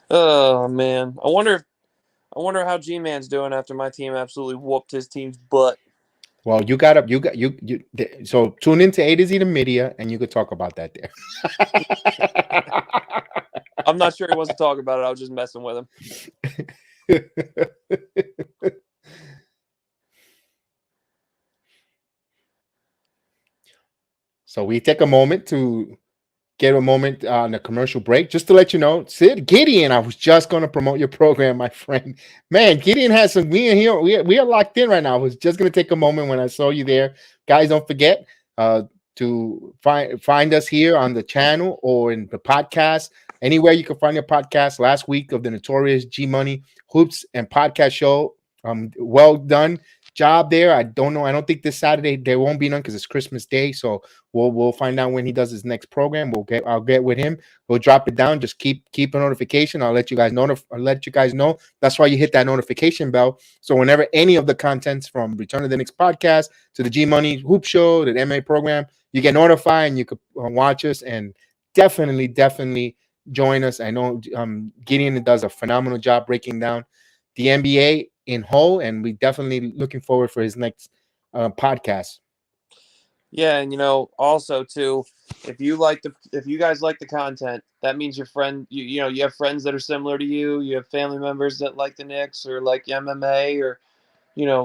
Oh man, I wonder how G-Man's doing after my team absolutely whooped his team's butt. Well, so tune into A to Z the media, and you could talk about that there. I'm not sure he wants to talk about it. I was just messing with him. So we take a moment to get a moment on the commercial break. Just to let you know, Sid Gideon, I was just going to promote your program, my friend. Man, Gideon has some. We are locked in right now. I was just going to take a moment when I saw you there. Guys, don't forget to find us here on the channel or in the podcast. Anywhere you can find your podcast. Last week of the Notorious G Money Hoops and Podcast Show. Well done job there. I don't know. I don't think this Saturday there won't be none because it's Christmas Day. So we'll find out when he does his next program. I'll get with him. We'll drop it down. Just keep a notification. I'll let you guys know. That's why you hit that notification bell. So whenever any of the contents from Return of the Knicks podcast to the G Money Hoop Show, the MA program, you get notified and you could watch us and definitely join us. I know Gideon does a phenomenal job breaking down the NBA in whole, and we definitely looking forward for his next podcast. Yeah, and also too, if you guys like the content, that means your friend, you have friends that are similar to you. You have family members that like the Knicks or like MMA, or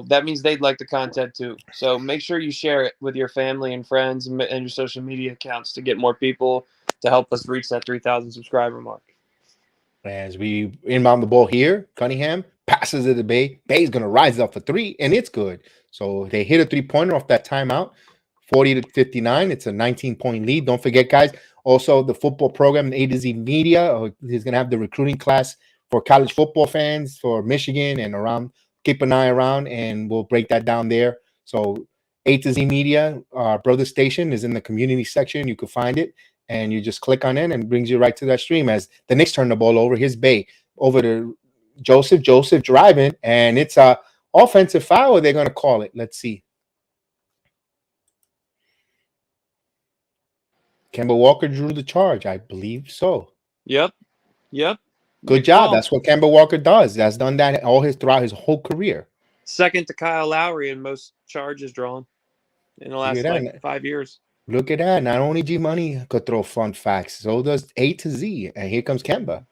that means they'd like the content too. So make sure you share it with your family and friends and your social media accounts to get more people to help us reach that 3,000 subscriber mark. As we inbound the ball here, Cunningham passes it to Bay. Bay's going to rise up for three, and it's good. So they hit a 3-pointer off that timeout, 40-59. It's a 19-point lead. Don't forget, guys, also the football program, A to Z Media, is going to have the recruiting class for college football fans for Michigan and around. Keep an eye around, and we'll break that down there. So A to Z Media, our brother station, is in the community section. You can find it. And you just click on it and it brings you right to that stream as the Knicks turn the ball over. His Bay over to Joseph. Joseph driving, and it's a offensive foul. They're going to call it. Let's see. Kemba Walker drew the charge. I believe so. Yep. Good job. That's what Kemba Walker does. That's done that throughout his whole career. Second to Kyle Lowry in most charges drawn in the last 5 years. Look at that. Not only G Money could throw fun facts, so does A to Z. And here comes Kemba.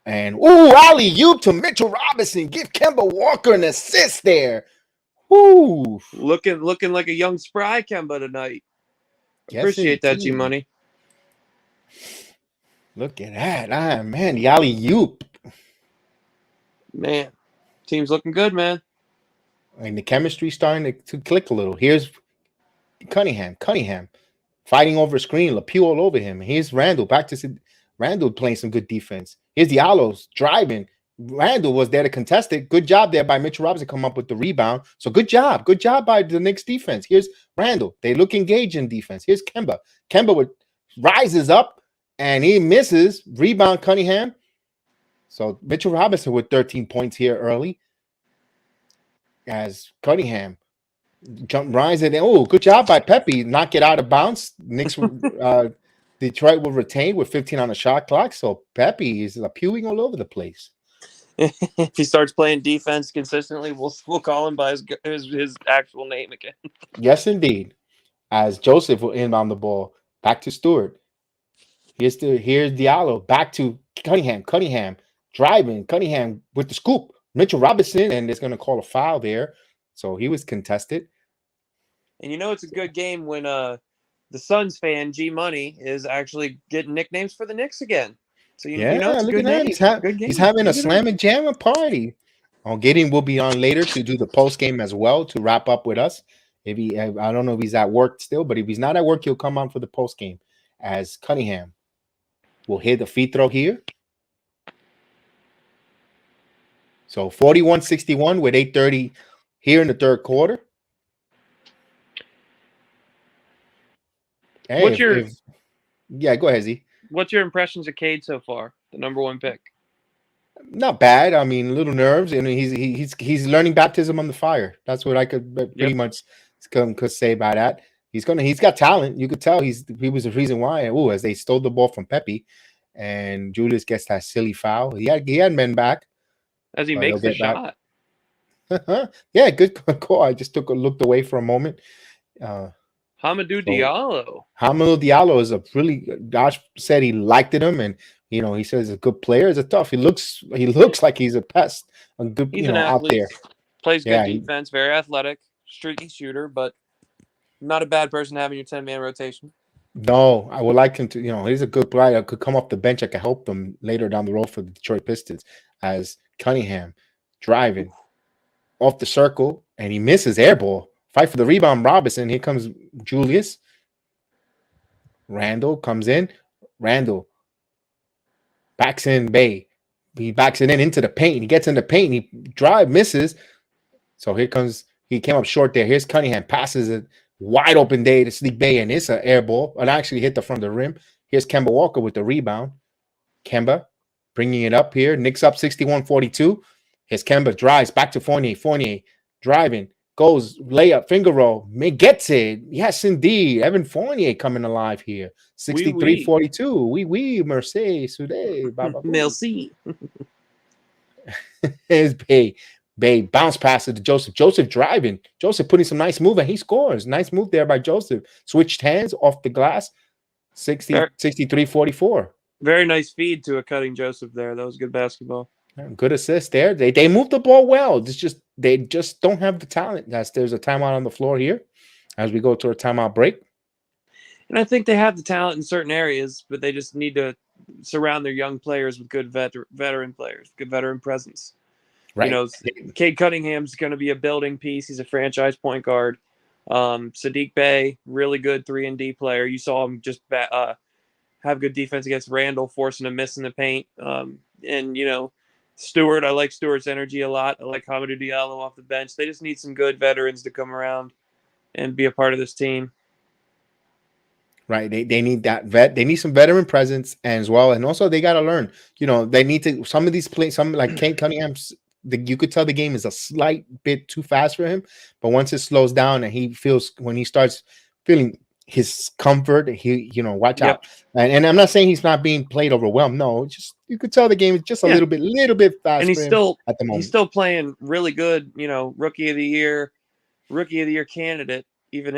And alley-oop to Mitchell Robinson. Give Kemba Walker an assist there. Woo. Looking like a young spry Kemba tonight. Yes, appreciate that, G Money. Look at that. Man, the alley-oop. Man, team's looking good, man. And the chemistry starting to click a little. Here's Cunningham. fighting over a screen, LePew all over him. Here's Randall Randall playing some good defense. Here's Diallo's driving. Randall was there to contest it. Good job there by Mitchell Robinson come up with the rebound. So good job by the Knicks defense. Here's Randall. They look engaged in defense. Here's Kemba. Rises up and he misses. Rebound Cunningham. So Mitchell Robinson with 13 points here early. As Cunningham rising. Oh, good job by Pepe. Knock it out of bounds. Knicks Detroit will retain with 15 on the shot clock. So Pepe is pewing all over the place. If he starts playing defense consistently, we'll call him by his actual name again. Yes, indeed. As Joseph will inbound the ball back to Stewart. Here's Diallo back to Cunningham. Cunningham driving. Cunningham with the scoop. Mitchell Robinson, and it's going to call a foul there. So he was contested. And it's a good game when the Suns fan G Money is actually getting nicknames for the Knicks again. So it's a good name. He's having a slam and jammer party. Gideon will be on later to do the post game as well to wrap up with us. I don't know if he's at work still, but if he's not at work, he'll come on for the post game. As Cunningham will hit the free throw here. So 41-61 with 8:30 here in the third quarter. Hey, go ahead, Z. What's your impressions of Cade so far? The number one pick. Not bad. I mean, little nerves. He's learning baptism on the fire. That's what I could pretty much could say about that. He's got talent. You could tell he was the reason why. As they stole the ball from Pepe, and Julius gets that silly foul. He had men back as he makes the shot. Yeah, good call. I just looked away for a moment. Hamidou Diallo. Hamidou Diallo is a really. Josh said he liked him, and he says he's a good player. He's a tough. He looks like he's a pest. A good, he's an athlete. Out there. Plays good defense. Very athletic, streaky shooter, but not a bad person having your 10-man rotation. No, I would like him to. He's a good player. Could come off the bench. I could help them later down the road for the Detroit Pistons. As Cunningham driving off the circle, and he misses air ball. Fight for the rebound, Robinson. Here comes Julius. Randall comes in. Randall backs in Bay. He backs it into the paint. He gets in the paint. He misses. So he came up short there. Here's Cunningham. Passes it. Wide open day to Sleep Bay, and it's an air ball. It actually hit the front of the rim. Here's Kemba Walker with the rebound. Kemba bringing it up here. Knicks up 61-42. Here's Kemba. Drives back to Fournier. Fournier driving. Goes layup, finger roll, gets it. Yes, indeed. Evan Fournier coming alive here. 63-42. Oui, merci, Soude. Merci. Here's Bay bounce pass to Joseph. Joseph driving. Joseph putting some nice move, and he scores. Nice move there by Joseph. Switched hands off the glass. 63-44. Very nice feed to a cutting Joseph there. That was good basketball. Good assist there. They moved the ball well. They just don't have the talent. There's a timeout on the floor here as we go to a timeout break. And I think they have the talent in certain areas, but they just need to surround their young players with good veteran players, good veteran presence. Right. Cade Cunningham's going to be a building piece. He's a franchise point guard. Sadiq Bey, really good 3-and-D player. You saw him just have good defense against Randall, forcing a miss in the paint. Stewart, I like Stewart's energy a lot. I like Hamidou Diallo off the bench. They just need some good veterans to come around and be a part of this team. Right. They need that they need some veteran presence as well. And also they got to learn, they need to, some of these plays, some like Cade Cunningham's, you could tell the game is a slight bit too fast for him. But once it slows down and when he starts feeling his comfort, watch out. And I'm not saying he's not being played overwhelmed. No, just you could tell the game is just a little bit fast. And he's still at the moment. He's still playing really good. Rookie of the year candidate. Even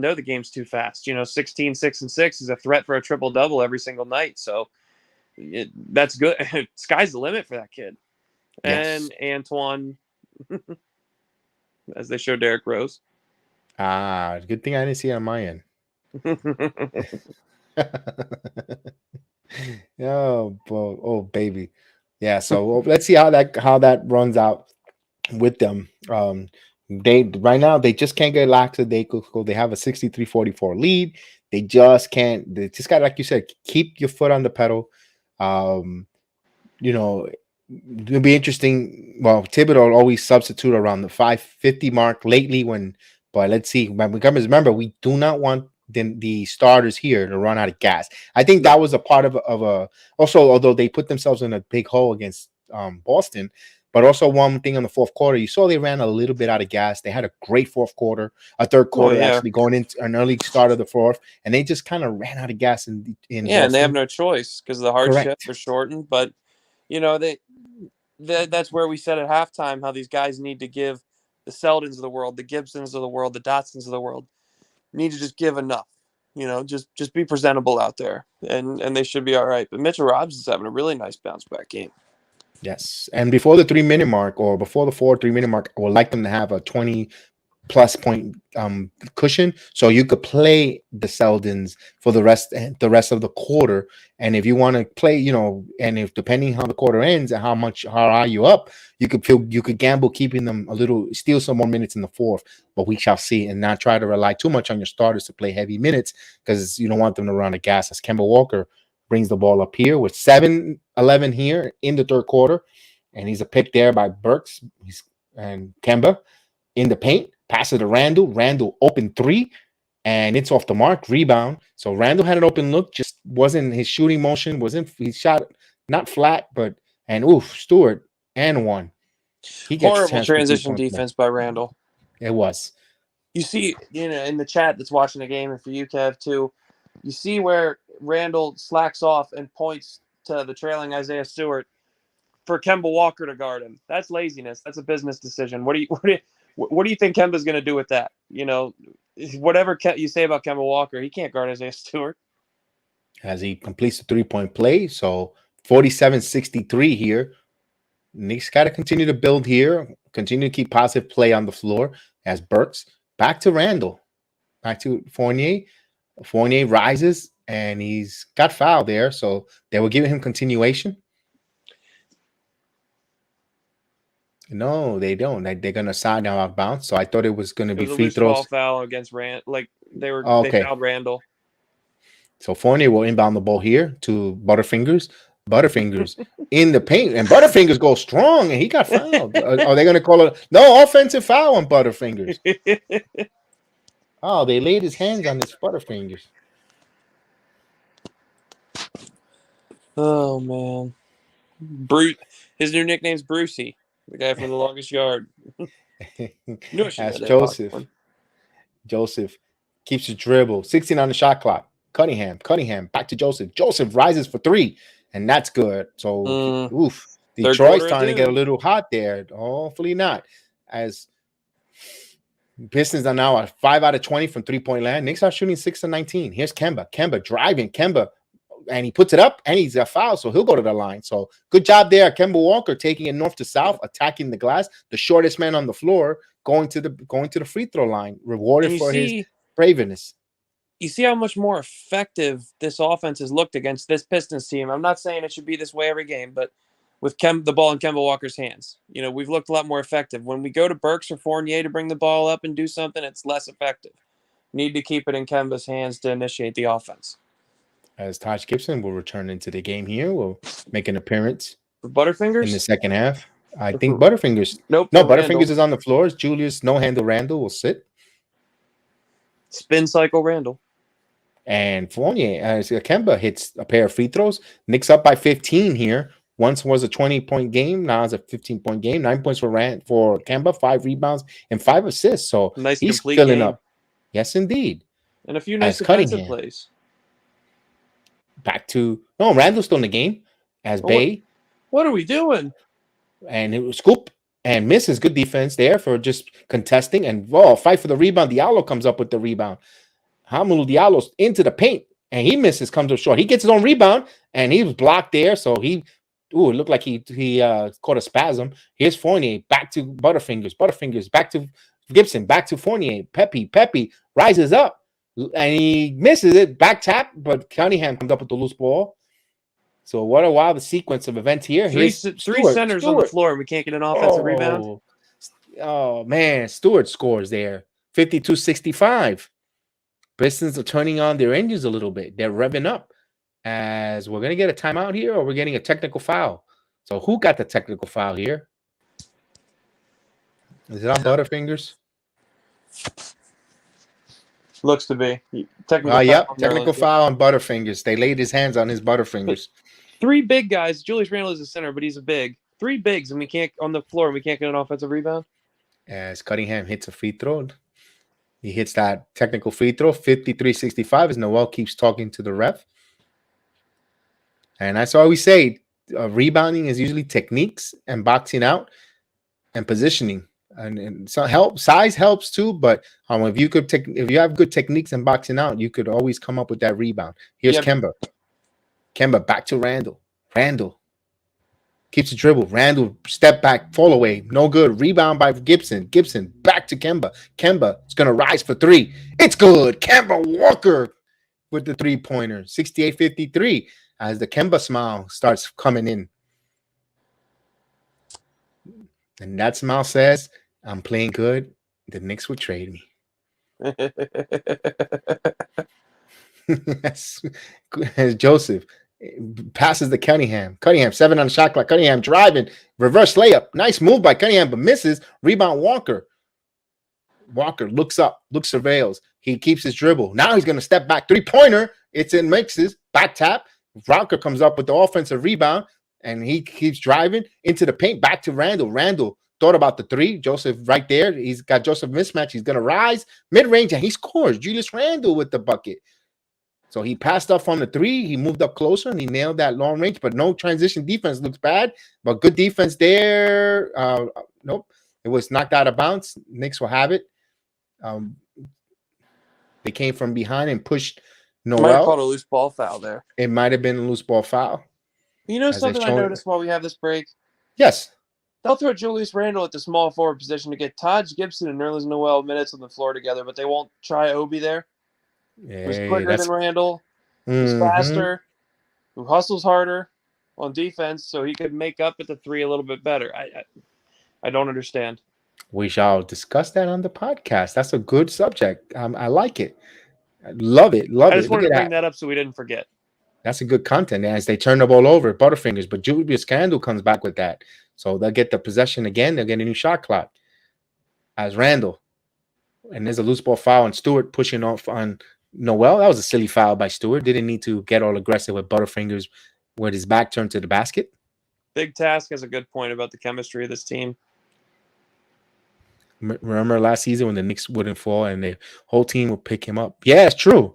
though the game's too fast, 16, 6, and 6 is a threat for a triple double every single night. So that's good. Sky's the limit for that kid. Yes. And Antoine, as they show Derrick Rose. Good thing I didn't see it on my end. Oh baby. Yeah, so let's see how that runs out with them. Right now they just can't get lackadaisical. They have a 63-44 lead. They just can't. They just got, like you said, keep your foot on the pedal. Um, you know, it'll be interesting. Well, Thibodeau will always substitute around the 550 mark lately but let's see. Remember, we do not want the starters here to run out of gas. I think that was a part of a also, although they put themselves in a big hole against Boston, but also one thing in the fourth quarter, you saw they ran a little bit out of gas. They had a great third quarter actually going into an early start of the fourth, and they just kind of ran out of gas in Boston. And they have no choice because the hard shifts are shortened. But that's where we said at halftime how these guys need to give the Seldons of the world, the Gibsons of the world, the Dotsons of the world need to just give enough. Just be presentable out there, and they should be all right. But Mitchell Robinson's having a really nice bounce back game. Yes, and before the 3-minute mark or before the 3-minute mark, I would like them to have a 20+ point cushion, so you could play the Seldons for the rest of the quarter. And if you want to play, and if depending how the quarter ends and how are you up, you could gamble keeping them steal some more minutes in the fourth. But we shall see, and not try to rely too much on your starters to play heavy minutes because you don't want them to run out of gas. As Kemba Walker brings the ball up here with 7-11 here in the third quarter, and he's a pick there by Burks and Kemba in the paint. Pass it to Randall. Randall open three, and it's off the mark. Rebound. So Randall had an open look, just wasn't his shooting motion. He shot not flat, Stewart and one. He gets horrible transition defense by Randall. It was. You see, in the chat that's watching the game, and for you, Kev, too, you see where Randall slacks off and points to the trailing Isaiah Stewart for Kemba Walker to guard him. That's laziness. That's a business decision. What do you think Kemba's going to do with that? Whatever you say about Kemba Walker, he can't guard Isaiah Stewart. As he completes the 3-point play, so 47-63 here. Knicks got to continue to build here, continue to keep positive play on the floor as Burks. Back to Randall. Back to Fournier. Fournier rises, and he's got fouled there, so they were giving him continuation. No, they don't. They're going to side now out of bounds. So I thought it was going to be free throws. Ball foul against Rand. They fouled Randall. So Fournier will inbound the ball here to Butterfingers. Butterfingers in the paint, and Butterfingers goes strong, and he got fouled. Are they going to call it? No, offensive foul on Butterfingers. Oh, they laid his hands on his Butterfingers. Oh, man. His new nickname's Brucey. The guy from the longest yard. As Joseph keeps the dribble. 16 on the shot clock. Cunningham back to Joseph. Joseph rises for 3, and that's good. So, Detroit's starting to get a little hot there. Hopefully not. As Pistons are now at 5 out of 20 from 3-point land. Knicks are shooting 6 of 19. Here's Kemba. Kemba driving. And he puts it up, and he's got foul, so he'll go to the line. So good job there, Kemba Walker, taking it north to south, attacking the glass. The shortest man on the floor going to the free throw line, rewarded for his braveness. You see how much more effective this offense has looked against this Pistons team. I'm not saying it should be this way every game, but with the ball in Kemba Walker's hands, we've looked a lot more effective. When we go to Burks or Fournier to bring the ball up and do something, it's less effective. Need to keep it in Kemba's hands to initiate the offense. As Taj Gibson will return into the game here, will make an appearance for Butterfingers in the second half. I think Butterfingers. Nope. No, Butterfingers Randall is on the floor. Julius no-handle Randall will sit. Spin cycle Randall. And Fournier, as Kemba hits a pair of free throws. Knicks up by 15 here. Once was a 20-point game. Now it's a 15-point game. 9 points for Kemba, 5 rebounds, and 5 assists. So nice, he's filling up. Yes, indeed. And a few nice defensive plays. Back to Randall's still in the game as Bay. What are we doing? And it was scoop and misses. Good defense there for just contesting and fight for the rebound. Diallo comes up with the rebound. Hamidou Diallo's into the paint and he misses, comes up short. He gets his own rebound and he was blocked there. So it looked like he caught a spasm. Here's Fournier back to Butterfingers back to Gibson, back to Fournier. Pepe rises up. And he misses it, back tap, but Cunningham comes up with the loose ball. So what a wild sequence of events here. Three centers on the floor, and we can't get an offensive rebound. Oh, man. Stewart scores there. 52-65. Pistons are turning on their engines a little bit. They're revving up as we're going to get a timeout here or we're getting a technical foul. So who got the technical foul here? Is it on Butterfingers? Looks to be. Technical Yep. foul on Technical Nerlens. foul on Butterfingers. They laid his hands on his Butterfingers. Three big guys. Julius Randle is a center, but he's a big. Three bigs, and we can't on the floor. And we can't get an offensive rebound. As Cunningham hits a free throw. He hits that technical free throw, 53-65, as Noel keeps talking to the ref. And that's all we say. Rebounding is usually techniques and boxing out and positioning. And so size helps too, but if you have good techniques and boxing out, you could always come up with that rebound. Here's Kemba. Kemba back to Randle. Randle keeps the dribble. Randle step back, fall away. No good. Rebound by Gibson. Gibson back to Kemba. Kemba is going to rise for three. It's good. Kemba Walker with the three-pointer. 68-53 as the Kemba smile starts coming in. And that smile says, I'm playing good. The Knicks would trade me. As Joseph passes to Cunningham. Cunningham, 7 on the shot clock. Cunningham driving. Reverse layup. Nice move by Cunningham, but misses. Rebound Walker. Walker looks up, surveils. He keeps his dribble. Now he's going to step back. Three-pointer. It's in mixes. Back tap. Walker comes up with the offensive rebound, and he keeps driving into the paint. Back to Randle. Randle thought about the three. Joseph right there. He's got Joseph mismatch. He's going to rise mid-range, and he scores. Julius Randle with the bucket. So he passed up on the three. He moved up closer, and he nailed that long range, but no transition defense. Looks bad, but good defense there. Nope. It was knocked out of bounds. Knicks will have it. They came from behind and pushed Noel. Might have called a loose ball foul there. It might have been a loose ball foul. You know something I noticed while we have this break? Yes. They'll throw Julius Randle at the small forward position to get Taj Gibson and Nerlens Noel minutes on the floor together, but they won't try Obi there. Who's quicker than Randle, who's faster, who hustles harder on defense, so he could make up at the three a little bit better. I don't understand. We shall discuss that on the podcast. That's a good subject. I like it. I love it. I just wanted to bring that up so we didn't forget. That's a good content as they turn the ball over, Butterfingers. But Julius Randle comes back with that. So they'll get the possession again. They'll get a new shot clock as Randle. And there's a loose ball foul on Stewart pushing off on Noel. That was a silly foul by Stewart. Didn't need to get all aggressive with Butterfingers with his back turned to the basket. Big Task has a good point about the chemistry of this team. Remember last season when the Knicks wouldn't fall and the whole team would pick him up? Yeah, it's true.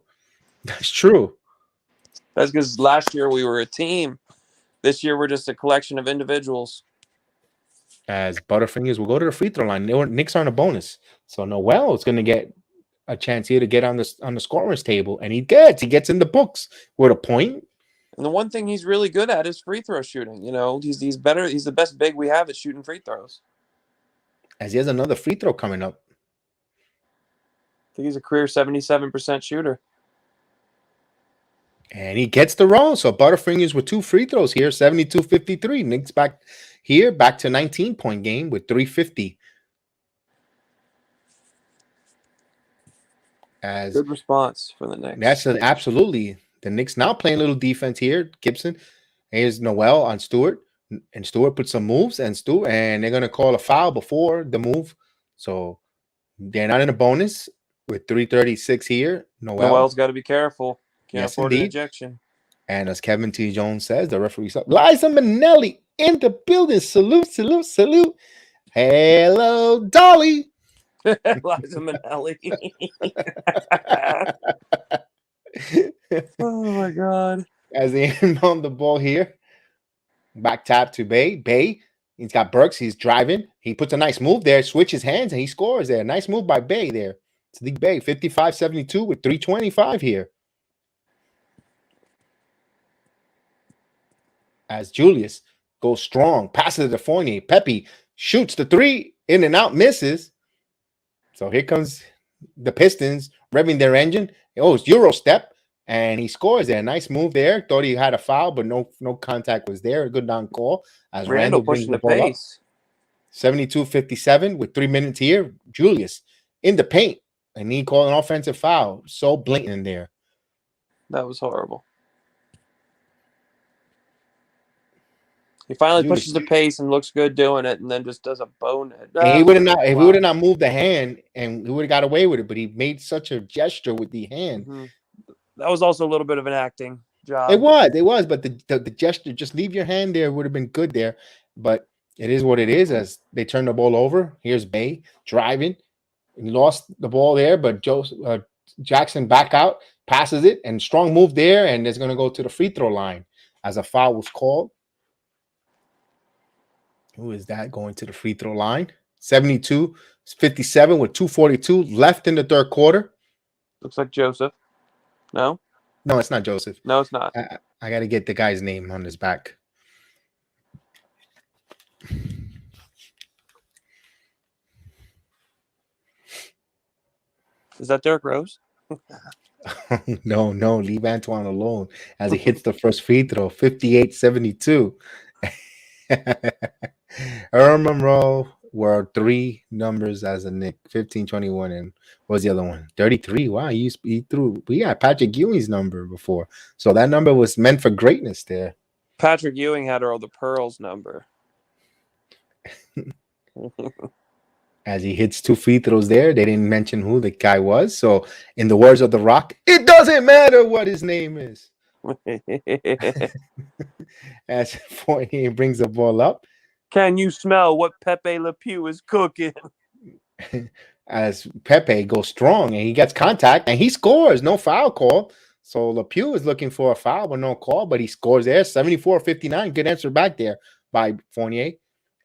That's true. That's because last year we were a team. This year we're just a collection of individuals. As Butterfingers will go to the free throw line. Knicks aren't a bonus. So Noel is going to get a chance here to get on the scorer's table, and he gets in the books with a point. And the one thing he's really good at is free throw shooting. You know, he's better. He's the best big we have at shooting free throws. As he has another free throw coming up. I think he's a career 77% shooter. And he gets the roll. So Butterfingers with 2 free throws here, 72-53. Knicks back here, back to 19-point game with 3:50. Good response for the Knicks. That's absolutely. The Knicks now playing a little defense here. Gibson. Here's Noel on Stewart. And Stewart put some moves, and they're going to call a foul before the move. So they're not in a bonus with 3:36 here. Noel's got to be careful. Can't afford an ejection. And as Kevin T. Jones says, the referee said, Liza Minnelli in the building. Salute, salute, salute. Hello, Dolly. Liza Minnelli. Oh, my God. As they inbound the ball here. Back tap to Bay. Bay, he's got Burks. He's driving. He puts a nice move there, switches hands, and he scores there. Nice move by Bay there. Sadiq Bay, 55-72 with 3:25 here. As Julius goes strong, passes to Fournier. Pepe shoots the three, in and out, misses. So here comes the Pistons revving their engine. Oh, it's Euro step. And he scores there. Nice move there. Thought he had a foul, but no contact was there. A good non-call. As Randle pushing the pace. 72-57 with 3 minutes here. Julius in the paint, and he called an offensive foul. So blatant in there. That was horrible. He finally Julius. pushes the pace and looks good doing it, and then just does a bonehead. And he would have not. If he would have not moved the hand, and he would have got away with it, but he made such a gesture with the hand. Mm-hmm. That was also a little bit of an acting job. It was, but the gesture, just leave your hand there, would have been good there. But it is what it is. As they turn the ball over, here's Bay driving. He lost the ball there, but Jackson back out, passes it, and strong move there, and it's going to go to the free throw line as a foul was called. Who is that going to the free throw line? 72-57 with 2:42 left in the third quarter. Looks like Joseph. No? No, it's not Joseph. No, it's not. I got to get the guy's name on his back. Is that Derrick Rose? No, leave Antoine alone as he hits the first free throw, 58-72. Earl Monroe were 3 numbers as a Knick, 15, 21, and what was the other one? 33. Wow, he threw. We had Patrick Ewing's number before, so that number was meant for greatness there. Patrick Ewing had Earl the Pearl's number. As he hits 2 free throws there, they didn't mention who the guy was. So, in the words of The Rock, it doesn't matter what his name is. As Fournier brings the ball up. Can you smell what Pepe Le Pew is cooking? As Pepe goes strong and he gets contact and he scores. No foul call. So Le Pew is looking for a foul, but no call. But he scores there. 74-59. Good answer back there by Fournier.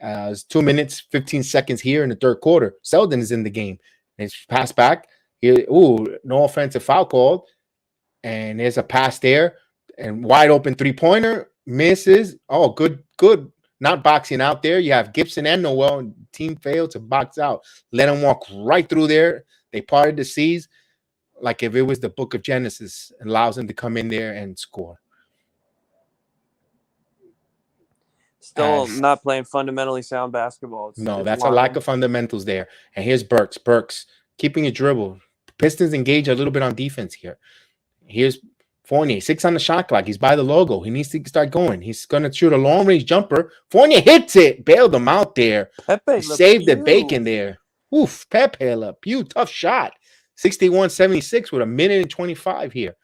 It's 2 minutes, 15 seconds here in the third quarter. Selden is in the game. It's passed back. Here, no offensive foul called. And there's a pass there. And wide open three-pointer. Misses. Oh, good. Not boxing out there. You have Gibson and Noel. And team failed to box out. Let him walk right through there. They parted the seas like if it was the book of Genesis. And allows him to come in there and score. Still not playing fundamentally sound basketball. That's a lack of fundamentals there. And here's Burks. Burks keeping a dribble. Pistons engage a little bit on defense here. Here's Fournier, 6 on the shot clock. He's by the logo. He needs to start going. He's going to shoot a long-range jumper. Fournier hits it. Bailed him out there. Pepe saved the bacon there. Oof, Pepe Le Pew. Tough shot. 61-76 with 1:25 here.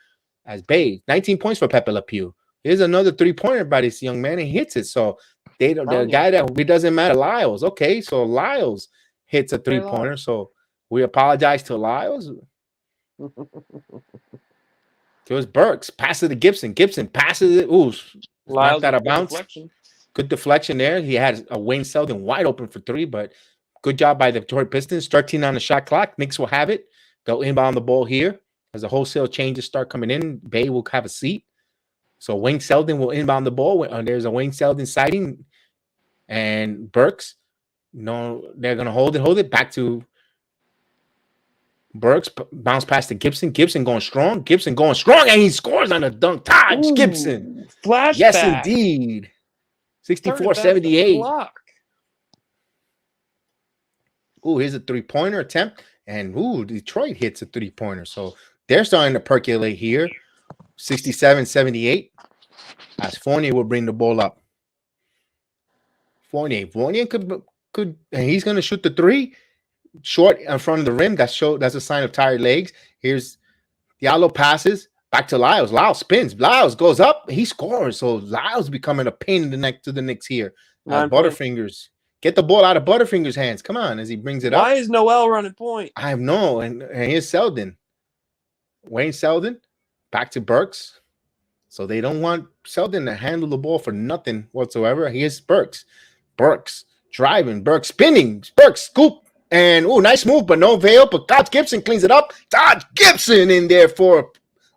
As Bay, 19 points for Pepe Le Pew. Here's another 3-pointer by this young man. He hits it. So the guy that it doesn't matter, Lyles. Okay, so Lyles hits a 3-pointer. So we apologize to Lyles. It was Burks. Pass it to Gibson. Gibson passes it. Ooh, knocked out of bounds. Good deflection there. He had a Wayne Selden wide open for 3, but good job by the Detroit Pistons. 13 on the shot clock. Knicks will have it. They'll inbound the ball here. As the wholesale changes start coming in, Bay will have a seat. So Wayne Selden will inbound the ball. There's a Wayne Selden sighting. And Burks, no, they're going to hold it. Back to Burks, bounce past to Gibson. Gibson going strong. And he scores on a dunk. Taj Gibson. Flashback. Yes, indeed. 64-78. Here's a 3-pointer attempt. And, Detroit hits a 3-pointer. So they're starting to percolate here. 67-78. As Fournier will bring the ball up. Fournier could, and he's going to shoot the 3. Short in front of the rim. That's a sign of tired legs. Here's Diallo passes back to Lyles. Lyles spins. Lyles goes up. He scores. So Lyles becoming a pain in the neck to the Knicks here. Butterfingers. Get the ball out of Butterfingers' hands. Come on, as he brings it up. Why is Noel running point? I have no. And here's Selden. Wayne Selden. Back to Burks. So they don't want Selden to handle the ball for nothing whatsoever. Here's Burks. Burks driving. Burks spinning. Burks scoop. And, nice move, but no veil. But Taj Gibson cleans it up. Taj Gibson in there for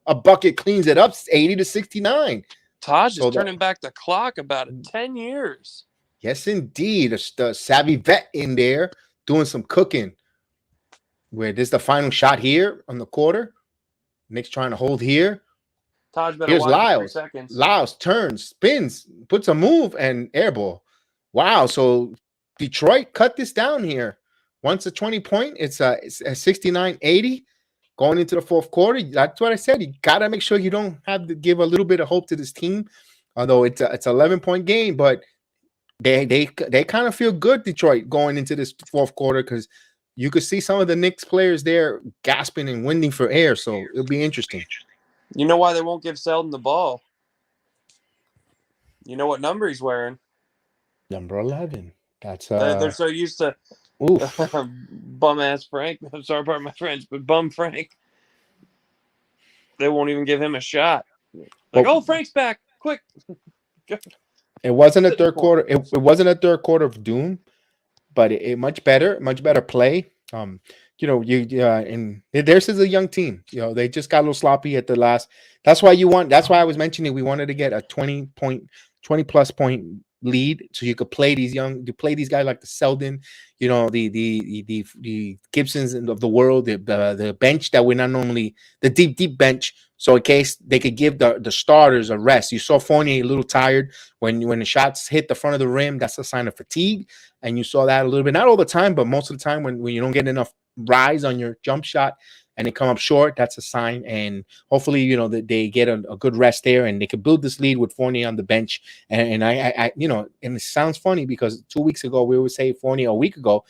a bucket, cleans it up. 80-69. Taj is turning back the clock about 10 years. Yes, indeed. The savvy vet in there doing some cooking. Where this is the final shot here on the quarter. Knicks trying to hold here. Taj better Here's watch Lyles. 3 seconds. Lyles turns, spins, puts a move, and air ball. Wow, so Detroit cut this down here. Once a 20-point, it's a 69-80 going into the fourth quarter. That's what I said. You got to make sure you don't have to give a little bit of hope to this team, although it's an 11-point game, but they kind of feel good, Detroit, going into this fourth quarter, because you could see some of the Knicks players there gasping and winding for air, so it'll be interesting. You know why they won't give Selden the ball? You know what number he's wearing? Number 11. That's They're so used to bum ass Frank. I'm sorry, pardon my French, but bum Frank. They won't even give him a shot. Like, oh, Frank's back! Quick. It wasn't a third quarter. It wasn't a third quarter of doom, but it much better play. And theirs is a young team. They just got a little sloppy at the last. That's why I was mentioning we wanted to get a 20 plus point lead, so you could play these guys like the Selden, the Gibsons of the world, the bench that we're not normally, the deep bench. So in case they could give the starters a rest. You saw Fournier a little tired when the shots hit the front of the rim. That's a sign of fatigue, and you saw that a little bit, not all the time, but most of the time when you don't get enough rise on your jump shot and they come up short, that's a sign. And hopefully, that they get a good rest there, and they can build this lead with Fournier on the bench. And I and it sounds funny because 2 weeks ago we would say Fournier, a week ago,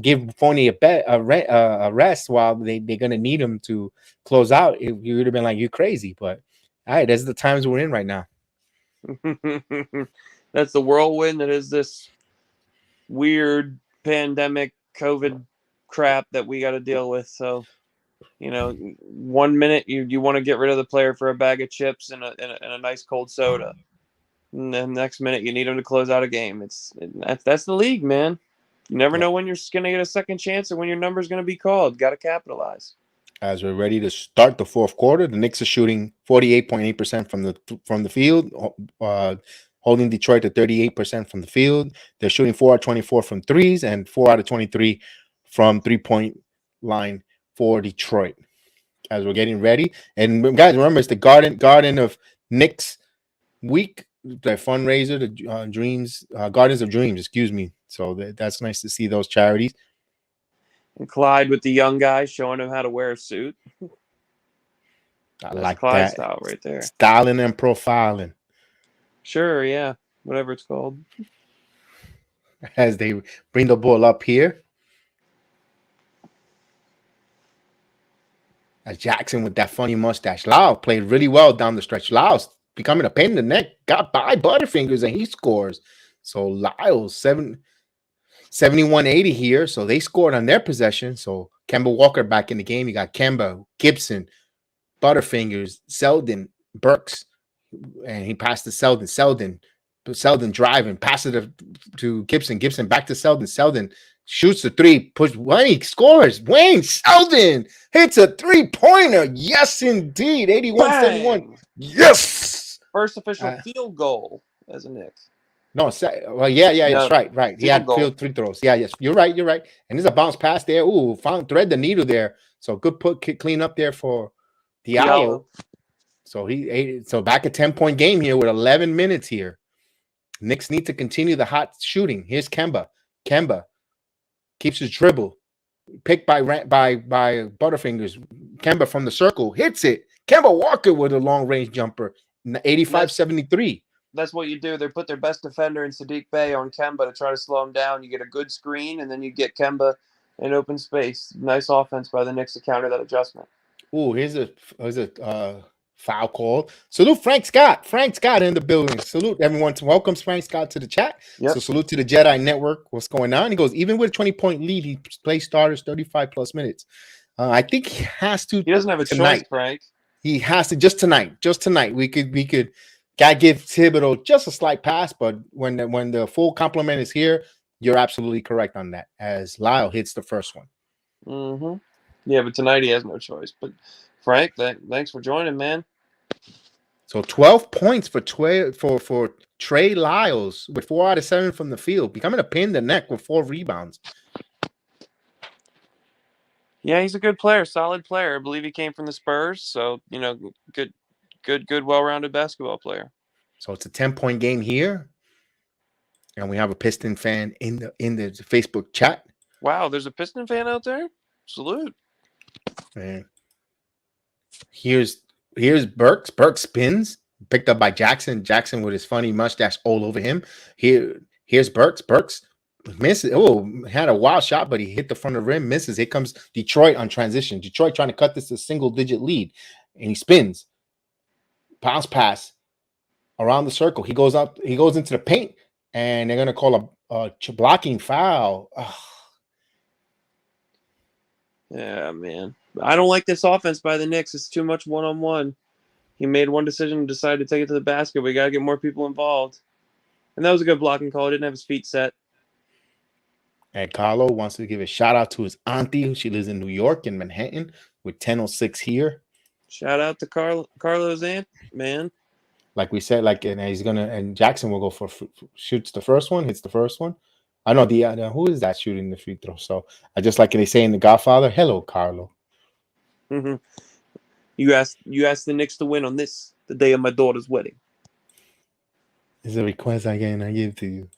give Fournier a rest while they're gonna need him to close out. You would have been like, "You're crazy," but all right, that's the times we're in right now. That's the whirlwind that is this weird pandemic COVID crap that we got to deal with. So, 1 minute you want to get rid of the player for a bag of chips and a nice cold soda, and then next minute you need him to close out a game. That's the league, man. You never know when you're going to get a second chance or when your number's going to be called. Got to capitalize. As we're ready to start the fourth quarter, the Knicks are shooting 48.8% from the field, holding Detroit to 38% from the field. They're shooting 4 out of 24 from threes and 4 out of 23 from three-point line for Detroit. As we're getting ready, and guys, remember it's the Garden of Knicks week, the fundraiser, the Dreams, Gardens of Dreams, excuse me. So that's nice to see those charities. And Clyde with the young guy showing him how to wear a suit. I like Clyde that style right there. Styling and profiling. Sure, yeah, whatever it's called. As they bring the ball up here, as Jackson with that funny mustache. Lau played really well down the stretch. Lau's becoming a pain in the neck. Got by Butterfingers and he scores. So Lyles 71-80 here. So they scored on their possession. So Kemba Walker back in the game. You got Kemba, Gibson, Butterfingers, Selden, Burks, and he passed to Selden. Selden driving, pass it to Gibson. Gibson back to Selden. Selden shoots the three, push Wayne, scores. Wayne Selden hits a three-pointer. Yes, indeed. 81-71. Yes. First official field goal as a Knick. No, well, yeah, that's right. He had field free throws. Yeah, yes, you're right. And there's a bounce pass there. Ooh, thread the needle there. So good clean up there for Diallo. So back a 10-point game here with 11 minutes here. Knicks need to continue the hot shooting. Here's Kemba. Kemba keeps his dribble. Picked by Butterfingers. Kemba from the circle hits it. Kemba Walker with a long-range jumper. 85-73. That's what you do. They put their best defender in Sadiq Bey on Kemba to try to slow him down. You get a good screen, and then you get Kemba in open space. Nice offense by the Knicks to counter that adjustment. Ooh, here's a foul call. Salute Frank Scott. Frank Scott in the building. Salute everyone. Welcome Frank Scott to the chat. Yep. So salute to the Jedi Network. What's going on? He goes, even with a 20-point lead, he plays starters 35-plus minutes. I think he has to. He doesn't have a choice, Frank. He has to just tonight. We could. Gotta give Thibodeau just a slight pass, but when the full complement is here, you're absolutely correct on that. As Lyle hits the first one. Mm-hmm. Yeah, but tonight he has no choice. But Frank, thanks for joining, man. So 12 points for Trey Lyles with 4 out of 7 from the field, becoming a pain in the neck with 4 rebounds. Yeah, he's a good player, solid player. I believe he came from the Spurs, so good, well-rounded basketball player. So it's a 10-point game here. And we have a Piston fan in the Facebook chat. Wow, there's a Piston fan out there. Salute. And here's Burks. Burks spins, picked up by Jackson. Jackson with his funny mustache all over him. Here's Burks. Burks misses. Oh, had a wild shot, but he hit the front of the rim, misses. Here comes Detroit on transition. Detroit trying to cut this to single-digit lead, and he spins. Bounce pass around the circle. He goes up. He goes into the paint, and they're gonna call a blocking foul. Ugh. Yeah, man. I don't like this offense by the Knicks. It's too much one-on-one. He made one decision and decided to take it to the basket. We got to get more people involved. And that was a good blocking call. He didn't have his feet set. And Carlo wants to give a shout out to his auntie. She lives in New York, in Manhattan, with 10:06 here. Shout out to Carlo's aunt, man. Like we said, and Jackson will go for shoots the first one, hits the first one. I know who is that shooting the free throw? So I just like they say in The Godfather, hello, Carlo. Mm-hmm. You asked the Knicks to win on this, the day of my daughter's wedding. It's a request I give to you.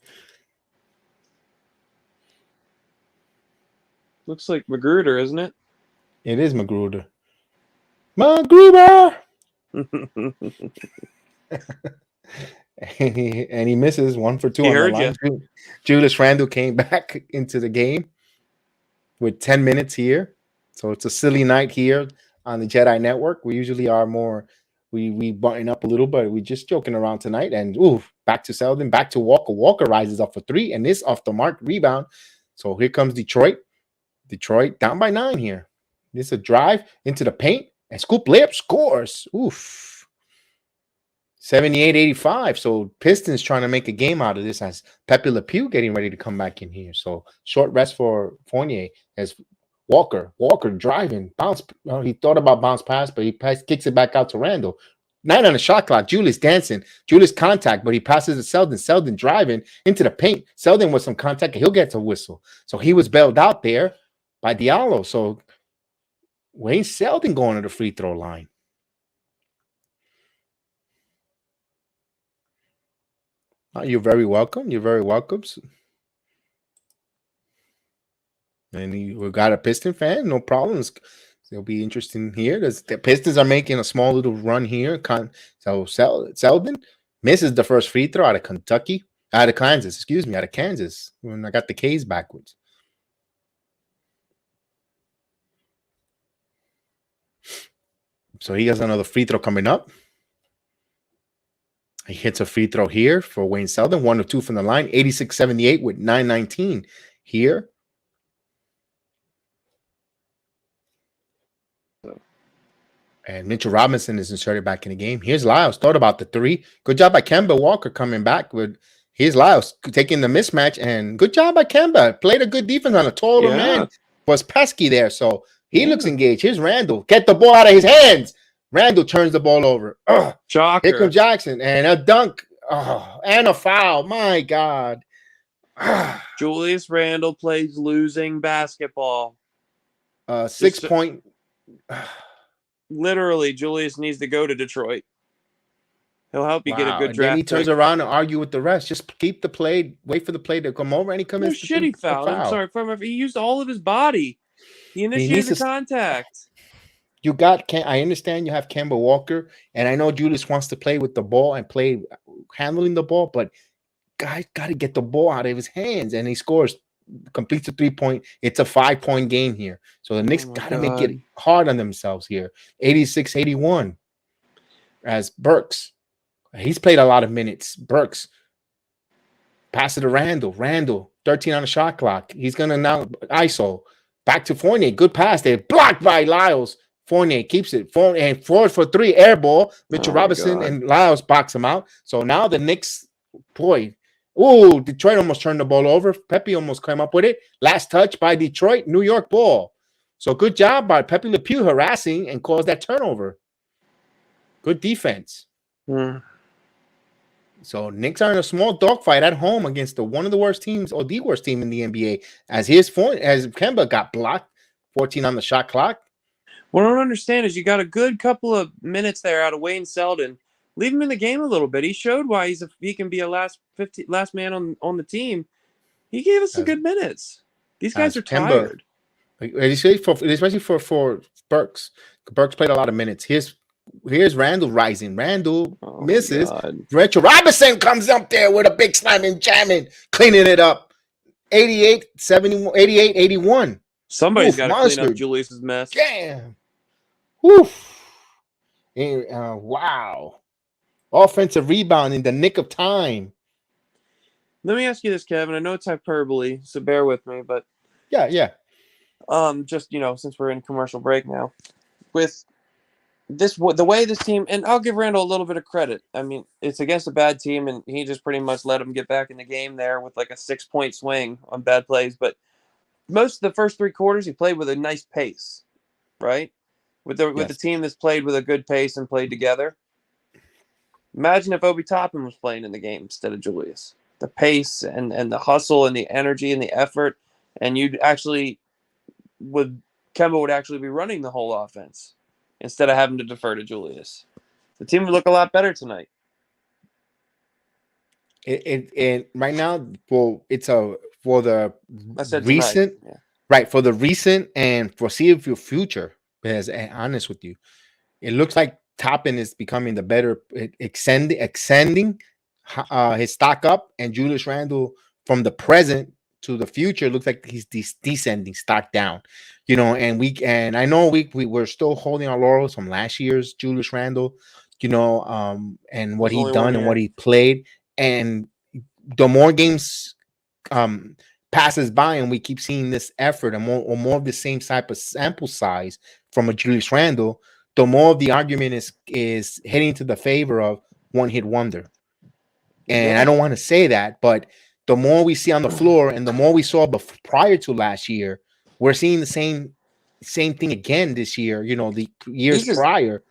Looks like Magruder, isn't it? It is Magruder. Magruder! and he misses 1 for 2 He on the heard line. you. Julius Randle came back into the game with 10 minutes here. So it's a silly night here on the Jedi Network. We usually are more, we button up a little, but we're just joking around tonight. And back to Selden, back to Walker. Walker rises up for 3, and this off the mark rebound. So here comes Detroit. Detroit down by 9 here. This is a drive into the paint, and Scoop layup scores. 78-85. So Pistons trying to make a game out of this as Pepe Le Pew getting ready to come back in here. So short rest for Fournier as Walker driving, bounce. He thought about bounce pass, but he kicks it back out to Randall. 9 on the shot clock. Julius dancing. Julius contact, but he passes to Selden. Selden driving into the paint. Selden with some contact, and he'll get a whistle. So he was bailed out there by Diallo. So Wayne Selden going to the free throw line. You're very welcome. You're very welcome. And we got a Piston fan, no problems. It'll be interesting here. The Pistons are making a small little run here. So Selden misses the first free throw out of Kansas. When I got the K's backwards. So he has another free throw coming up. He hits a free throw here for Wayne Selden. 1 of 2 from the line. 86-78 with 9:19 here. And Mitchell Robinson is inserted back in the game. Here's Lyles. Thought about the 3. Good job by Kemba Walker coming back with. Here's Lyles taking the mismatch. And good job by Kemba. Played a good defense on a taller man. Was pesky there. So he looks engaged. Here's Randall. Get the ball out of his hands. Randall turns the ball over. Shocker. Here comes Jackson. And a dunk. And a foul. My God. Julius Randle plays losing basketball. 6 point. Literally, Julius needs to go to Detroit. He'll help you get a good draft. Then he turns around and argue with the rest. Just keep the play, wait for the play to come over, and he comes in. Shitty foul. I'm sorry. He used all of his body. He initiated the contact. I understand you have Kemba Walker, and I know Julius wants to play with the ball and play handling the ball, but guys got to get the ball out of his hands, and he scores, completes a 3-point. It's a 5-point game here. So the Knicks got to make it hard on themselves here. 86-81 as Burks. He's played a lot of minutes. Burks. Pass it to Randall. Randall, 13 on the shot clock. He's going to now ISO. Back to Fournier. Good pass there. Blocked by Lyles. Fournier keeps it. 4 for 3. Air ball. Mitchell Robinson and Lyles box him out. So now the Knicks, Detroit almost turned the ball over. Pepe almost came up with it. Last touch by Detroit. New York ball. So good job by Pepe Le Pew harassing and caused that turnover. Good defense. So Knicks are in a small dogfight at home against one of the worst teams, or the worst team in the NBA. As Kemba got blocked, 14 on the shot clock. What I don't understand is you got a good couple of minutes there out of Wayne Selden, Leave him in the game a little bit. He showed why he can be a last man on the team. He gave us some good minutes. These guys are Kemba, tired. Especially for Burks. Burks played a lot of minutes. Here's Randall rising. Randall misses. Mitchell Robinson comes up there with a big slamming, jamming, cleaning it up. 88, 71, 88, 81. Somebody's got to clean up Julius's mess. Damn. Woof. Wow. Offensive rebound in the nick of time. Let me ask you this, Kevin. I know it's hyperbole, so bear with me, but yeah. Just since we're in commercial break now, with the way this team, and I'll give Randall a little bit of credit. I mean, it's against a bad team, and he just pretty much let him get back in the game there with like a 6-point swing on bad plays. But most of the first 3 quarters, he played with a nice pace, right? With the team that's played with a good pace and played together. Imagine if Obi Toppin was playing in the game instead of Julius. The pace and the hustle and the energy and the effort, and Kemba would actually be running the whole offense instead of having to defer to Julius. The team would look a lot better tonight. And right now, for the recent, yeah. Right, for the recent and foreseeable future. Because honest with you, it looks like Toppin is becoming the better, extending his stock up, and Julius Randle from the present to the future looks like he's descending stock down. And I know we're still holding our laurels from last year's Julius Randle, and what he done and what he played, and the more games passes by and we keep seeing this effort and more of the same type of sample size from a Julius Randle, the more of the argument is heading to the favor of one-hit wonder. And I don't want to say that, but the more we see on the floor and the more we saw prior to last year, we're seeing the same thing again this year, the years prior.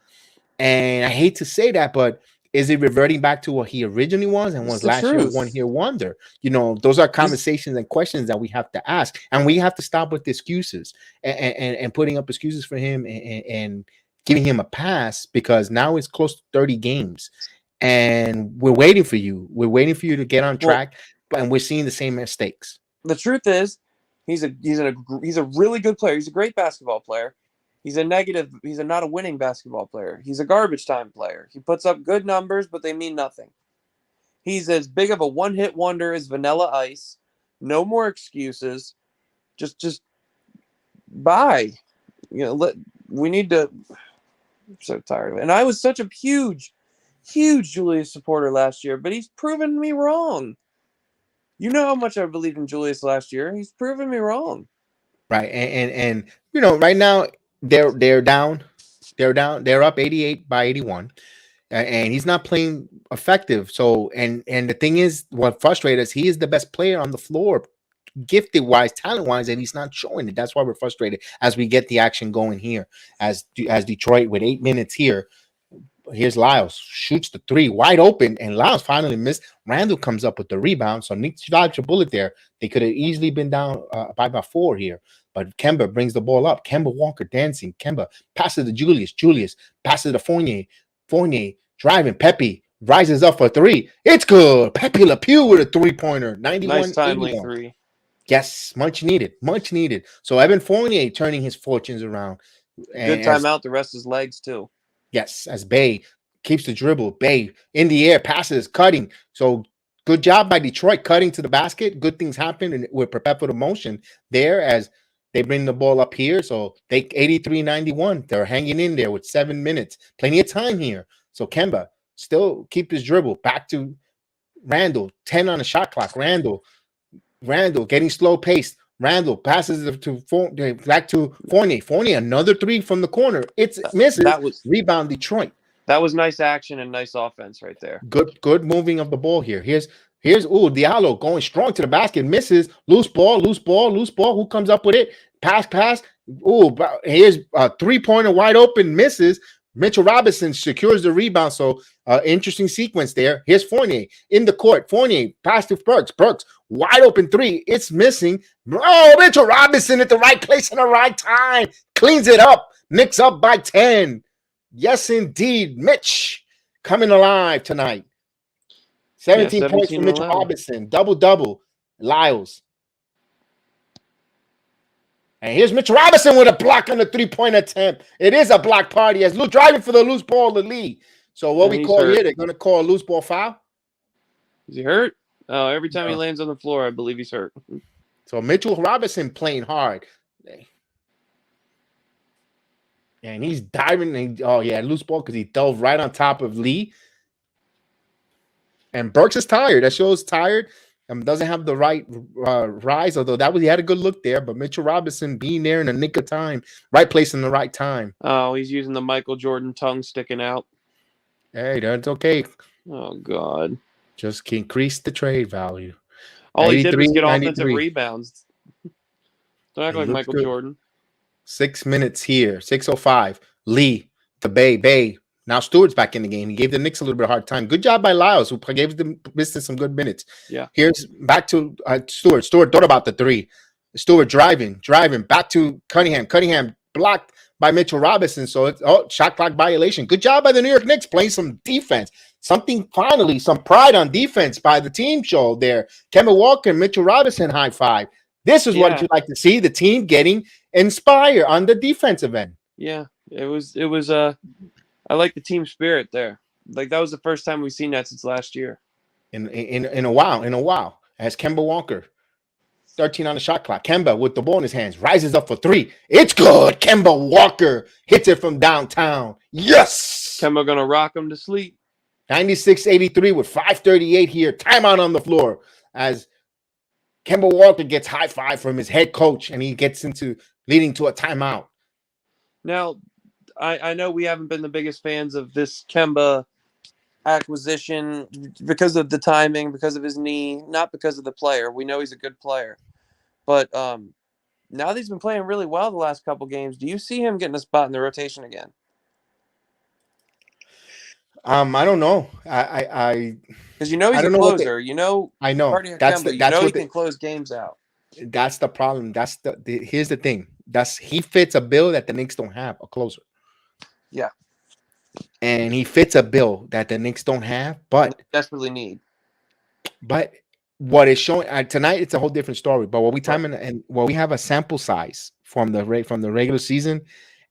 And I hate to say that, but is it reverting back to what he originally was and was last year one-hit wonder? Those are conversations and questions that we have to ask, and we have to stop with excuses and putting up excuses for him and giving him a pass, because now it's close to 30 games and we're waiting for you. We're waiting for you to get on track, and we're seeing the same mistakes. The truth is, he's a really good player. He's a great basketball player. He's not a winning basketball player. He's a garbage time player. He puts up good numbers, but they mean nothing. He's as big of a one-hit wonder as Vanilla Ice. No more excuses. Just bye. We need to. I'm so tired of it. And I was such a huge Julius supporter last year, but he's proven me wrong. You know how much I believed in Julius last year. He's proven me wrong. Right, and right now they're down. They're up 88-81, and he's not playing effective. So, and the thing is, what frustrates us, he is the best player on the floor, gifted wise, talent wise, and he's not showing it. That's why we're frustrated as we get the action going here. As Detroit with 8 minutes here. Here's Lyles, shoots the 3 wide open, and Lyles finally missed. Randall comes up with the rebound, so Knicks dodged a bullet there. They could have easily been down by about 4 here, but Kemba brings the ball up. Kemba Walker dancing. Kemba passes to Julius. Julius passes to Fournier. Fournier driving. Pepe rises up for 3. It's good. Pepe Le Pew with a 3-pointer. 91. Nice timely 3. Yes, much needed. So Evan Fournier turning his fortunes around. Good timeout. The rest of his legs too. Yes, as Bay keeps the dribble. Bay in the air, passes, cutting. So good job by Detroit cutting to the basket. Good things happen, and we're prepared for the motion there as they bring the ball up here. So they 83-91. They're hanging in there with 7 minutes. Plenty of time here. So Kemba still keep his dribble. Back to Randall. 10 on the shot clock. Randall getting slow paced. Randall passes back to Fournier. Fournier, another 3 from the corner. It's misses. Rebound Detroit. That was nice action and nice offense right there. Good moving of the ball here. Here's Diallo going strong to the basket. Misses. Loose ball. Who comes up with it? Pass. Here's a 3-pointer wide open. Misses. Mitchell Robinson secures the rebound. So interesting sequence there. Here's Fournier in the court. Fournier pass to Burks. Burks wide open 3. It's missing. Oh, Mitchell Robinson at the right place at the right time. Cleans it up. Knicks up by 10. Yes, indeed. Mitch coming alive tonight. 17 points for 17 and Mitchell 11. Robinson. Double. Lyles. And here's Mitchell Robinson with a block on the three-point attempt. It is a block party as Lou driving for the loose ball to lead. So what And we he's call hurt. here, they're going to call a loose ball foul. Is he hurt? Oh, every time he No. lands on the floor, I believe he's hurt. So Mitchell Robinson playing hard. And he's diving. Loose ball because he dove right on top of Lee. And Burks is tired. That shows tired. Doesn't have the right rise, although he had a good look there. But Mitchell Robinson being there in the nick of time, right place in the right time. Oh, he's using the Michael Jordan tongue sticking out. Hey, that's okay. Oh, God. Just increase the trade value. All he did was get offensive rebounds. Don't act like Michael Jordan. 6 minutes here. 6:05. Lee, the Bay. Now Stewart's back in the game. He gave the Knicks a little bit of a hard time. Good job by Lyles, who gave the Pistons some good minutes. Yeah. Here's back to Stewart. Stewart thought about the three. Stewart driving. Back to Cunningham. Cunningham blocked by Mitchell Robinson. So it's shot clock violation. Good job by the New York Knicks playing some defense. Some pride on defense by the team show there. Kemba Walker and Mitchell Robinson high five. This is what you like to see, the team getting inspired on the defensive end. Yeah, it was I like the team spirit there. Like that was the first time we've seen that since last year. In a while. As Kemba Walker, 13 on the shot clock. Kemba with the ball in his hands, rises up for three. It's good. Kemba Walker hits it from downtown. Yes. Kemba gonna rock him to sleep. 96-83 with 5:38 here. Timeout on the floor as Kemba Walker gets high five from his head coach, and he gets into leading to a timeout. Now, I know we haven't been the biggest fans of this Kemba acquisition because of the timing, because of his knee, not because of the player. We know he's a good player. But now that he's been playing really well the last couple games, do you see him getting a spot in the rotation again? I don't know. I because he's a closer. I know. That's he can close games out. That's the problem. Here's the thing. He fits a bill that the Knicks don't have, a closer. Yeah. And he fits a bill that the Knicks don't have, but desperately need. But what is showing tonight, it's a whole different story. But what we have a sample size from the regular season,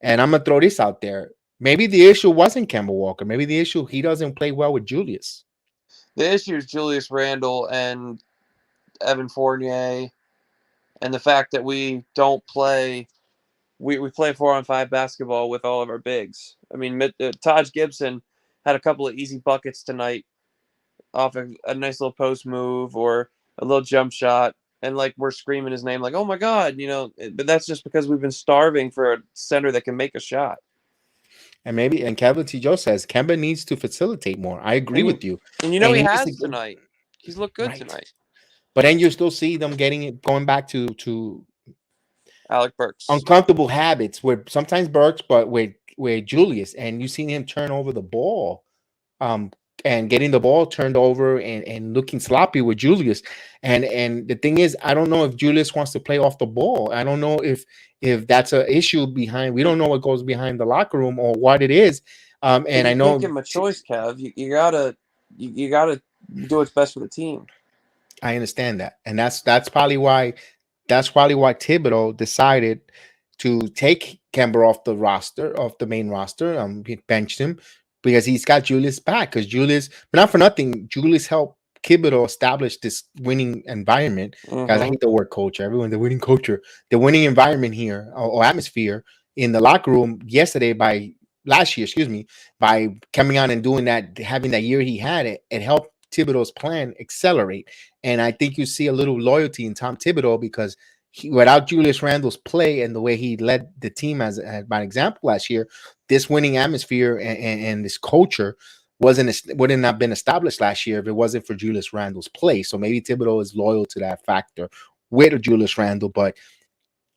and I'm gonna throw this out there. Maybe the issue wasn't Kemba Walker. Maybe the issue he doesn't play well with Julius. The issue is Julius Randle and Evan Fournier, and the fact that we don't play. We play 4-on-5 basketball with all of our bigs. I mean, Taj Gibson had a couple of easy buckets tonight off of a nice little post move or a little jump shot, and like we're screaming his name like, oh my God, but that's just because we've been starving for a center that can make a shot. And Kevin T. Joe says Kemba needs to facilitate more. I agree with you. And he has tonight. He's looked good tonight. But then you still see them going back to Alec Burks. Uncomfortable habits with sometimes Burks, but with Julius. And you've seen him turn over the ball. And getting the ball turned over and looking sloppy with Julius. And the thing is, I don't know if Julius wants to play off the ball. I don't know if that's an issue behind. We don't know what goes behind the locker room or what it is. And I know give him a choice, Kev. You gotta do what's best for the team. I understand that, and that's probably why Thibodeau decided to take Kemba off the main roster. He benched him because he's got Julius back. Because Julius, but not for nothing, Julius helped Thibodeau establish this winning environment. Guys, I hate the word culture. Everyone, the winning culture, the winning environment here or atmosphere in the locker room last year, by coming on and doing that, having that year he had it helped Thibodeau's plan accelerate. And I think you see a little loyalty in Tom Thibodeau because without Julius Randle's play and the way he led the team as by example last year, this winning atmosphere and this culture wouldn't have been established last year if it wasn't for Julius Randle's play. So maybe Thibodeau is loyal to that factor with Julius Randle. But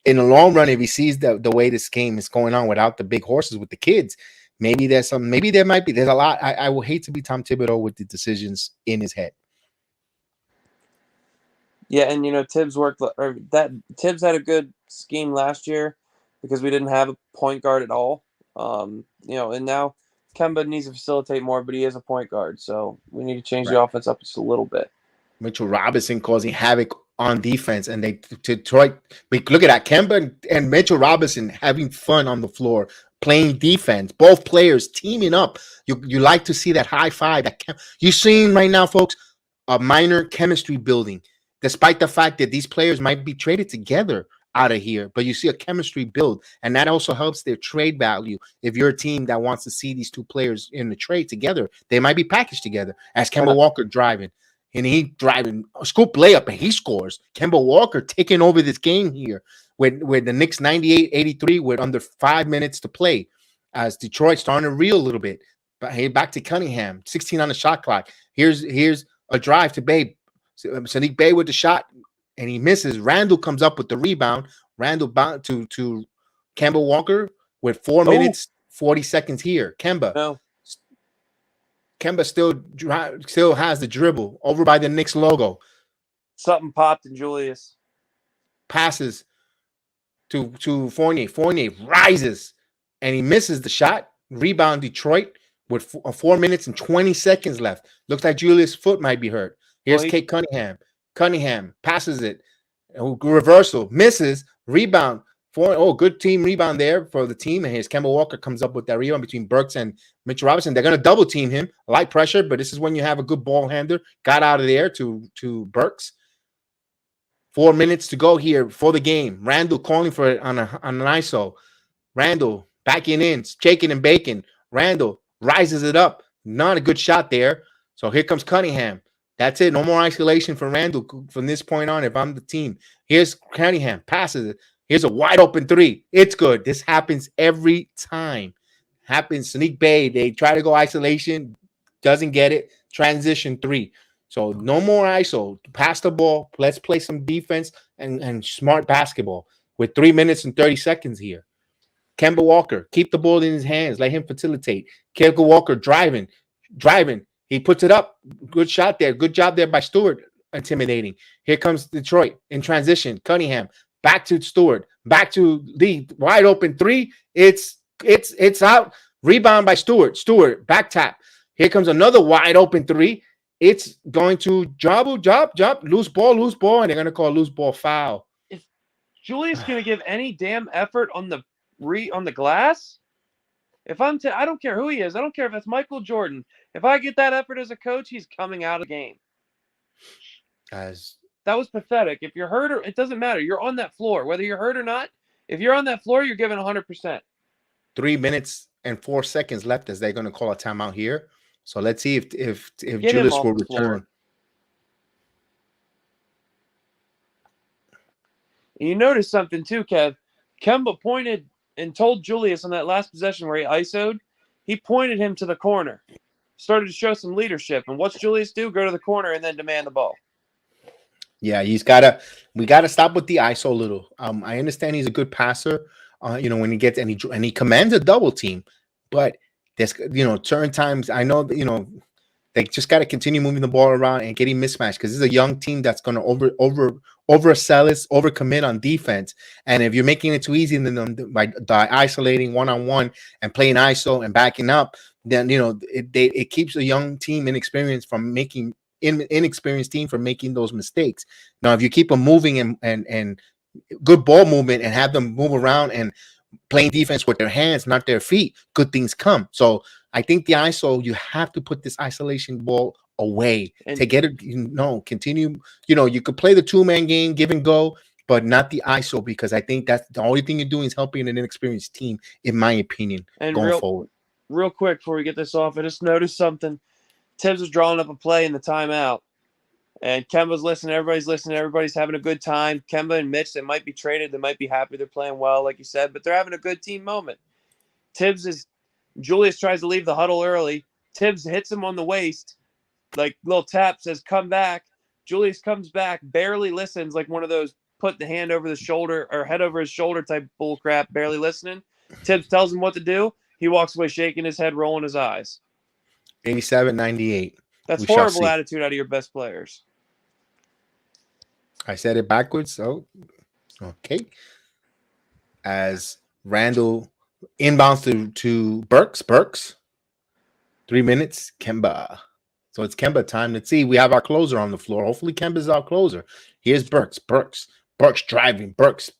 in the long run, if he sees the way this game is going on without the big horses with the kids, maybe there's a lot. I will hate to be Tom Thibodeau with the decisions in his head. Yeah, and Tibbs Tibbs had a good scheme last year because we didn't have a point guard at all. And now Kemba needs to facilitate more, but he is a point guard, so we need to change Right. the offense up just a little bit. Mitchell Robinson causing havoc on defense, and they Detroit. Look at that, Kemba and Mitchell Robinson having fun on the floor, playing defense. Both players teaming up. You like to see that high five. You're seeing right now, folks, a minor chemistry building, despite the fact that these players might be traded together out of here. But you see a chemistry build, and that also helps their trade value. If you're a team that wants to see these two players in the trade together, they might be packaged together. As Kemba Walker driving. And he driving a scoop layup and he scores. Kemba Walker taking over this game here with the Knicks 98-83 with under 5 minutes to play as Detroit starting to reel a little bit. But hey, back to Cunningham, 16 on the shot clock. Here's a drive to Bay. Sadiq Bay with the shot and he misses. Randall comes up with the rebound. Randall bound to Kemba Walker with 4 minutes, 40 seconds here. Kemba still has the dribble over by the Knicks logo. Something popped in Julius. Passes to Fournier. Fournier rises and he misses the shot. Rebound Detroit with 4 minutes and 20 seconds left. Looks like Julius' foot might be hurt. Here's Kate Cunningham. Cunningham passes it. Reversal. Misses. Rebound. Good team rebound there for the team. And here's Kemba Walker comes up with that rebound between Burks and Mitchell Robinson. They're going to double team him. Light pressure, but this is when you have a good ball handler. Got out of there to Burks. 4 minutes to go here for the game. Randall calling for it on an ISO. Randall backing in, shaking and baking. Randall rises it up. Not a good shot there. So here comes Cunningham. That's it. No more isolation for Randall from this point on if I'm the team. Here's Cunningham. Passes it. Here's a wide open three. It's good. This happens every time. Happens. Sadiq Bay, they try to go isolation. Doesn't get it. Transition three. So no more ISO. Pass the ball. Let's play some defense and smart basketball with 3 minutes and 30 seconds here. Kemba Walker, keep the ball in his hands. Let him facilitate. Kemba Walker driving. He puts it up. Good shot there. Good job there by Stewart. Intimidating. Here comes Detroit in transition. Cunningham. Back to Stewart. Back to the wide open three. It's out. Rebound by Stewart. Stewart. Back tap. Here comes another wide open three. It's going to job. Loose ball. And they're going to call loose ball foul. If Julius going to give any damn effort on the glass, if I don't care who he is. I don't care if it's Michael Jordan. If I get that effort as a coach, he's coming out of the game. That was pathetic. If you're hurt, it doesn't matter. You're on that floor, whether you're hurt or not. If you're on that floor, you're giving 100%. 3 minutes and 4 seconds left as they're going to call a timeout here. So let's see if Julius will return. You notice something too, Kev. Kemba pointed and told Julius on that last possession where he ISO'd, he pointed him to the corner. Started to show some leadership. And what's Julius do? Go to the corner and then demand the ball. Yeah, we got to stop with the ISO a little. I understand he's a good passer, when he gets and he commands a double team, but there's certain times I know that, they just got to continue moving the ball around and getting mismatched because this is a young team that's going to oversell us, overcommit on defense. And if you're making it too easy by isolating one-on-one and playing ISO and backing up, then it keeps a young team inexperienced from making those mistakes. Now, if you keep them moving and good ball movement and have them move around and playing defense with their hands, not their feet, good things come. So I think the ISO, you have to put this isolation ball away to get it. Continue. You could play the 2-man game, give and go, but not the ISO because I think that's the only thing you're doing is helping an inexperienced team, in my opinion, going forward. Real quick before we get this off, I just noticed something. Tibbs was drawing up a play in the timeout, and Kemba's listening. Everybody's listening. Everybody's having a good time. Kemba and Mitch, they might be traded. They might be happy they're playing well, like you said, but they're having a good team moment. Julius tries to leave the huddle early. Tibbs hits him on the waist, like little tap, says, come back. Julius comes back, barely listens, like one of those put the hand over the shoulder or head over his shoulder type bull crap, barely listening. Tibbs tells him what to do. He walks away shaking his head, rolling his eyes. 87-98. That's horrible attitude out of your best players. I said it backwards, so okay. As Randall inbounds to Burks. 3 minutes, Kemba. So it's Kemba time. Let's see. We have our closer on the floor. Hopefully, Kemba's our closer. Here's Burks. Burks driving. Burks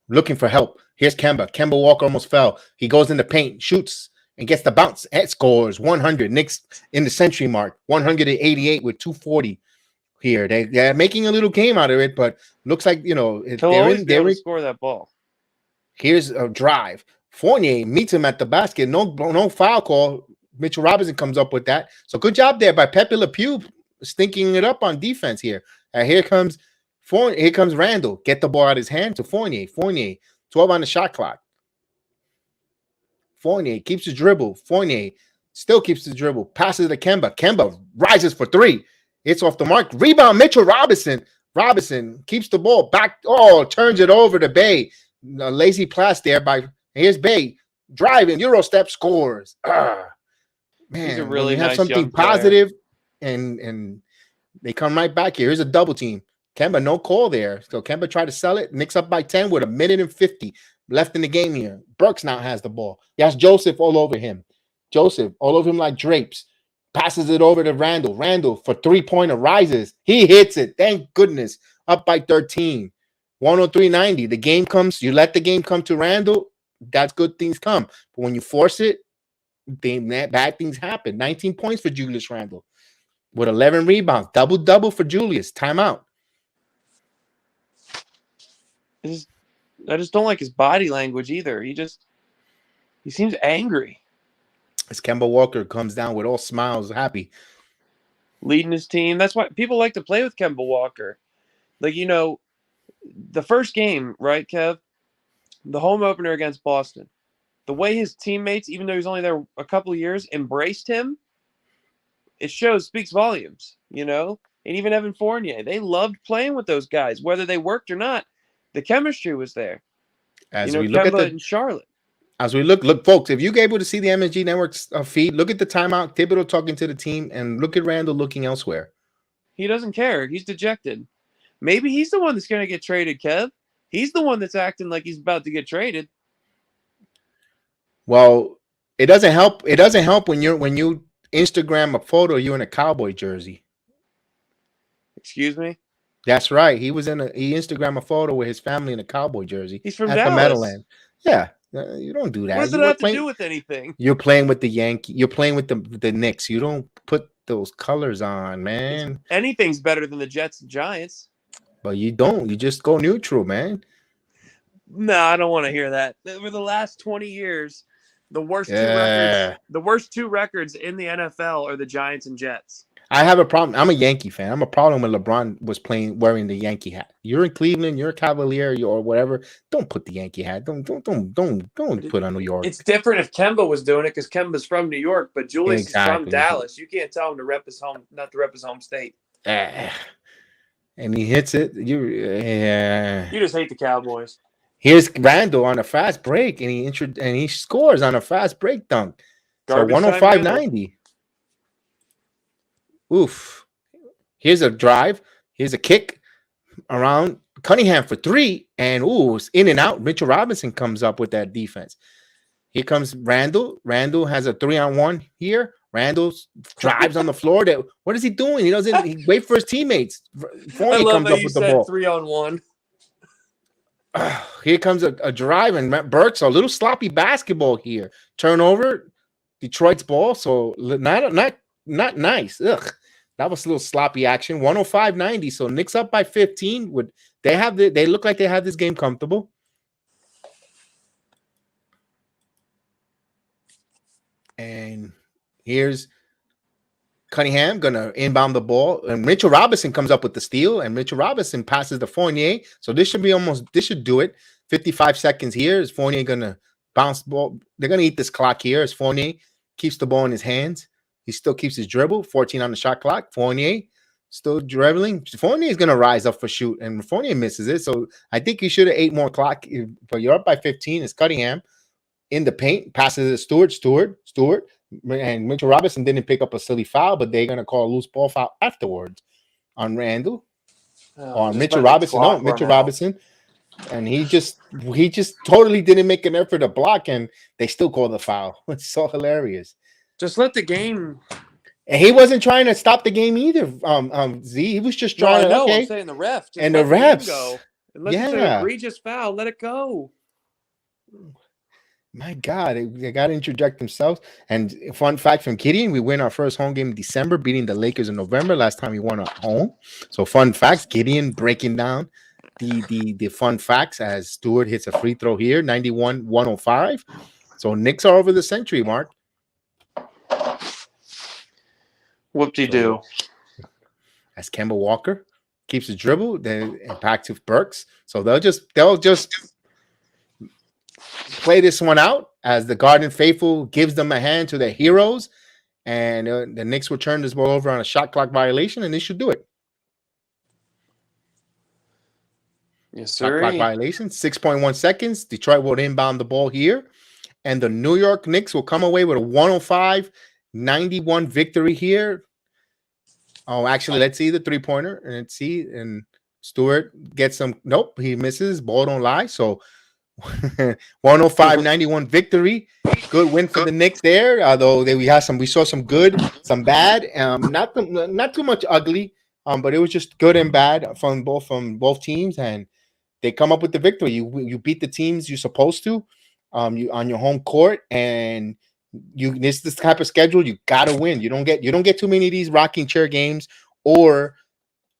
looking for help. Here's Kemba. Kemba Walker almost fell. He goes in the paint, shoots, and gets the bounce. And scores 100. Knicks in the century mark. 188 with 240 here. They're making a little game out of it, but looks like, He'll always be able to score that ball. Here's a drive. Fournier meets him at the basket. No foul call. Mitchell Robinson comes up with that. So good job there by Pepe Le Pew stinking it up on defense here. Here comes Randall. Get the ball out of his hand to Fournier. Fournier, 12 on the shot clock. Fournier keeps the dribble. Fournier still keeps the dribble. Passes to Kemba. Kemba rises for three. It's off the mark. Rebound, Mitchell Robinson. Robinson keeps the ball back. Oh, turns it over to Bay. A lazy pass there by here's Bay. Driving, Euro step, scores. Man, he's a really you have nice something young player. positive and they come right back here. Here's a double team. Kemba, no call there. So Kemba tried to sell it. Knicks up by 10 with 1:50 left in the game here. Burks now has the ball. He has Joseph all over him. Joseph all over him like drapes. Passes it over to Randall. Randall for three-pointer rises. He hits it. Thank goodness. Up by 13. 103-90. The game comes. You let the game come to Randall. That's good things come. But when you force it, bad things happen. 19 points for Julius Randle with 11 rebounds. Double-double for Julius. Timeout. I just don't like his body language either. He seems angry. As Kemba Walker comes down with all smiles, happy. Leading his team. That's why people like to play with Kemba Walker. Like, the first game, right, Kev? The home opener against Boston. The way his teammates, even though he's only there a couple of years, embraced him, it speaks volumes, And even Evan Fournier, they loved playing with those guys, whether they worked or not. The chemistry was there. As we look Kemba at and Charlotte. As we look, folks, if you're able to see the MSG Network's feed, look at the timeout, Thibodeau talking to the team, and look at Randall looking elsewhere. He doesn't care. He's dejected. Maybe he's the one that's going to get traded, Kev. He's the one that's acting like he's about to get traded. Well, it doesn't help. It doesn't help when you Instagram a photo of you in a Cowboy jersey. Excuse me? That's right. He Instagram a photo with his family in a Cowboy jersey. He's from at Dallas. the Meadowlands. Yeah. You don't do that. What does it have to do with anything? You're playing with the Yankee. You're playing with the Knicks. You don't put those colors on, man. Anything's better than the Jets and Giants. But you don't. You just go neutral, man. No, I don't want to hear that. Over the last 20 years, the worst two records in the NFL are the Giants and Jets. I have a problem. I'm a Yankee fan. I'm a problem when LeBron was wearing the Yankee hat. You're in Cleveland. You're a Cavalier. Or whatever. Don't put the Yankee hat. Don't put on New York. It's different if Kemba was doing it because Kemba's from New York, but Julius is from Dallas. You can't tell him to rep his home, not to rep his home state. And he hits it. You just hate the Cowboys. Here's Randall on a fast break, and he scores on a fast break dunk. So 105-90. Oof. Here's a drive. Here's a kick around Cunningham for three. And it's in and out. Mitchell Robinson comes up with that defense. Here comes Randall. Randall has a 3-on-1 here. Randall drives on the floor. What is he doing? He wait for his teammates. Fournier comes up with the ball. 3-on-1. Here comes a drive, and Burks, a little sloppy basketball here. Turnover, Detroit's ball. So not nice. Ugh. That was a little sloppy action. 105-90. So Knicks up by 15. They look like they have this game comfortable. And here's Cunningham gonna inbound the ball, and Mitchell Robinson comes up with the steal, and Mitchell Robinson passes to Fournier. So this should do it. 55 seconds here. Is Fournier gonna bounce the ball? They're gonna eat this clock here as Fournier keeps the ball in his hands. He still keeps his dribble. 14 on the shot clock. Fournier still dribbling. Fournier is going to rise up for shoot, and Fournier misses it. So I think he should have 8 more clock. But you're up by 15. It's Cunningham in the paint. Passes to Stewart. And Mitchell Robinson didn't pick up a silly foul, but they're going to call a loose ball foul afterwards on Randall. On Mitchell Robinson. No, Mitchell Robinson. And he just totally didn't make an effort to block, and they still call the foul. It's so hilarious. Just let the game. And he wasn't trying to stop the game either. Z, he was just No, trying I to know. I'm okay. saying the ref. Just And the let the game refs, go. Unless it's an egregious foul, let it go. My God, they got to interject themselves. And fun fact from Gideon, we win our first home game in December, beating the Lakers in November. Last time we won at home. So fun facts, Gideon breaking down the fun facts as Stewart hits a free throw here, 91-105. So Knicks are over the century mark. Whoop-de-doo. As Kemba Walker keeps the dribble, then back to Burks. So they'll just play this one out as the Garden faithful gives them a hand to their heroes, and the Knicks will turn this ball over on a shot clock violation, and they should do it. Yes, shot sir. clock violation, 6.1 seconds. Detroit will inbound the ball here, and the New York Knicks will come away with a 105-91 victory here. Oh, actually, let's see the three-pointer, and let's see, and Stewart gets some. Nope, he misses. Ball don't lie. So 105-91 victory. Good win for the Knicks there. Although we saw some good, some bad. Not too much ugly. But it was just good and bad from both teams, and they come up with the victory. You beat the teams you're supposed to, you on your home court, and this type of schedule you gotta win. You don't get too many of these rocking chair games or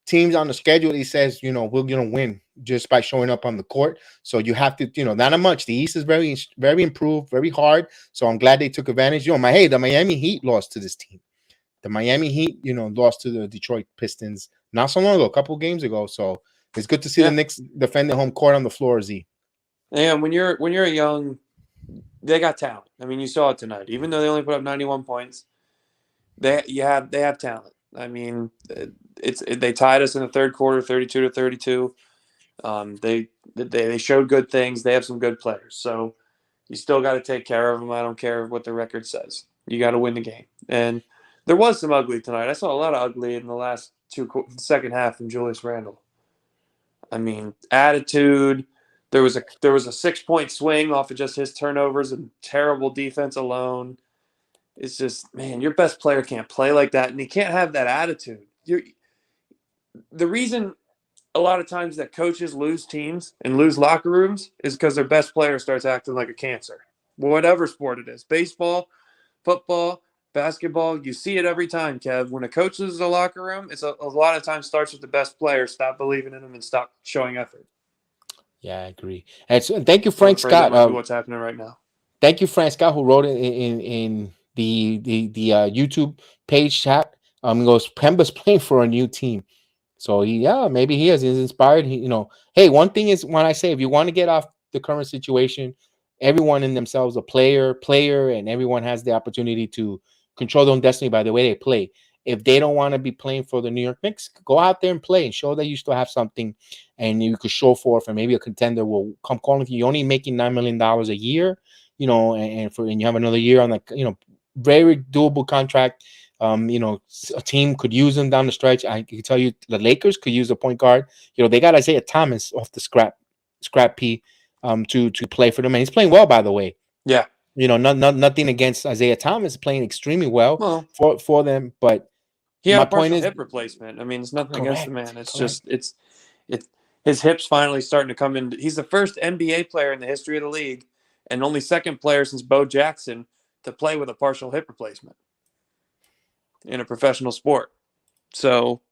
teams on the schedule. He says, we're gonna win just by showing up on the court. So you have to, not a much. The East is very, very improved, very hard. So I'm glad they took advantage. The Miami Heat lost to this team. The Miami Heat, lost to the Detroit Pistons not so long ago, a couple of games ago. So it's good to see the Knicks defend the home court on the floor, Z. And when you're a young, they got talent. I mean, you saw it tonight. Even though they only put up 91 points, they have talent. I mean, they tied us in the third quarter, 32-32. They showed good things. They have some good players. So you still got to take care of them. I don't care what the record says. You got to win the game. And there was some ugly tonight. I saw a lot of ugly in the last second half from Julius Randle. I mean, attitude. There was a 6-point swing off of just his turnovers and terrible defense alone. It's just, man, your best player can't play like that, and he can't have that attitude. The reason a lot of times that coaches lose teams and lose locker rooms is because their best player starts acting like a cancer. Whatever sport it is, baseball, football, basketball, you see it every time, Kev. When a coach loses a locker room, it's a lot of times starts with the best player. Stop believing in them and stop showing effort. Yeah, I agree. And thank you, Frank Scott. That might be what's happening right now. Thank you, Frank Scott, who wrote it in the YouTube page chat. He goes, Pemba's playing for a new team. So maybe he's inspired. Hey, one thing is when I say if you want to get off the current situation, everyone in themselves a player, and everyone has the opportunity to control their own destiny by the way they play. If they don't want to be playing for the New York Knicks, go out there and play and show that you still have something, and you could show forth, and maybe a contender will come calling for you. You're only making $9 million a year, and you have another year on very doable contract. A team could use them down the stretch. I can tell you the Lakers could use a point guard. They got Isaiah Thomas off the scrap P to play for them. And he's playing well, by the way. Yeah. Nothing against Isaiah Thomas, playing extremely well for them. But he had a partial hip replacement. I mean, it's nothing against the man. It's just it's his hips finally starting to come in. He's the first NBA player in the history of the league and only second player since Bo Jackson to play with a partial hip replacement in a professional sport. So,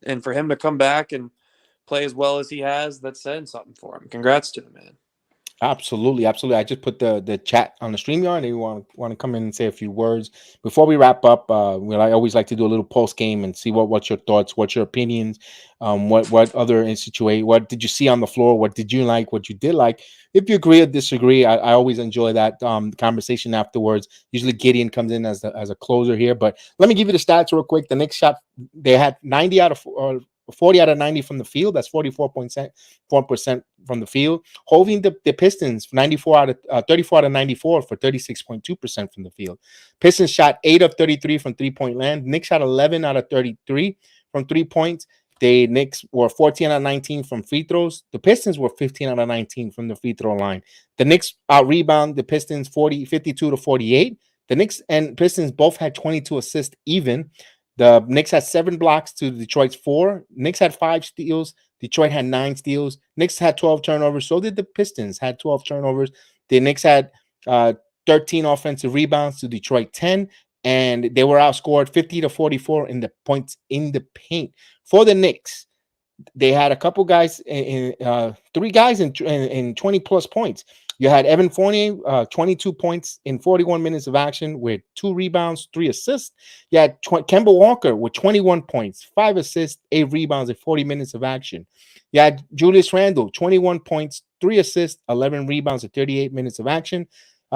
and for him to come back and play as well as he has, that's saying something for him. Congrats to him, man. Absolutely. I just put the chat on the StreamYard, and you want to come in and say a few words before we wrap up. I always like to do a little post game and see what's your thoughts, what's your opinions, what other situation, what did you see on the floor, what did you like, what you did like. If you agree or disagree, I always enjoy that conversation afterwards. Usually Gideon comes in as a closer here, but let me give you the stats real quick. The Knicks shot, they had 40 out of 90 from the field. That's 44% from the field. Holding the Pistons 34 out of 94 for 36.2% from the field. Pistons shot 8 of 33 from 3-point land. Knicks shot 11 out of 33 from 3 points. The Knicks were 14 out of 19 from free throws. The Pistons were 15 out of 19 from the free throw line. The Knicks out rebound the Pistons 52 to 48. The Knicks and Pistons both had 22 assists even. The Knicks had 7 blocks to Detroit's 4. Knicks had 5 steals. Detroit had 9 steals. Knicks had 12 turnovers. So did the Pistons, had 12 turnovers. The Knicks had 13 offensive rebounds to Detroit 10, and they were outscored 50-44 in the points in the paint. For the Knicks, they had a couple guys in 3 guys in 20 plus points. You had Evan Fournier, 22 points in 41 minutes of action with 2 rebounds, 3 assists. You had Kemba Walker with 21 points, 5 assists, 8 rebounds in 40 minutes of action. You had Julius Randle, 21 points, 3 assists, 11 rebounds in 38 minutes of action.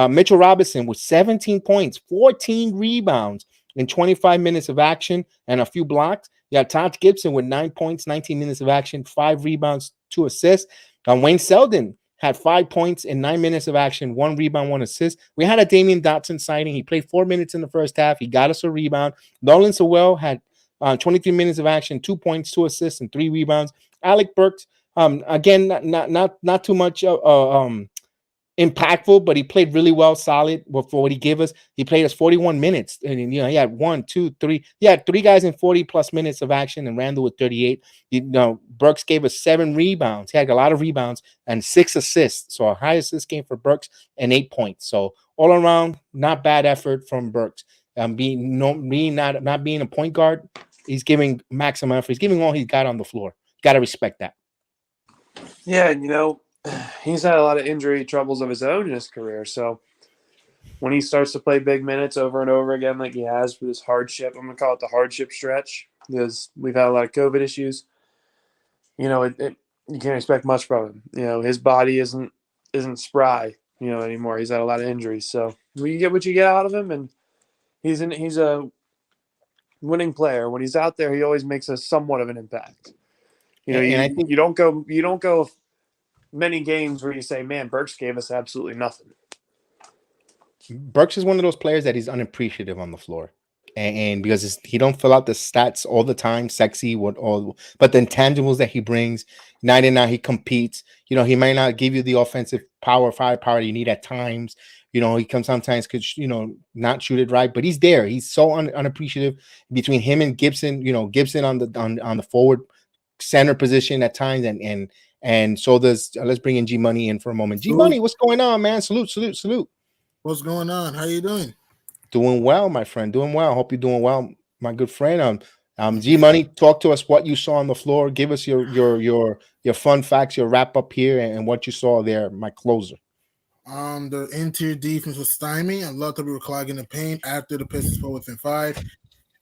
Mitchell Robinson with 17 points, 14 rebounds in 25 minutes of action and a few blocks. You had Taj Gibson with 9 points, 19 minutes of action, 5 rebounds, 2 assists. Wayne Selden had 5 points in 9 minutes of action, 1 rebound, 1 assist. We had a Damian Dotson signing. He played 4 minutes in the first half. He got us a rebound. Nolan Sewell had 23 minutes of action, 2 points, 2 assists, and 3 rebounds. Alec Burks, again, not too much impactful, but he played really well, solid for what he gave us. He played us 41 minutes, and he had 1, 2, 3. He had 3 guys in 40 plus minutes of action, and Randall with 38. Burks gave us 7 rebounds. He had a lot of rebounds and 6 assists. So a high assist game for Burks and 8 points. So all around, not bad effort from Burks. Not being a point guard, he's giving maximum effort. He's giving all he's got on the floor. Got to respect that. Yeah, and he's had a lot of injury troubles of his own in his career. So when he starts to play big minutes over and over again, like he has for this hardship, I'm going to call it the hardship stretch, because we've had a lot of COVID issues. You can't expect much from him. His body isn't spry, anymore. He's had a lot of injuries. So you get what you get out of him, and he's a winning player. When he's out there, he always makes a somewhat of an impact. I think you don't go many games where you say, man, Burks gave us absolutely nothing. Burks is one of those players that he's unappreciative on the floor. And because he don't fill out the stats all the time, sexy, but the intangibles that he brings, night in, night he competes. He might not give you the offensive firepower you need at times. He comes sometimes could not shoot it right, but he's there. He's so unappreciative between him and Gibson. Gibson on the forward center position at times, and so does. Let's bring in G Money in for a moment. G Money, what's going on, man? Salute. What's going on? How you doing? Doing well, my friend. Doing well. Hope you're doing well, my good friend. G Money, talk to us what you saw on the floor. Give us your fun facts, your wrap up here, and what you saw there, my closer. The interior defense was stymied. I love that we were clogging the paint after the Pistons fell within 5.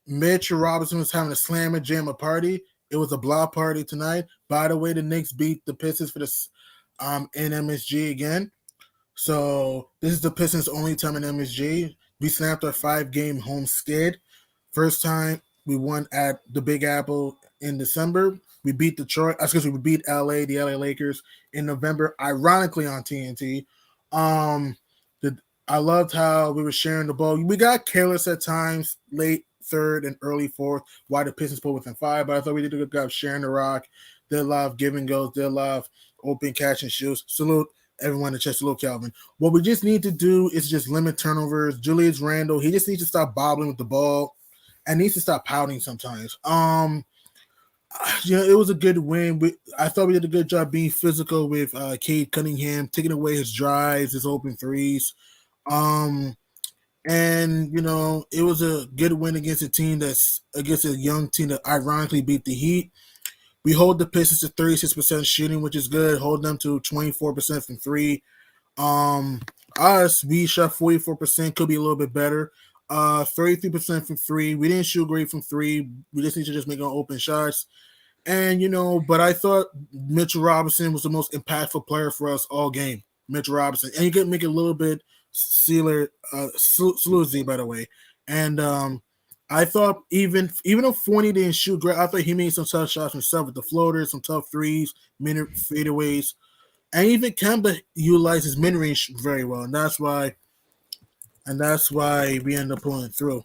Mitchell Robinson was having a slammer jammer party. It was a block party tonight. By the way, the Knicks beat the Pistons for this in MSG again. So this is the Pistons' only time in MSG. We snapped our 5-game home skid. First time we won at the Big Apple in December. We beat Detroit. We beat LA, the LA Lakers in November, ironically on TNT. I loved how we were sharing the ball. We got careless at times, late third and early fourth, while the Pistons pulled within 5. But I thought we did a good job sharing the rock. They love give and goes. They love open catch and shoots. Salute everyone in chest. Salute Calvin. What we just need to do is just limit turnovers. Julius Randle, he just needs to stop bobbling with the ball and needs to stop pouting sometimes. It was a good win. I thought we did a good job being physical with Cade Cunningham, taking away his drives, his open threes. It was a good win against a young team that ironically beat the Heat. We hold the Pistons to 36% shooting, which is good. Hold them to 24% from 3. We shot 44%, could be a little bit better. 33% from 3. We didn't shoot great from 3. We just need to make our open shots. And, but I thought Mitchell Robinson was the most impactful player for us all game. Mitchell Robinson. And you could make it a little bit Sluzzy, by the way. And I thought even though Fournier didn't shoot great, I thought he made some tough shots himself with the floaters, some tough threes, minute fadeaways. And even Kemba utilized his mid-range very well. And that's why we end up pulling through.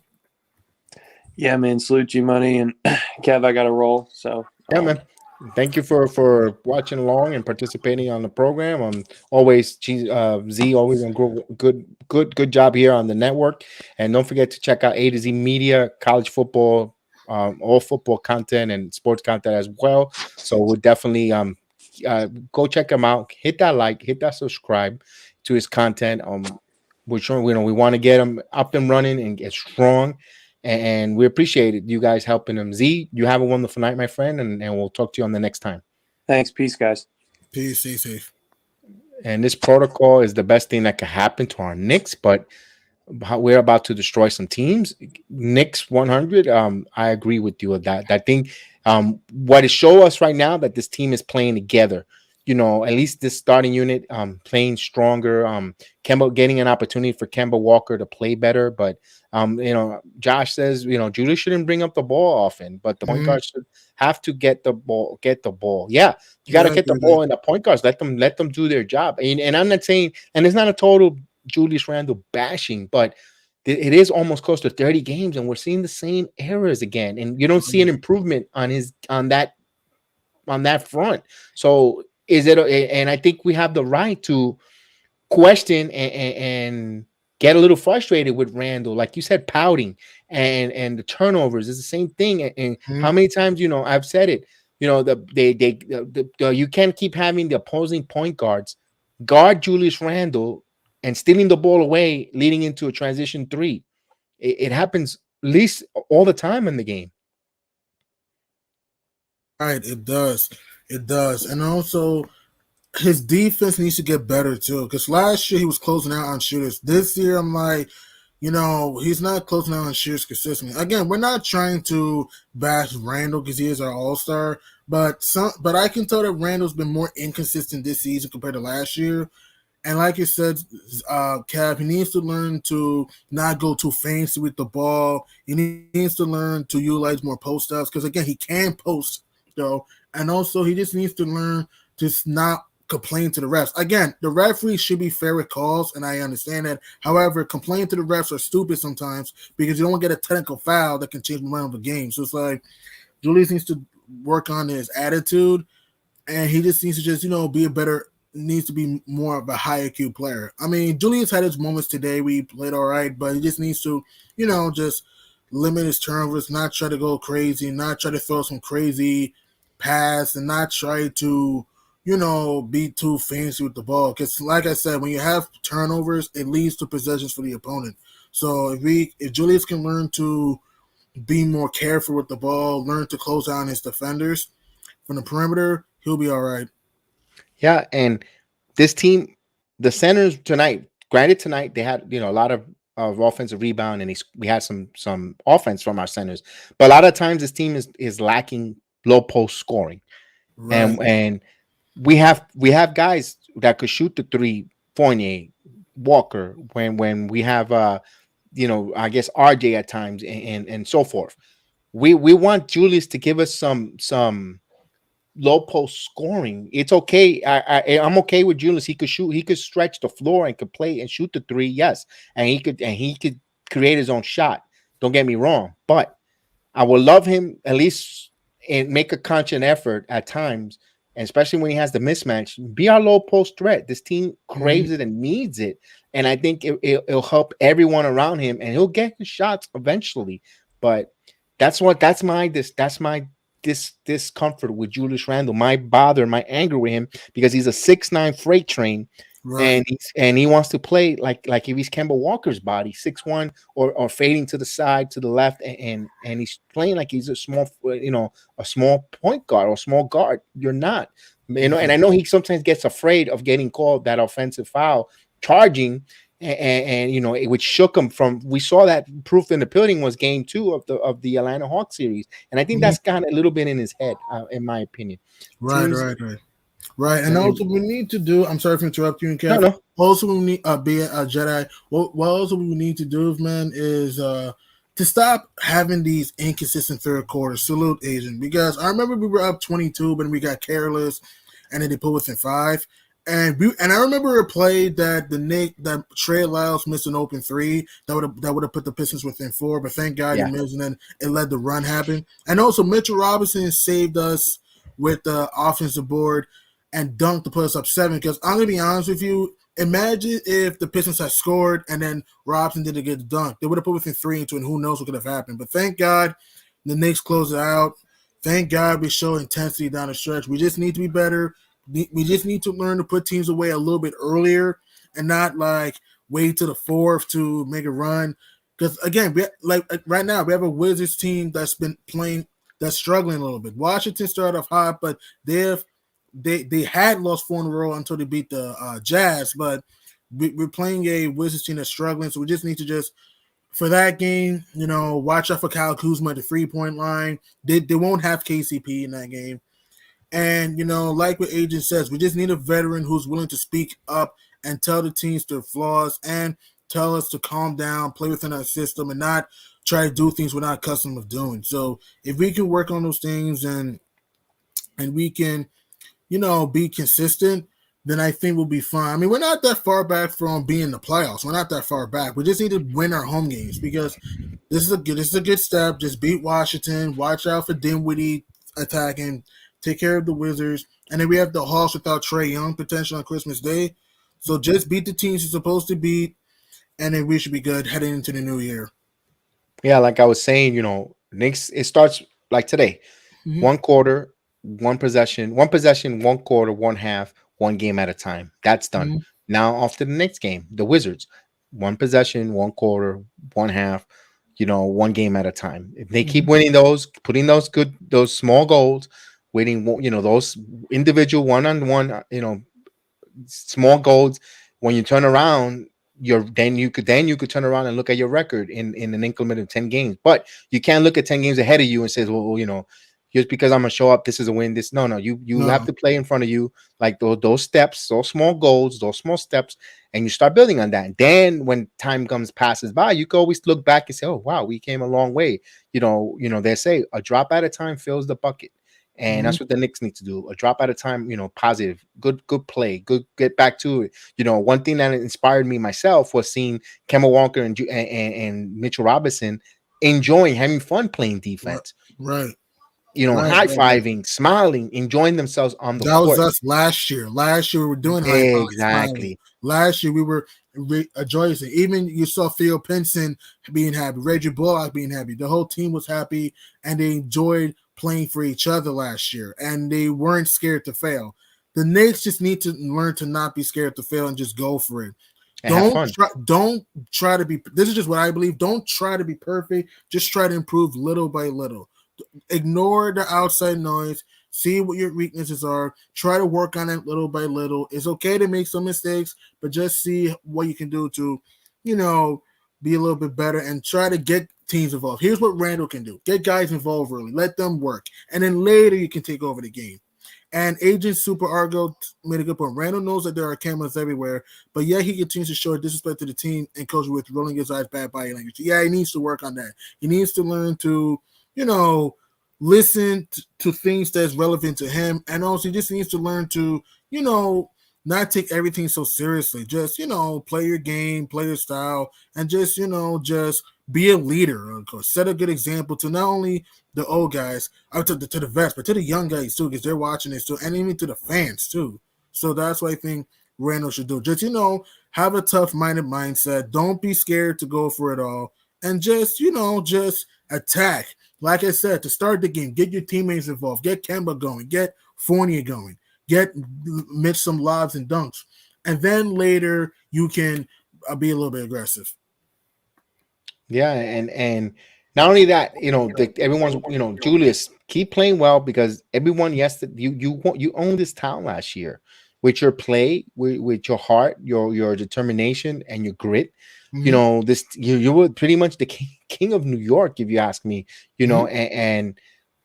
Yeah, man. Salute G Money and Kev. I got to roll. So yeah, man. Thank you for watching along and participating on the program. Always Z always on good job here on the network. And don't forget to check out A to Z Media, college football, all football content and sports content as well. So we'll definitely go check him out. Hit that like, hit that subscribe to his content. We're sure we want to get him up and running and get strong. And we appreciate it. You guys helping him. Z, you have a wonderful night, my friend, and we'll talk to you on the next time. Thanks. Peace, guys. Peace. Stay safe. And this protocol is the best thing that could happen to our Knicks, but we're about to destroy some teams. Knicks 100. I agree with you with that. I think what it show us right now that this team is playing together. At least this starting unit playing stronger. Kemba getting an opportunity for Kemba Walker to play better, but Josh says Julius shouldn't bring up the ball often, but the point guard should have to get the ball. Yeah, you got to get the ball in the point guards. Let them do their job. And I'm not saying, and it's not a total Julius Randle bashing, but it is almost close to 30 games, and we're seeing the same errors again, and you don't see an improvement on that front. So is it? And I think we have the right to question and get a little frustrated with Randall, like you said, pouting and the turnovers is the same thing. And how many times I've said it. You can't keep having the opposing point guards guard Julius Randle and stealing the ball away, leading into a transition three. It happens at least all the time in the game. Right, it does. And also his defense needs to get better too. Because last year he was closing out on shooters. This year I'm like, he's not closing out on shooters consistently. Again, we're not trying to bash Randall because he is our all-star, but I can tell that Randall's been more inconsistent this season compared to last year. And like you said, Cav, he needs to learn to not go too fancy with the ball. He needs to learn to utilize more post-ups because, again, he can post, though. And also, he just needs to learn to not complain to the refs. Again, the referees should be fair with calls, and I understand that. However, complaining to the refs are stupid sometimes because you don't get a technical foul that can change the momentum of the game. So it's like Julius needs to work on his attitude, and he just needs to needs to be more of a high IQ player. I mean, Julius had his moments today. We played all right, but he just needs to, just limit his turnovers, not try to go crazy, not try to throw some crazy pass, and not try to, be too fancy with the ball. Because, like I said, when you have turnovers, it leads to possessions for the opponent. So if Julius can learn to be more careful with the ball, learn to close down his defenders from the perimeter, he'll be all right. Yeah, and this team, the centers tonight, granted tonight they had a lot of offensive rebound, and we had some offense from our centers, but a lot of times this team is lacking low post scoring, right. and we have guys that could shoot the three, Fournier, Walker, when we have I guess RJ at times and so forth. We want Julius to give us some low post scoring. It's okay. I'm okay with Julius. He could shoot. He could stretch the floor and could play and shoot the three. Yes, and he could create his own shot. Don't get me wrong, but I would love him at least and make a conscious effort at times, and especially when he has the mismatch. Be our low post threat. This team craves it and needs it, and I think it'll help everyone around him, and he'll get his shots eventually. But that's my discomfort with Julius Randle, my bother, my anger with him, because he's a 6'9" freight train, right. and he wants to play like if he's Kemba Walker's body, 6'1", or fading to the side, to the left, and he's playing like he's a small point guard or small guard. You're not, and I know he sometimes gets afraid of getting called that offensive foul, charging. And which shook him from. We saw that proof in the pudding was game 2 of the Atlanta Hawks series, and I think that's kind of a little bit in his head, in my opinion. Right. And also we need to do. I'm sorry for interrupting you, Kev. No. Also, we need be a Jedi. What also we need to do, man, is to stop having these inconsistent third quarters. Salute, Asian, because I remember we were up 22, but we got careless, and then they put within 5. And I remember a play that Trey Lyles missed an open 3 that would have put the Pistons within 4, but thank God he missed, and then it let the run happen. And also Mitchell Robinson saved us with the offensive board and dunk to put us up 7. Because I'm gonna be honest with you, imagine if the Pistons had scored and then Robson didn't get the dunk. They would have put within 3 and 2, and who knows what could have happened. But thank God the Knicks closed it out. Thank God we show intensity down the stretch. We just need to be better. We just need to learn to put teams away a little bit earlier and not like wait to the 4th to make a run. Because again, right now we have a Wizards team that's been playing, that's struggling a little bit. Washington started off hot, but they had lost 4 in a row until they beat the Jazz. But we're playing a Wizards team that's struggling, so we just need to just for that game, watch out for Kyle Kuzma at the 3-point line. They won't have KCP in that game. And, like what Agent says, we just need a veteran who's willing to speak up and tell the teams their flaws and tell us to calm down, play within our system, and not try to do things we're not accustomed of doing. So if we can work on those things and we can, be consistent, then I think we'll be fine. I mean, we're not that far back from being in the playoffs. We're not that far back. We just need to win our home games because this is a good step. Just beat Washington. Watch out for Dinwiddie attacking. Take care of the Wizards. And then we have the Hawks without Trae Young potential on Christmas Day. So just beat the teams you're supposed to beat, and then we should be good heading into the new year. Yeah, like I was saying, Knicks, it starts like today. Mm-hmm. 1 quarter, 1 possession, 1 possession, 1 quarter, 1 half, 1 game at a time. That's done. Mm-hmm. Now off to the next game, the Wizards. 1 possession, 1 quarter, 1 half, 1 game at a time. If they keep winning those, putting those small goals, winning, those individual one-on-one, small goals, when you turn around, then you could turn around and look at your record in an increment of 10 games. But you can't look at 10 games ahead of you and say, well, just because I'm gonna show up, this is a win. You have to play in front of you, like those steps, those small goals, those small steps, and you start building on that. And then when time passes by, you can always look back and say, oh wow, we came a long way. They say a drop at a time fills the bucket. And that's what the Knicks need to do. A drop at a time, positive, good play, good get back to it. One thing that inspired me myself was seeing Kemba Walker and Mitchell Robinson having fun playing defense. Right. High-fiving, smiling, enjoying themselves on the court. That was us last year. Last year we were doing exactly. Last year we were rejoicing. Even you saw Phil Pinson being happy, Reggie Bullock being happy. The whole team was happy, and they enjoyed playing for each other last year, and they weren't scared to fail. The Knicks just need to learn to not be scared to fail and just go for it. Don't try to be. This is just what I believe. Don't try to be perfect. Just try to improve little by little. Ignore the outside noise. See what your weaknesses are. Try to work on it little by little. It's okay to make some mistakes, but just see what you can do to, be a little bit better and try to get teams involved. Here's what Randall can do. Get guys involved early. Let them work. And then later you can take over the game. And Agent Super Argo made a good point. Randall knows that there are cameras everywhere, but yeah, he continues to show disrespect to the team and coach with rolling his eyes, bad body language. Yeah, he needs to work on that. He needs to learn to, listen to things that's relevant to him. And also he just needs to learn to, not take everything so seriously. Just, play your game, play your style, and just, just be a leader. Of course, set a good example to not only the old guys, to the vets, but to the young guys too, because they're watching this too, and even to the fans too. So that's what I think Randall should do. Just, have a tough-minded mindset. Don't be scared to go for it all. And just, just attack. Like I said, to start the game, get your teammates involved. Get Kemba going. Get Fournier going. Get Mitch some lobs and dunks. And then later you can be a little bit aggressive. Yeah, and not only that, everyone's, Julius, keep playing well because everyone, yes, you owned this town last year with your play, with your heart, your determination, and your grit. Mm-hmm. You were pretty much the king of New York, if you ask me. And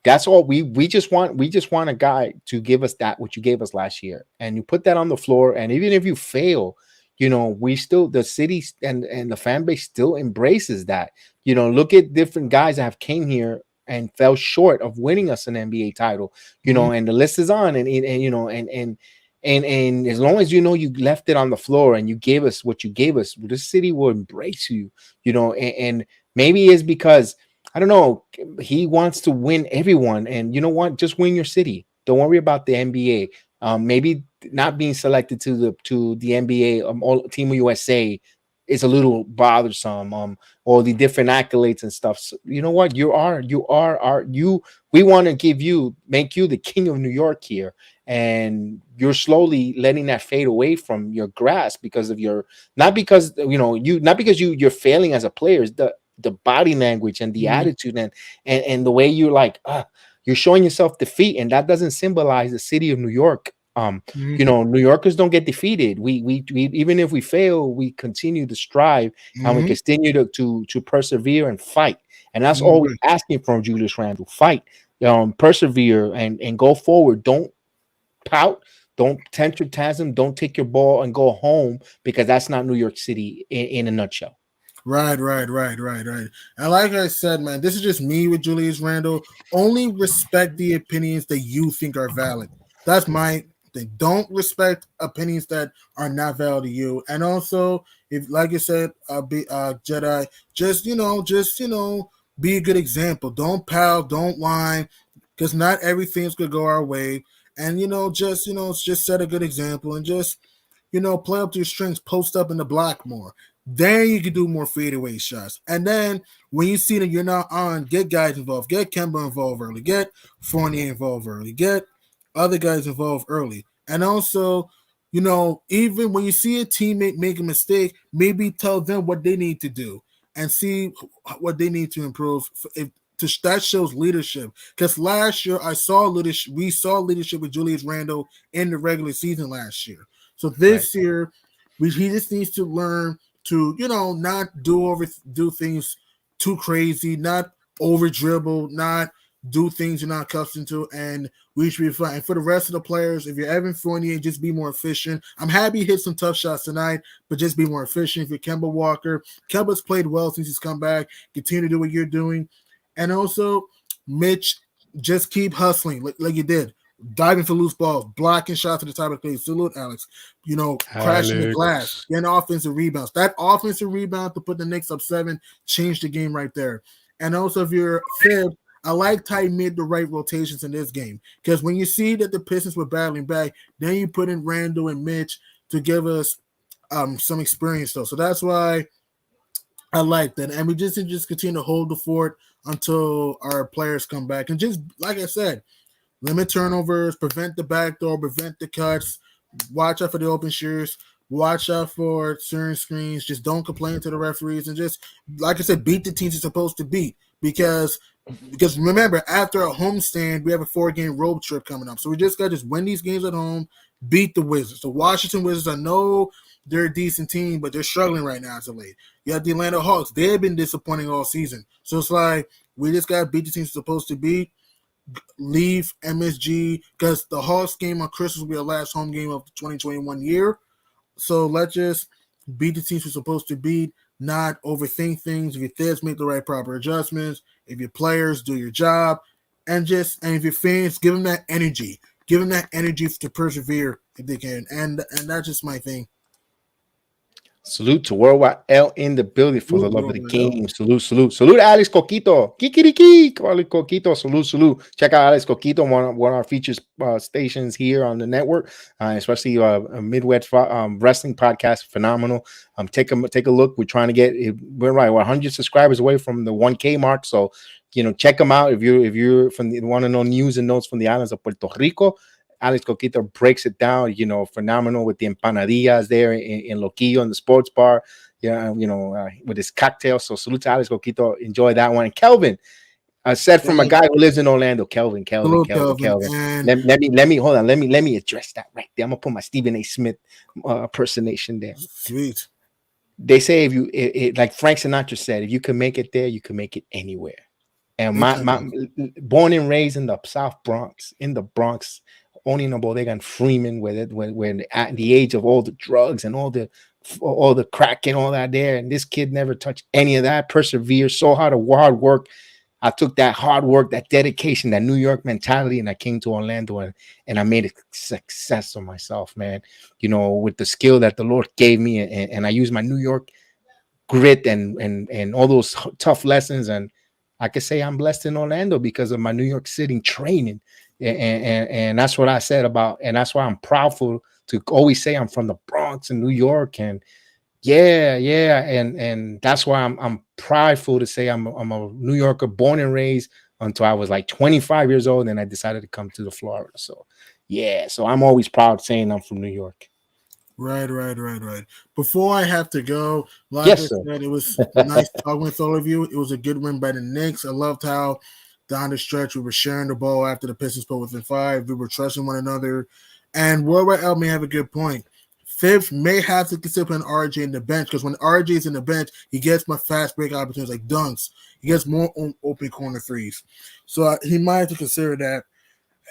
that's all we just want. We just want a guy to give us what you gave us last year, and you put that on the floor. And even if you fail, we still, the city and the fan base still embraces that. Look at different guys that have came here and fell short of winning us an NBA title. And the list is on, and as long as you left it on the floor and you gave us what you gave us, the city will embrace you. And maybe it's because, I don't know, he wants to win everyone. And you know what? Just win your city. Don't worry about the NBA. Maybe not being selected to the NBA all, Team USA is a little bothersome. All the different accolades and stuff. So, you know what? You. We want to make you the king of New York here, and you're slowly letting that fade away from your grasp because of your not because not because you're failing as a player. It's the body language and the attitude and the way you're like you're showing yourself defeat, and that doesn't symbolize the city of New York. New Yorkers don't get defeated. We even if we fail, we continue to strive and we continue to persevere and fight. And that's all we're asking from Julius Randle. Fight, persevere and go forward. Don't pout. Don't tempt your tasm. Don't take your ball and go home because that's not New York City in a nutshell. Right. And like I said, man, this is just me with Julius Randle. Only respect the opinions that you think are valid. That's my thing. Don't respect opinions that are not valid to you. And also, if like you said, Jedi, just be a good example. Don't pout, don't whine, because not everything's gonna go our way. And just set a good example and just play up to your strengths, post up in the block more. Then you can do more fadeaway shots. And then when you see that you're not on, get guys involved. Get Kemba involved early. Get Fournier involved early. Get other guys involved early. And also, even when you see a teammate make a mistake, maybe tell them what they need to do and see what they need to improve. That shows leadership. Because last year we saw leadership with Julius Randle in the regular season last year. So this year, he just needs to learn to, not do things too crazy, not over dribble, not do things you're not accustomed to, and we should be fine. And for the rest of the players, if you're Evan Fournier, just be more efficient. I'm happy he hit some tough shots tonight, but just be more efficient. If you're Kemba Walker, Kemba's played well since he's come back. Continue to do what you're doing. And also, Mitch, just keep hustling like you did. Diving for loose balls, blocking shots at the top of the plate. Salute, Alex. Crashing the glass, getting offensive rebounds. That offensive rebound to put the Knicks up 7 changed the game right there. And also, if you're Fib, I like how he made the right rotations in this game. Because when you see that the Pistons were battling back, then you put in Randle and Mitch to give us some experience, though. So that's why I like that. And we just continue to hold the fort until our players come back. And just, like I said, limit turnovers, prevent the backdoor, prevent the cuts, watch out for the open shooters, watch out for certain screens, just don't complain to the referees, and just, like I said, beat the teams you're supposed to beat. Because remember, after a homestand, we have a 4-game road trip coming up. So we just got to just win these games at home, beat the Wizards. The Washington Wizards, I know they're a decent team, but they're struggling right now as of late. You have the Atlanta Hawks. They've been disappointing all season. So it's like we just got to beat the teams we're supposed to beat. Leave MSG, because the Hawks game on Christmas will be the last home game of the 2021 year. So let's just beat the teams we're supposed to beat, not overthink things. If your fans make the right proper adjustments, if your players do your job, and if your fans, give them that energy. Give them that energy to persevere if they can. And that's just my thing. Salute to Worldwide L in the building for the love of the game. Salute, Alex Coquito. Kikiriki, Alex Coquito. Salute. Check out Alex Coquito, one of our featured stations here on the network, especially Midwest Wrestling Podcast. Phenomenal. Take a look. We're trying to we're 100 subscribers away from the 1K mark. So, check them out if you're want to know news and notes from the islands of Puerto Rico. Alex Coquito breaks it down, phenomenal with the empanadillas there in Loquillo in the sports bar, with his cocktail. So salute to Alex Coquito. Enjoy that one. And Kelvin, said from a guy who lives in Orlando, Kelvin. Let me hold on. Let me address that right there. I'm gonna put my Stephen A. Smith impersonation there. Sweet. They say like Frank Sinatra said, if you can make it there, you can make it anywhere. And my born and raised in the South Bronx, owning a bodega in Freeman, where at the age of all the drugs and all the crack and all that there, and this kid never touched any of that. Persevered so hard work. I took that hard work, that dedication, that New York mentality, and I came to Orlando and I made a success of myself, man. With the skill that the Lord gave me, and I used my New York grit and all those tough lessons, and I could say I'm blessed in Orlando because of my New York City training. And that's what I said about, and that's why I'm proudful to always say I'm from the Bronx in New York. And and that's why I'm prideful to say I'm a New Yorker, born and raised until I was like 25 years old, and I decided to come to the Florida. So so I'm always proud saying I'm from New York. Right. Before I have to go, like Yes, I sir. said, it was nice talking with all of you. It was a good win by the Knicks. I loved how down the stretch we were sharing the ball after the Pistons put within 5. We were trusting one another. And Worldwide L may have a good point. Fifth may have to consider putting RJ in the bench because when RJ is in the bench, he gets more fast break opportunities like dunks. He gets more open corner threes. So he might have to consider that.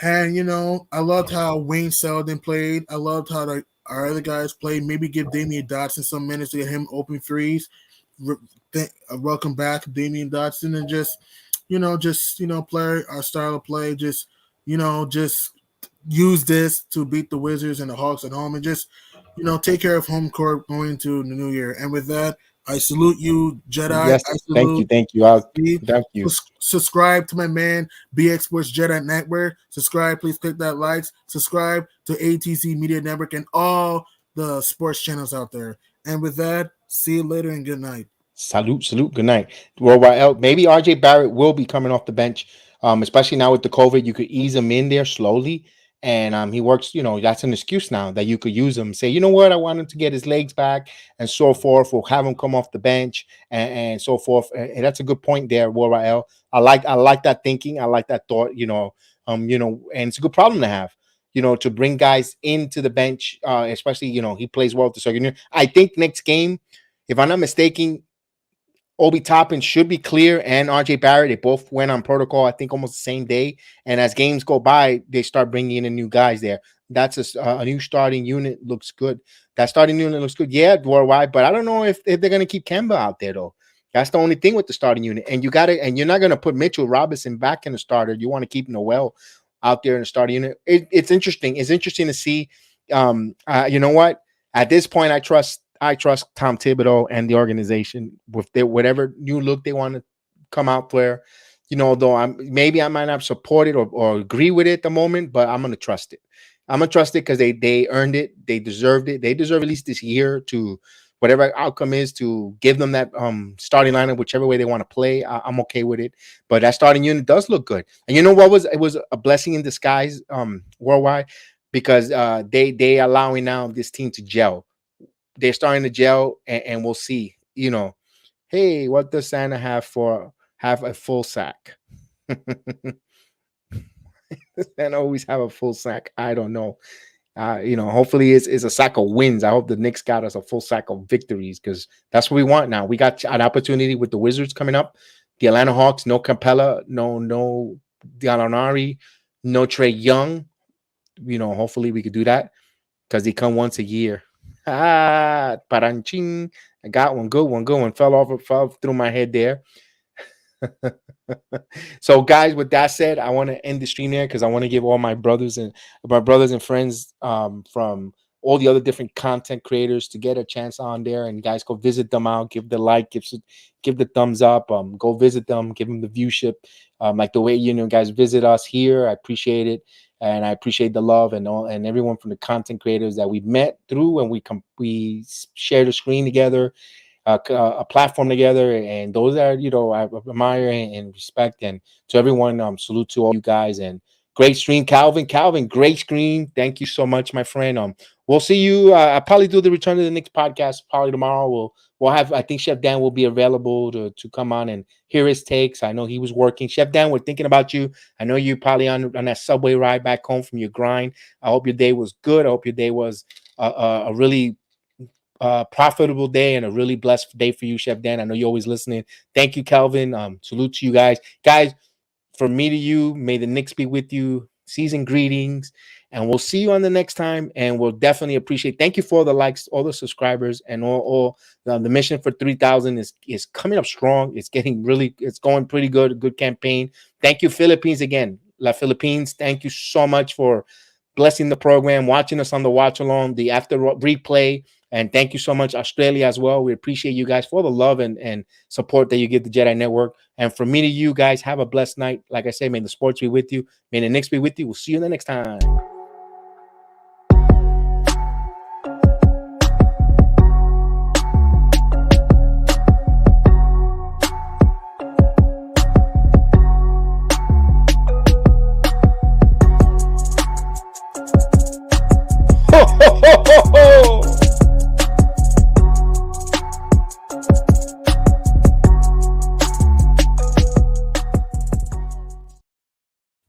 And, I loved how Wayne Selden played. I loved how our other guys played. Maybe give Damian Dotson some minutes to get him open threes. Welcome back, Damian Dotson, and just play our style of play. Just use this to beat the Wizards and the Hawks at home, and just take care of home court going into the new year. And with that, I salute you, Jedi. Yes, I thank you, salute thank you. Steve. Thank you. Subscribe to my man BX Sports Jedi Network. Subscribe, please click that likes. Subscribe to ATC Media Network and all the sports channels out there. And with that, see you later and good night. Salute. Good night. Worldwide L. Maybe RJ Barrett will be coming off the bench, especially now with the COVID. You could ease him in there slowly, and he works. That's an excuse now that you could use him. Say, you know what, I want him to get his legs back and so forth. We'll have him come off the bench and so forth. And that's a good point there, Worldwide L. I like that thinking. I like that thought. And it's a good problem to have. To bring guys into the bench, especially he plays well with the second year. I think next game, if I'm not mistaken, Obi Toppin should be clear, and RJ Barrett. They both went on protocol, I think, almost the same day. And as games go by, they start bringing in new guys there. That's a new starting unit. Looks good. That starting unit looks good. Yeah, worldwide, but I don't know if they're going to keep Kemba out there though. That's the only thing with the starting unit. And you're not going to put Mitchell Robinson back in the starter. You want to keep Noel out there in the starting unit. It's interesting. It's interesting to see. You know what? At this point, I trust Tom Thibodeau and the organization with whatever new look they want to come out there. Though I might not support it or agree with it at the moment, but I'm gonna trust it. I'm gonna trust it because they earned it. They deserved it. They deserve at least this year to whatever outcome is to give them that starting lineup, whichever way they want to play. I'm okay with it. But that starting unit does look good. And you know what it was a blessing in disguise, worldwide, because they allowing now this team to gel. They're starting to gel, and we'll see. Hey, what does Santa have a full sack? Santa always have a full sack. I don't know. Hopefully it's a sack of wins. I hope the Knicks got us a full sack of victories because that's what we want now. We got an opportunity with the Wizards coming up. The Atlanta Hawks, no Capella, no Gallinari, no Trey Young. Hopefully we could do that because they come once a year. Paranching. I got one good one. Fell through my head there. So, guys, with that said, I want to end the stream there because I want to give all my brothers and friends from all the other different content creators to get a chance on there. And guys, go visit them out. Give the like, give the thumbs up. Go visit them. Give them the viewship. Like the way guys visit us here. I appreciate it. And I appreciate the love and everyone from the content creators that we met through and we share the screen together, a platform together. And those are, I admire and respect. And to everyone, salute to all you guys. And great stream, Calvin, great stream. Thank you so much, my friend. We'll see you. I'll probably do the Return to the Knicks podcast probably tomorrow. We'll have, I think Chef Dan will be available to come on and hear his takes. I know he was working. Chef Dan, we're thinking about you. I know you're probably on that subway ride back home from your grind. I hope your day was good. I hope your day was a really profitable day and a really blessed day for you, Chef Dan. I know you're always listening. Thank you, Calvin. Salute to you guys. Guys, from me to you, may the Knicks be with you. Season greetings. And we'll see you on the next time. And we'll definitely appreciate. Thank you for all the likes, all the subscribers, and all the mission for 3,000 is coming up strong. It's going pretty good. A good campaign. Thank you, Philippines again. La Philippines. Thank you so much for blessing the program, watching us on the watch along, the after replay. And thank you so much, Australia, as well. We appreciate you guys for the love and support that you give the Jedi Network. And from me to you guys, have a blessed night. Like I say, may the sports be with you. May the Knicks be with you. We'll see you the next time.